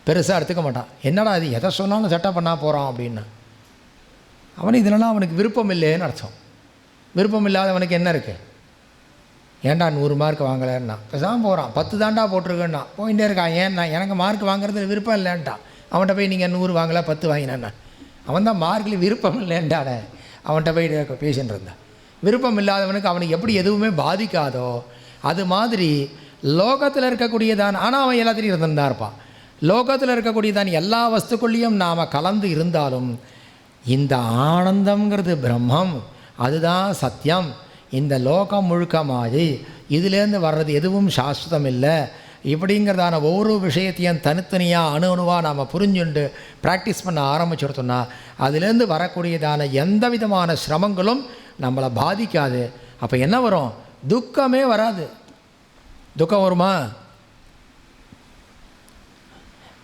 பெருசாக எடுத்துக்க மாட்டான். என்னடா அது எதை சொன்னாலும் செட்டப் பண்ணால் போகிறான் அப்படின்னு. அவனுக்கு இதெல்லாம் அவனுக்கு விருப்பம் இல்லைன்னு அர்த்தம். விருப்பம் இல்லாதவனுக்கு என்ன இருக்குது? ஏன்டா 100 மார்க் வாங்கலைன்னா பேசாமல் போகிறான். 10 தாண்டா போட்டிருக்கேன்னா போயிட்டே இருக்கான். ஏன்னா எனக்கு மார்க் வாங்குறதுல விருப்பம் இல்லைன்ட்டான். அவன்கிட்ட போய் நீங்கள் 100 வாங்கலை 10 வாங்கினான்னா அவன் தான் மார்க்கில் விருப்பம் இல்லைன்ட்டான அவன்கிட்ட போய் பேசின்னு இருந்தான். விருப்பம் இல்லாதவனுக்கு அவனுக்கு எப்படி எதுவுமே பாதிக்காதோ அது மாதிரி லோகத்தில் இருக்கக்கூடியதான். ஆனால் அவன் எல்லாத்திலையும் இருந்துதான் இருப்பான். லோகத்தில் இருக்கக்கூடியதான் எல்லா வஸ்துக்குள்ளேயும் நாம் கலந்து இருந்தாலும் இந்த ஆனந்தங்கிறது பிரம்மம், அதுதான் சத்தியம். இந்த லோகம் முழுக்க மாயை, இதிலேருந்து வர்றது எதுவும் சாஸ்வதம் இல்லை. இப்படிங்கிறதான ஒவ்வொரு விஷயத்தையும் தனித்தனியாக அணுவாக நாம் புரிஞ்சுண்டு ப்ராக்டிஸ் பண்ண ஆரம்பிச்சுடுத்தோம்னா அதுலேருந்து வரக்கூடியதான எந்த விதமான சிரமங்களும் நம்மளை பாதிக்காது. அப்போ என்ன வரும்? துக்கமே வராது. துக்கம் வருமா?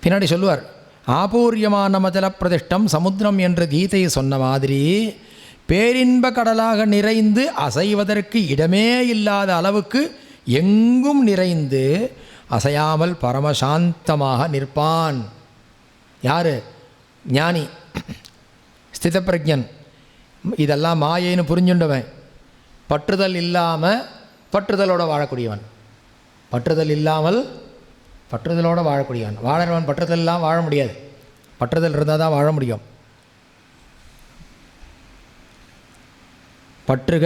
பின்னாடி சொல்லுவார், ஆபூரியமான மஜல பிரதிஷ்டம் சமுத்திரம் என்று கீதை சொன்ன மாதிரி பேரின்ப கடலாக நிறைந்து அசைவதற்கு இடமே இல்லாத அளவுக்கு எங்கும் நிறைந்து அசையாமல் பரமசாந்தமாக நிற்பான். யார்? ஞானி, ஸ்திதப்பிரஜன். இதெல்லாம் மாயைன்னு புரிஞ்சுண்டவன், பற்றுதல் இல்லாமல் பற்றுதலோடு வாழக்கூடியவன். பற்றுதல் இல்லாமல் பற்றுதலோடு வாழக்கூடியவன். வாழறவன் பற்றுதல்லாம் வாழ முடியாது. பற்றுதல் இருந்தால் தான் வாழ முடியும். பற்றுக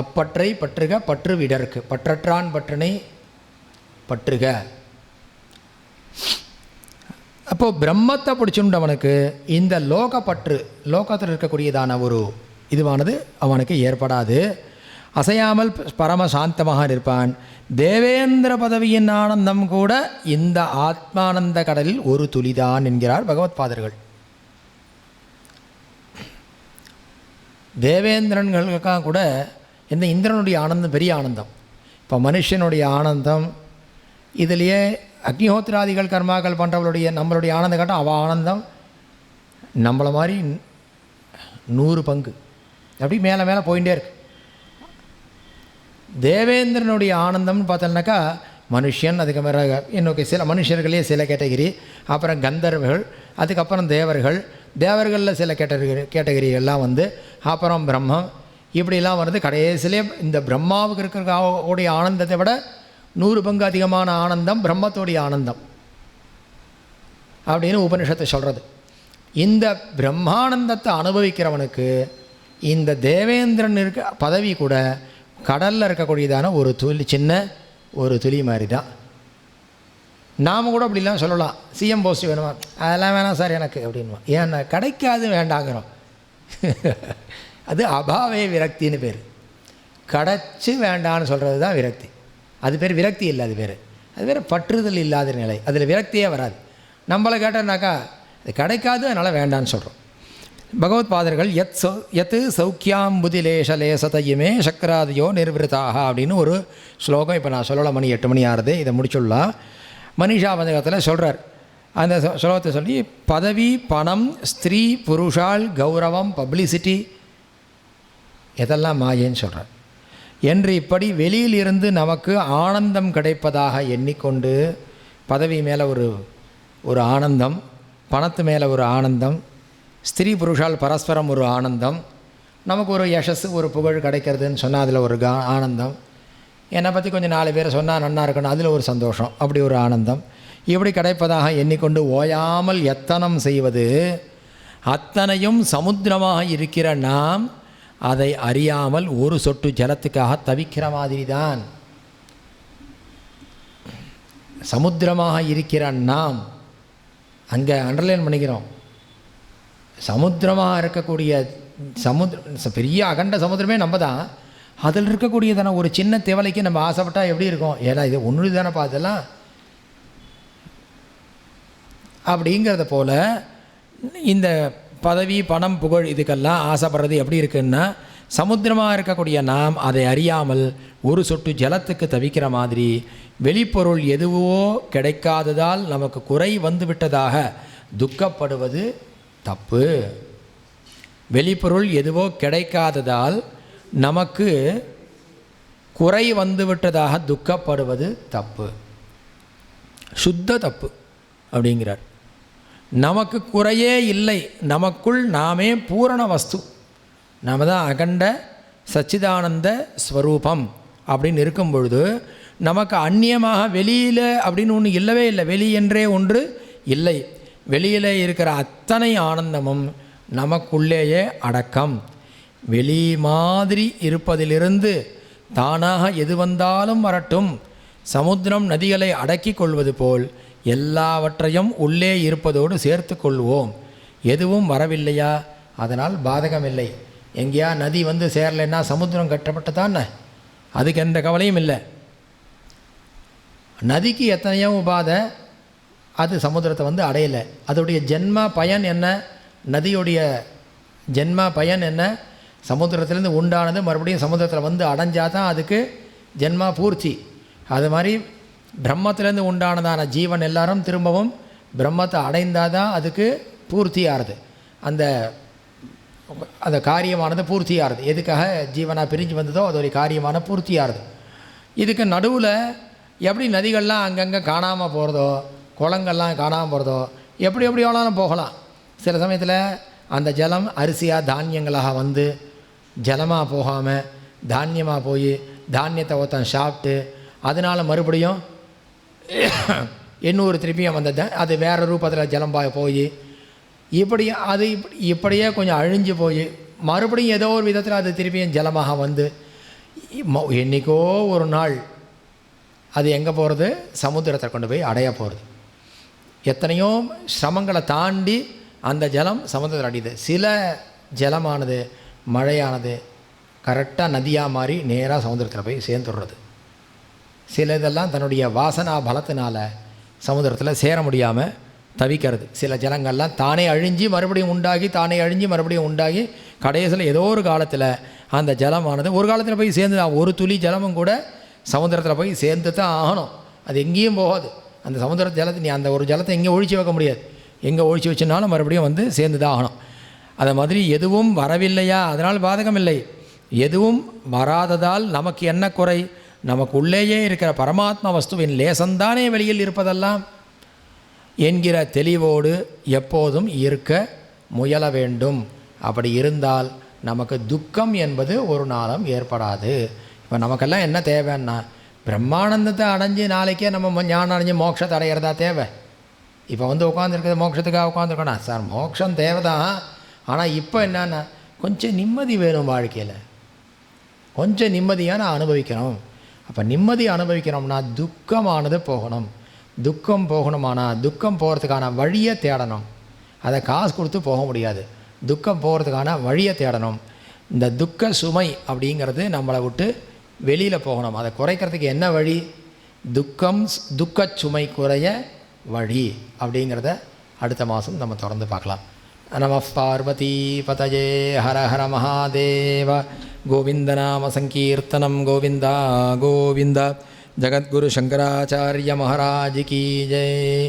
அப்பற்றை பற்றுக பற்று விடற்கு பற்றற்றான் பற்றனை பற்றுக. அப்போது பிரம்மத்தை பிடிச்சுண்டவனுக்கு இந்த லோகப்பற்று, லோகத்தில் இருக்கக்கூடியதான ஒரு இதுவானது அவனுக்கு ஏற்படாது. அசையாமல் பரமசாந்தமாக இருப்பான். தேவேந்திர பதவியின் ஆனந்தம் கூட இந்த ஆத்மானந்த கடலில் ஒரு துளிதான் என்கிறார் பகவத் பாதர்கள். தேவேந்திரன்களுக்காக கூட இந்த இந்திரனுடைய ஆனந்தம் பெரிய ஆனந்தம். இப்போ மனுஷனுடைய ஆனந்தம் இதிலேயே அக்னிஹோத்திராதிகள் கர்மாக்கள் பண்ணுறவளுடைய நம்மளுடைய ஆனந்தம் காட்டும். அவள் ஆனந்தம் நம்மளை மாதிரி 100 பங்கு அப்படி மேலே மேலே போயிட்டே இருக்கு. தேவேந்திரனுடைய ஆனந்தம்னு பார்த்தோம்னாக்கா மனுஷன், அதுக்கு மேலே இன்னொரு சில மனுஷர்களே சில கேட்டகிரி, அப்புறம் கந்தர்வர்கள், அதுக்கப்புறம் தேவர்கள், தேவர்களில் சில கேட்டகிரி எல்லாம் வந்து அப்புறம் பிரம்மம், இப்படிலாம் வந்து கடைசியிலே இந்த பிரம்மாவுக்கு இருக்கிற ஆனந்தத்தை விட 100 பங்கு அதிகமான ஆனந்தம் பிரம்மத்தோடைய ஆனந்தம் அப்படின்னு உபனிஷத்தை சொல்கிறது. இந்த பிரம்மானந்தத்தை அனுபவிக்கிறவனுக்கு இந்த தேவேந்திரன் இருக்க பதவி கூட கடலில் இருக்கக்கூடியதான ஒரு துளி, சின்ன ஒரு துளி மாதிரி தான். நாம் கூட அப்படிலாம் சொல்லலாம், சிஎம் போஸ்ட் வேணுமா, அதெல்லாம் வேணாம் சார் எனக்கு அப்படின்வா. ஏன்னா கிடைக்காது வேண்டாங்கிறோம். அது அபாவே விரக்தின்னு பேர். கிடச்சி வேண்டான்னு சொல்கிறது தான் விரக்தி. அது பேர் விரக்தி இல்லை, அது வேறு பற்றுதல் இல்லாத நிலை. அதில் விரக்தியே வராது. நம்மளை கேட்டோம்னாக்கா அது கிடைக்காது, அதனால் வேண்டான்னு சொல்கிறோம். பகவத் பாதர்கள் எத்து சௌக்கியாம்புதிலேசலேசதையுமே சக்கராதியோ நிர்விருத்தாக அப்படின்னு ஒரு ஸ்லோகம் இப்போ நான் சொல்லலாம். மணி 8 மணி ஆறுது, இதை முடிச்சுடலாம். மனிஷா பந்தகத்தில் சொல்கிறார். அந்த ஸ்லோகத்தை சொல்லி, பதவி, பணம், ஸ்திரீ, புருஷால், கௌரவம், பப்ளிசிட்டி இதெல்லாம் மாயேன்னு சொல்கிறார். என்று இப்படி வெளியிலிருந்து நமக்கு ஆனந்தம் கிடைப்பதாக எண்ணிக்கொண்டு, பதவி மேலே ஒரு ஆனந்தம், பணத்து மேலே ஒரு ஆனந்தம், ஸ்திரீ புருஷால் பரஸ்பரம் ஒரு ஆனந்தம், நமக்கு ஒரு யசஸ் ஒரு புகழ் கிடைக்கிறதுன்னு சொன்னால் அதில் ஒரு ஆனந்தம், என்னை பற்றி கொஞ்சம் 4 பேர் சொன்னால் நன்னா இருக்கணும் அதில் ஒரு சந்தோஷம், அப்படி ஒரு ஆனந்தம், இப்படி கிடைப்பதாக எண்ணிக்கொண்டு ஓயாமல் எத்தனம் செய்வது, அத்தனையும் சமுத்திரமாக இருக்கிற நாம் அதை அறியாமல் ஒரு சொட்டு ஜலத்துக்காக தவிக்கிற மாதிரி தான். சமுத்திரமாக இருக்கிற நாம் அங்கே அண்டர்லைன் பண்ணிக்கிறோம். சமுத்திரமாக இருக்கக்கூடிய பெரிய அகண்ட சமுத்திரமே நம்ம தான். அதில் இருக்கக்கூடியதான ஒரு சின்ன தேவலைக்கு நம்ம ஆசைப்பட்டால் எப்படி இருக்கும்? ஏன்னா இது ஒன்று தானே பார்த்தலாம். அப்படிங்கிறத போல் இந்த பதவி, பணம், புகழ் இதுக்கெல்லாம் ஆசைப்படுறது எப்படி இருக்குன்னா, சமுத்திரமாக இருக்கக்கூடிய நாம் அதை அறியாமல் ஒரு சொட்டு ஜலத்துக்கு தவிக்கிற மாதிரி வெளிப்பொருள் எதுவோ கிடைக்காததால் நமக்கு குறை வந்து விட்டதாக துக்கப்படுவது தப்பு. வெளிப்பொருள் எதுவோ கிடைக்காததால் நமக்கு குறை வந்து விட்டதாக துக்கப்படுவது தப்பு, சுத்த தப்பு அப்படிங்கிறார். நமக்கு குறையே இல்லை, நமக்குள் நாமே பூரண வஸ்து, நாம் தான் அகண்ட சச்சிதானந்த ஸ்வரூபம் அப்படின்னு இருக்கும் பொழுது நமக்கு அந்நியமாக வெளியில் அப்படின்னு ஒன்று இல்லவே இல்லை. வெளி என்றே ஒன்று இல்லை. வெளியில் இருக்கிற அத்தனை ஆனந்தமும் நமக்குள்ளேயே அடக்கம். வெளி மாதிரி இருப்பதிலிருந்து தானாக எது வந்தாலும் வரட்டும், சமுத்திரம் நதிகளை அடக்கி கொள்வது போல் எல்லாவற்றையும் உள்ளே இருப்பதோடு சேர்த்து கொள்வோம். எதுவும் வரவில்லையா, அதனால் பாதகமில்லை. எங்கேயா நதி வந்து சேரலைன்னா சமுத்திரம் கட்டப்பட்டு தானே, அதுக்கு எந்த கவலையும் இல்லை. நதிக்கு எத்தனையோ உபாதை, அது சமுத்திரத்தை வந்து அடையலை. அதோடைய ஜென்ம பயன் என்ன, நதியுடைய ஜென்ம பயன் என்ன, சமுத்திரத்திலேருந்து உண்டானது மறுபடியும் சமுத்திரத்தில் வந்து அடைஞ்சால் தான் அதுக்கு ஜென்மா பூர்த்தி. அது மாதிரி பிரம்மத்திலேருந்து உண்டானதான ஜீவன் எல்லாரும் திரும்பவும் பிரம்மத்தை அடைந்தால் தான் அதுக்கு பூர்த்தி ஆறுது. அந்த காரியமானது பூர்த்தி ஆறுது. எதுக்காக ஜீவனாக பிரிஞ்சு வந்ததோ அது ஒரு காரியமான பூர்த்தி ஆறுது. இதுக்கு நடுவில் எப்படி நதிகள்லாம் அங்கங்கே காணாமல் போகிறதோ, குளங்கள்லாம் காணாமல் போகிறதோ, எப்படி வேணாலும் போகலாம். சில சமயத்தில் அந்த ஜலம் அரிசியாக தானியங்களாக வந்து ஜலமாக போகாமல் தானியமாக போய் தானியத்தை ஒருத்தன் சாப்பிட்டு அதனால் மறுபடியும் இன்னொரு திருப்பியும் அந்த அது வேறு ரூபத்தில் ஜலம் போய் இப்படி அது இப்படியே கொஞ்சம் அழிஞ்சு போய் மறுபடியும் ஏதோ ஒரு விதத்தில் அது திருப்பியும் ஜலமாக வந்து என்றைக்கோ ஒரு நாள் அது எங்கே போகிறது, சமுத்திரத்தை கொண்டு போய் அடைய போகிறது. எத்தனையோ சிரமங்களை தாண்டி அந்த ஜலம் சமுத்திரத்தில் அடையுது. சில ஜலமானது மழையானது கரெக்டாக நதியாக மாறி நேராக சமுத்திரத்தில் போய் சேர்ந்துடுறது. சில இதெல்லாம் தன்னுடைய வாசனா பலத்தினால் சமுத்திரத்தில் சேர முடியாமல் தவிக்கிறது. சில ஜலங்கள்லாம் தானே அழிஞ்சு மறுபடியும் உண்டாகி, தானே அழிஞ்சு மறுபடியும் உண்டாகி கடைசியில் ஏதோ ஒரு காலத்தில் அந்த ஜலமானது ஒரு காலத்தில் போய் சேர்ந்து தான், ஒரு துளி ஜலமும் கூட சமுத்திரத்தில் போய் சேர்ந்து தான் ஆகணும். அது எங்கேயும் போகாது. அந்த சமுத்திர ஜலத்தை நீ அந்த ஒரு ஜலத்தை எங்கேயும் ஒழிச்சு வைக்க முடியாது. எங்கே ஒழிச்சு வச்சுனாலும் மறுபடியும் வந்து சேர்ந்து தான் ஆகணும். அதை மாதிரி எதுவும் வரவில்லையா, அதனால் பாதகம் இல்லை. எதுவும் வராததால் நமக்கு என்ன குறை, நமக்கு உள்ளேயே இருக்கிற பரமாத்மா வஸ்துவின் லேசந்தானே வெளியில் இருப்பதெல்லாம் என்கிற தெளிவோடு எப்போதும் இருக்க முயல வேண்டும். அப்படி இருந்தால் நமக்கு துக்கம் என்பது ஒரு நாளும் ஏற்படாது. இப்போ நமக்கெல்லாம் என்ன தேவைன்னா, பிரம்மானந்தத்தை அடைஞ்சு நாளைக்கே நம்ம ஞானம் அடைஞ்சு மோட்சத்தை அடைகிறதா தேவை. இப்போ வந்து உட்காந்துருக்கிறது மோட்சத்துக்காக உட்காந்துருக்கோண்ணா சார், மோட்சம் தேவை தான். ஆனால் இப்போ என்னன்னா கொஞ்சம் நிம்மதி வேணும் வாழ்க்கையில், கொஞ்சம் நிம்மதியான அனுபவிக்கணும். அப்போ நிம்மதி அனுபவிக்கணும்னா துக்கமானது போகணும். துக்கம் போகணுமானால் துக்கம் போகிறதுக்கான வழியை தேடணும். அதை காசு கொடுத்து போக முடியாது. துக்கம் போகிறதுக்கான வழியை தேடணும். இந்த துக்க சுமை அப்படிங்கிறது நம்மளை விட்டு வெளியில் போகணும். அதை குறைக்கிறதுக்கு என்ன வழி, துக்க சுமை குறைய வழி அப்படிங்கிறத அடுத்த மாதம் நம்ம தொடர்ந்து பார்க்கலாம். நம பார்வதி பதயே ஹர ஹர மகாதேவ. கோவிந்த நாம சங்கீர்த்தனம் கோவிந்தா கோவிந்த. ஜகத்குரு சங்கராச்சாரிய மகாராஜ் கி ஜெய்.